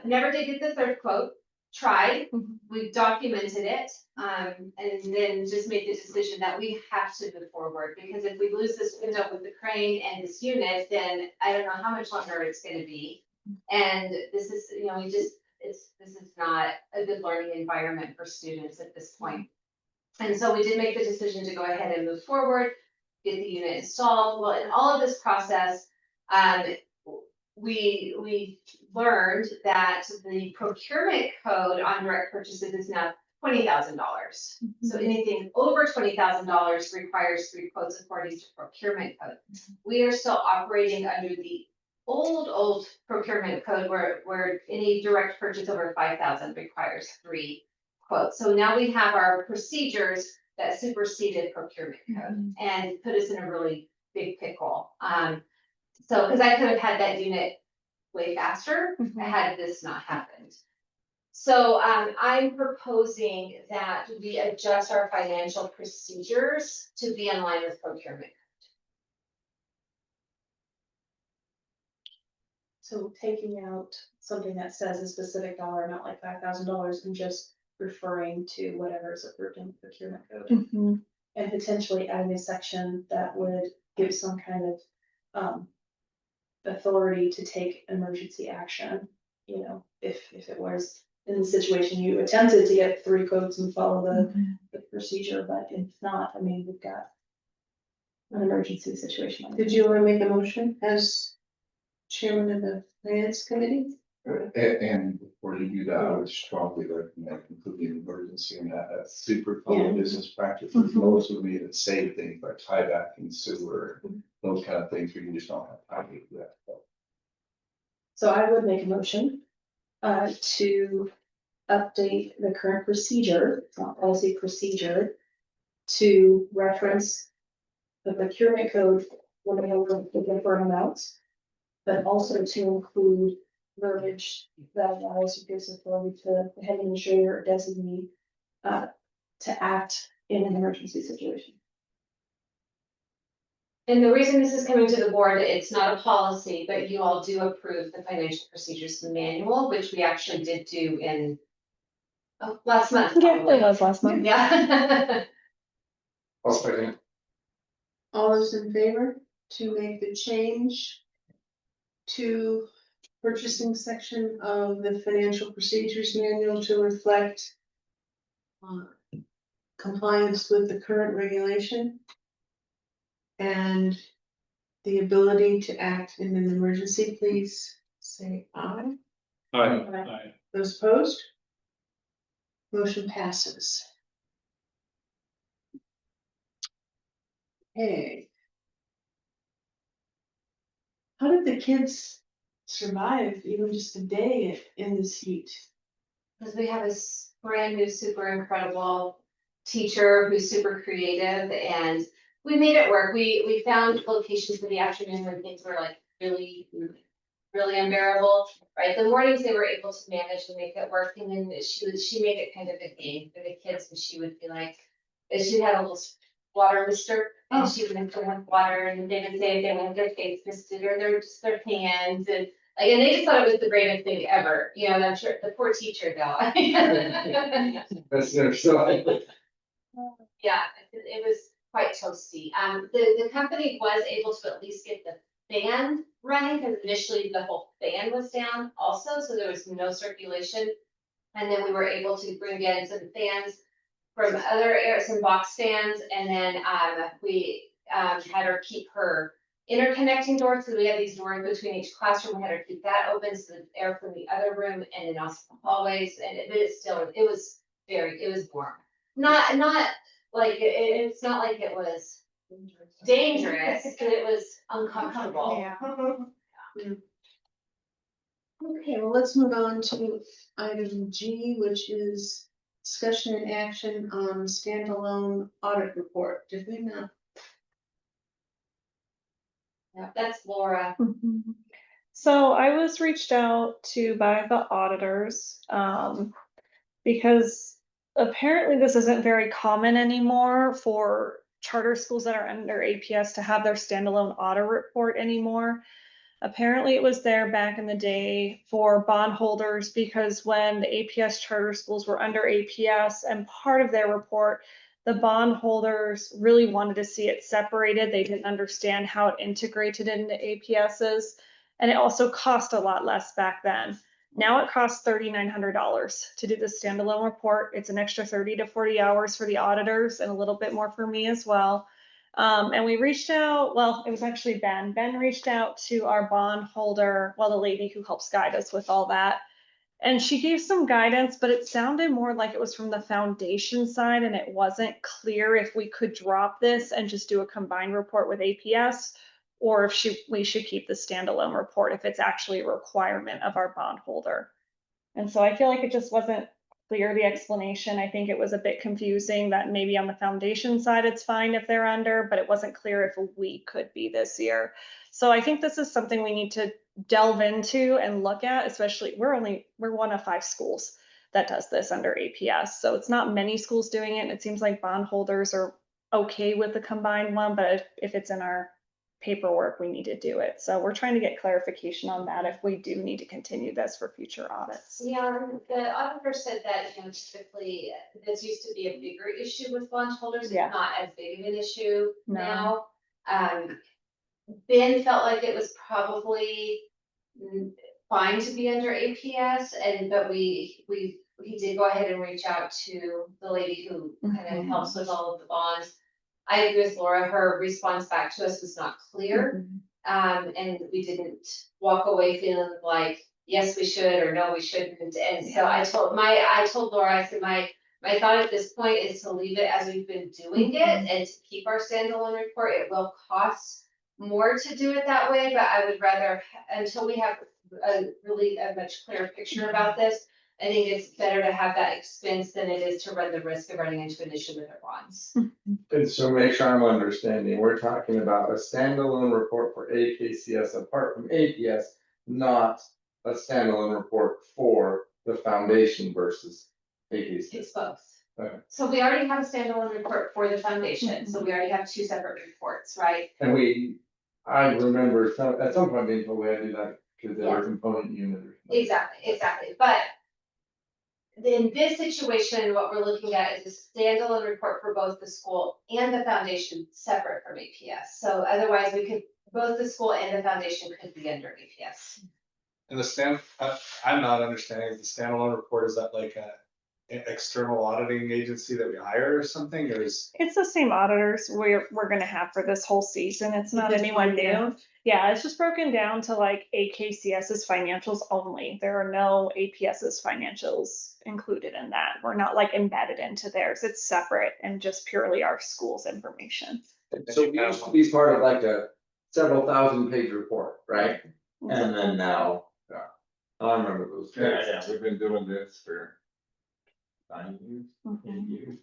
E: never did get the third quote. Tried, we documented it, and then just made the decision that we have to move forward, because if we lose this window with the crane and this unit, then I don't know how much longer it's gonna be. And this is, this is not a good learning environment for students at this point. And so we did make the decision to go ahead and move forward, get the unit installed. Well, in all of this process, we learned that the procurement code on direct purchases is now $20,000. So anything over $20,000 requires 3 quotes according to procurement code. We are still operating under the old procurement code where any direct purchase over 5,000 requires 3 quotes. So now we have our procedures that superseded procurement code and put us in a really big pickle. So, because I could have had that unit way faster had this not happened. So I'm proposing that we adjust our financial procedures to be in line with procurement.
F: So taking out something that says a specific dollar amount like $5,000 and just referring to whatever is approved in the procurement code. And potentially adding a section that would give some kind of authority to take emergency action, if it was in the situation, you attempted to get 3 quotes and follow the procedure, but if not, I mean, we've got an emergency situation. like
D: Did
F: that.
D: you want to make a motion as chairman of the finance committee?
B: And before you do that, I would strongly recommend including emergency in that, that's super common business practices. Most would be to save things like tieback and sewer, those kind of things where you just don't have time to do that.
F: So I would make a motion to update the current procedure, it's not policy, procedure, to reference the procurement code when we have the different amounts, but also to include verbiage that allows you gives authority to the head administrator or designee to act in an emergency situation.
E: And the reason this is coming to the board, it's not a policy, but you all do approve the financial procedures manual, which we actually did do in last month.
I: Yeah,
E: probably.
I: it was last month.
E: Yeah.
B: I'll second.
D: All those in favor to make the change to purchasing section of the financial procedures manual to reflect compliance with the current regulation and the ability to act in an emergency, please say aye.
A: Aye.
D: Those opposed? Motion passes. Hey. How did the kids survive even just a day in this heat?
E: Because we have this brand new, super incredible teacher who's super creative, and we made it work. We found locations for the afternoon when things were like really, really unbearable, right? The mornings they were able to manage and make it work, and then she made it kind of a game for the kids, and she would be like, she had a little water mister, and she would fill with water, and they would say if they wanted their face misted or their hands, and like, and they just thought it was the greatest thing ever, you know, and I'm sure the poor teacher though.
B: That's their side.
E: Yeah, it was quite toasty. The company was able to at least get the fan running, because initially the whole fan was down also, so there was no circulation. And then we were able to bring in some fans from other areas, some box fans, and then we had her keep her interconnecting doors, so we had these doors between each classroom, we had her keep that open so the air from the other room and then also the hallways, and it was warm. Not like, it's not like it was dangerous, but it was uncomfortable.
I: Yeah.
D: Okay, well, let's move on to item G, which is discussion and action on standalone audit report. Did we not?
E: Yeah, that's Laura.
I: So I was reached out to by the auditors, because apparently this isn't very common anymore for charter schools that are under APS to have their standalone audit report anymore. Apparently it was there back in the day for bondholders, because when the APS charter schools were under APS and part of their report, the bondholders really wanted to see it separated. They didn't understand how it integrated into APSs. And it also cost a lot less back then. Now it costs $3,900 to do the standalone report. It's an extra 30 to 40 hours for the auditors and a little bit more for me as well. And we reached out, well, it was actually Ben. Ben reached out to our bondholder, well, the lady who helps guide us with all that. And she gave some guidance, but it sounded more like it was from the foundation side, and it wasn't clear if we could drop this and just do a combined report with APS, or if we should keep the standalone report if it's actually a requirement of our bondholder. And so I feel like it just wasn't clear, the explanation. I think it was a bit confusing that maybe on the foundation side, it's fine if they're under, but it wasn't clear if we could be this year. So I think this is something we need to delve into and look at, especially we're one of 5 schools that does this under APS. So it's not many schools doing it. And it seems like bondholders are okay with the combined one, but if it's in our paperwork, we need to do it. So we're trying to get clarification on that if we do need to continue this for future audits.
E: Yeah, the auditor said that, you know, typically this used to be a bigger issue with bondholders. It's
I: Yeah.
E: not as big of an issue
I: No.
E: now. Ben felt like it was probably fine to be under APS, but he did go ahead and reach out to the lady who kind of helps with all of the bonds. I agree with Laura, her response back to us was not clear. And we didn't walk away feeling like, yes, we should, or no, we shouldn't. And so I told Laura, I said, my thought at this point is to leave it as we've been doing it and to keep our standalone report. It will cost more to do it that way, but I would rather, until we have a much clearer picture about this, I think it's better to have that expense than it is to run the risk of running into an issue with our bonds.
B: And so make sure I'm understanding, we're talking about a standalone report for AKCS apart from APS, not a standalone report for the foundation versus AKCS.
E: It's both.
B: Okay.
E: So we already have a standalone report for the foundation, so we already have two separate reports, right?
B: And I remember at some point being told we had to do that because they were component unit. Or something.
E: Exactly, but in this situation, what we're looking at is a standalone report for both the school and the foundation separate from APS. So otherwise both the school and the foundation could be under APS.
C: And I'm not understanding, the standalone report, is that like an external auditing agency that we hire or something, or is?
I: It's the same auditors we're gonna have for this whole season. It's not
D: just
I: anyone
D: broken down.
I: new. Yeah, it's just broken down to like AKCS's financials only. There are no APS's financials included in that. We're not like embedded into theirs. It's separate and just purely our school's information.
B: So we used to be part of like a several thousand-page report, right? And then now, I remember those days.
J: Yeah, we've been doing this for 9 years, 8
I: Mhm.
J: years.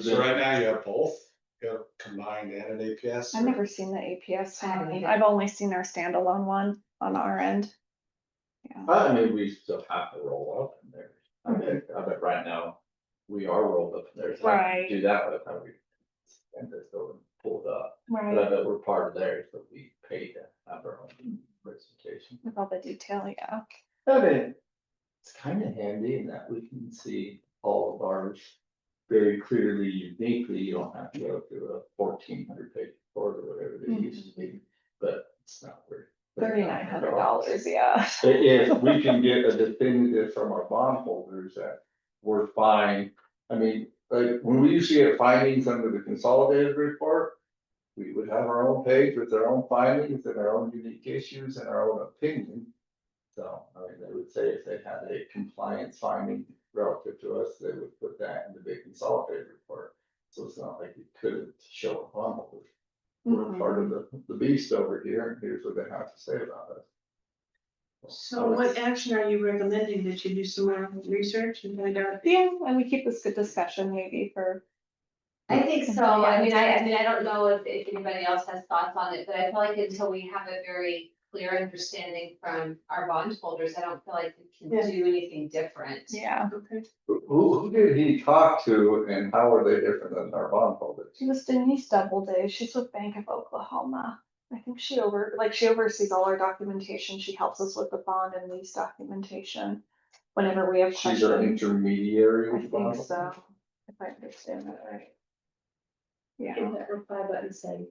C: So right now you have both, you have combined and an APS?
I: I've never seen the APS
E: I haven't
I: one.
E: either.
I: I've only seen our standalone one on our end. Yeah.
J: I mean, we still have to roll up in there. I bet right now, we are rolled up in there. So I can
I: Right.
J: do that by the time we. And they're still pulled up, but I
I: Right,
J: bet we're part of theirs, but we pay to have our own presentation.
I: with all the detail, yeah.
J: I mean, it's kind of handy in that we can see all of ours very clearly, uniquely. You don't have to go through a 1,400-page report or whatever they used to be, but it's not worth.
I: $3,900, yeah.
J: If we can get a definitive from our bondholders that we're fine, I mean, like, when we used to get findings under the consolidated report, we would have our own page with our own findings and our own unique issues and our own opinion. So, I mean, they would say if they had a compliance finding relative to us, they would put that in the big consolidated report. So it's not like you couldn't show a bondholder. We're part of the beast over here, and here's what they have to say about us.
D: So what action are you recommending, that you do some more research and find out?
I: Yeah, and we keep this good discussion maybe for.
E: I think so. I mean, I don't know if anybody else has thoughts on it, but I feel like until we have a very clear understanding from our bondholders, I don't feel like we can do anything different.
I: Yeah,
D: Okay.
B: Who did he talk to and how are they different than our bondholders?
I: she was Denise Doubleday. She's with Bank of Oklahoma. I think she oversees all our documentation. She helps us with the bond and lease documentation whenever we have
B: She's our
I: questions.
B: intermediary
I: I
B: with
I: think
B: bondholders?
I: so, if I understand that right. Yeah.
F: In that reply button say,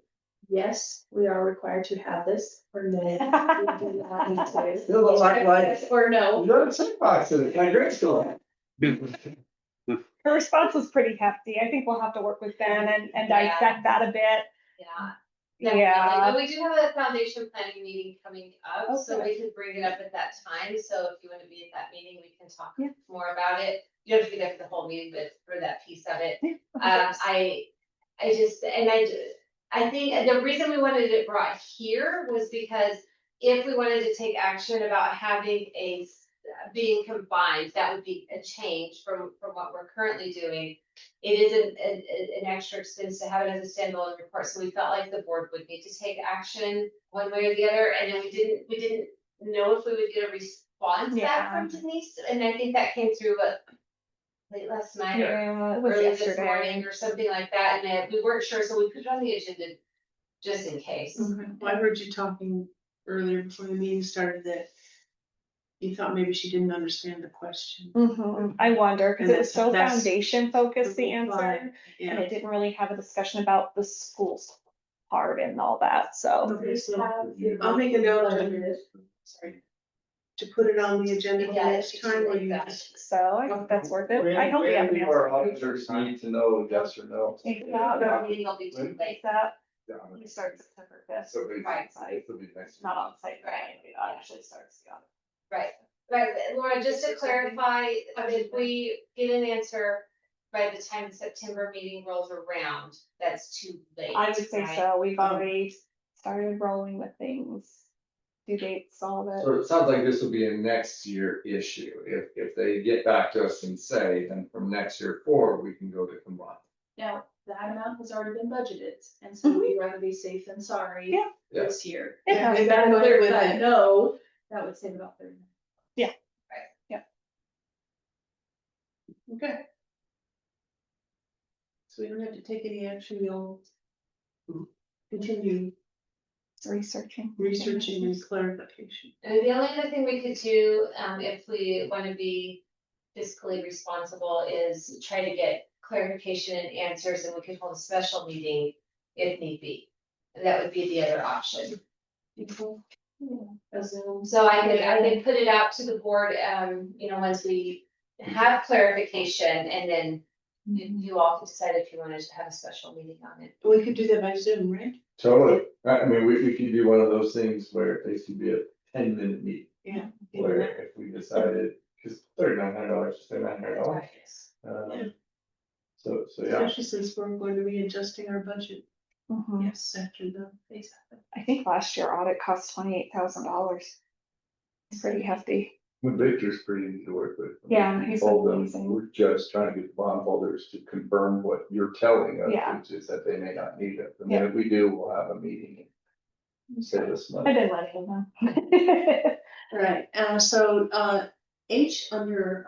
F: yes, we are required to have this, or no, we do not need to.
B: You look like
F: Yes or no.
B: You got a check box in it, like grade school.
I: Her response was pretty hefty. I think we'll have to work with Ben and dissect that a bit.
E: Yeah.
I: Yeah.
E: Definitely. But we do have a foundation planning meeting coming up, so
I: Okay.
E: we could bring it up at that time. So if you want to be at that meeting, we can talk
I: Yeah.
E: more about it. You don't have to be there for the whole meeting, but for that piece of it.
I: Yeah.
E: I think the reason we wanted it brought here was because if we wanted to take action about having being combined, that would be a change from what we're currently doing. It is an extra expense to have it as a standalone report, so we felt like the board would need to take action one way or the other, and then we didn't know if we would get a response back from Denise, and I think that came through late last night or
I: Yeah, it was
E: early this
I: yesterday.
E: morning or something like that, and then we weren't sure, so we put it on the agenda just in case.
D: Okay. Well, I heard you talking earlier before the meeting started that you thought maybe she didn't understand the question.
I: I wonder, because
D: And
I: it was so
D: that's
I: foundation focused, the
D: reply.
I: answer, and
D: Yeah.
I: it didn't really have a discussion about the school's part and all that, so.
D: Okay, so I'll make a note. Sorry. to put it on the agenda for
E: Yeah,
D: next
E: it's
D: time, or
E: like
D: you
E: that.
D: just?
I: So I think that's worth it. I hope we have an
J: Randy, our
I: answer.
J: auditors need to know yes or no.
I: Yeah,
E: The meeting will be too late.
I: that,
B: Yeah,
I: we start September fifth.
B: So they-
E: Right.
B: this will be nice.
I: Not on site,
E: Right.
I: right? It actually starts the audit.
E: Right, right, Laura, just to clarify, if we get an answer by the time the September meeting rolls around, that's too late.
I: I would say
E: right?
I: so. We've already started rolling with things. Due dates, all of
B: So
I: it.
B: it sounds like this will be a next year issue. If they get back to us and say, then from next year forward, we can go to combine.
F: Now, that amount has already been budgeted, and so we'd rather be safe than sorry
I: Yeah.
F: this year.
I: Yeah,
F: If
D: we've
F: that
D: been
F: clear
D: with
F: cut
D: it.
F: no, that would save about 30 minutes.
D: Okay. So we don't have to take any action, we'll continue
I: Researching.
D: researching and clarification.
E: And the only other thing we could do, if we wanna be fiscally responsible, is try to get clarification and answers, and we could hold a special meeting if need be. And that would be the other option.
D: As in,
E: So I could put it out to the board, once we have clarification, and then you all can decide if you wanted to have a special meeting on it.
D: we could do that by Zoom, right?
B: Totally. I mean, we could do one of those things where it takes to be a 10-minute meeting,
D: Yeah.
B: where if we decided, because $3,900 is $3,900.
D: Yeah.
B: So yeah,
D: Especially since we're going to be adjusting our budget.
I: Mhm.
D: Yes, after the phase happen.
I: I think last year audit cost $28,000. It's pretty hefty.
K: Victor's pretty easy to work with.
I: Yeah, he's
K: Told them,
I: amazing.
K: we're just trying to get the bondholders to confirm what you're telling us,
I: Yeah.
K: which is that they may not need it. And
I: Yeah.
K: then if we do, we'll have a meeting and save us
I: I
K: money.
I: didn't let him know.
D: All right, so, H under,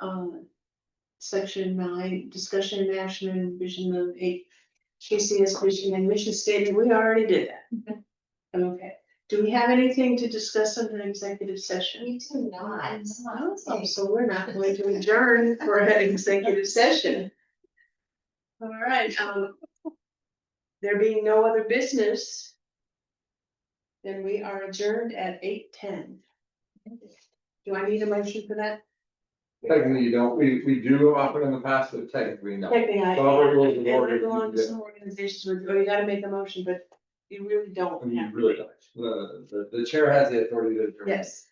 D: section 9, discussion and action and vision of AKCS vision and mission statement, we already did that. Okay, do we have anything to discuss under executive session?
E: We do not.
D: Oh, so we're not going to adjourn for an executive session. All right, there being no other business, then we are adjourned at 8:10. Do I need a motion for that?
B: technically you don't, we do offer in the past, but technically no.
D: Technically, I
B: Robert rules of
D: and I
B: order,
D: belong to
B: you
D: some organizations where you gotta make a motion, but you really don't.
B: I mean,
D: have
B: you
D: to.
B: really don't. The chair has the authority to adjourn.
D: Yes,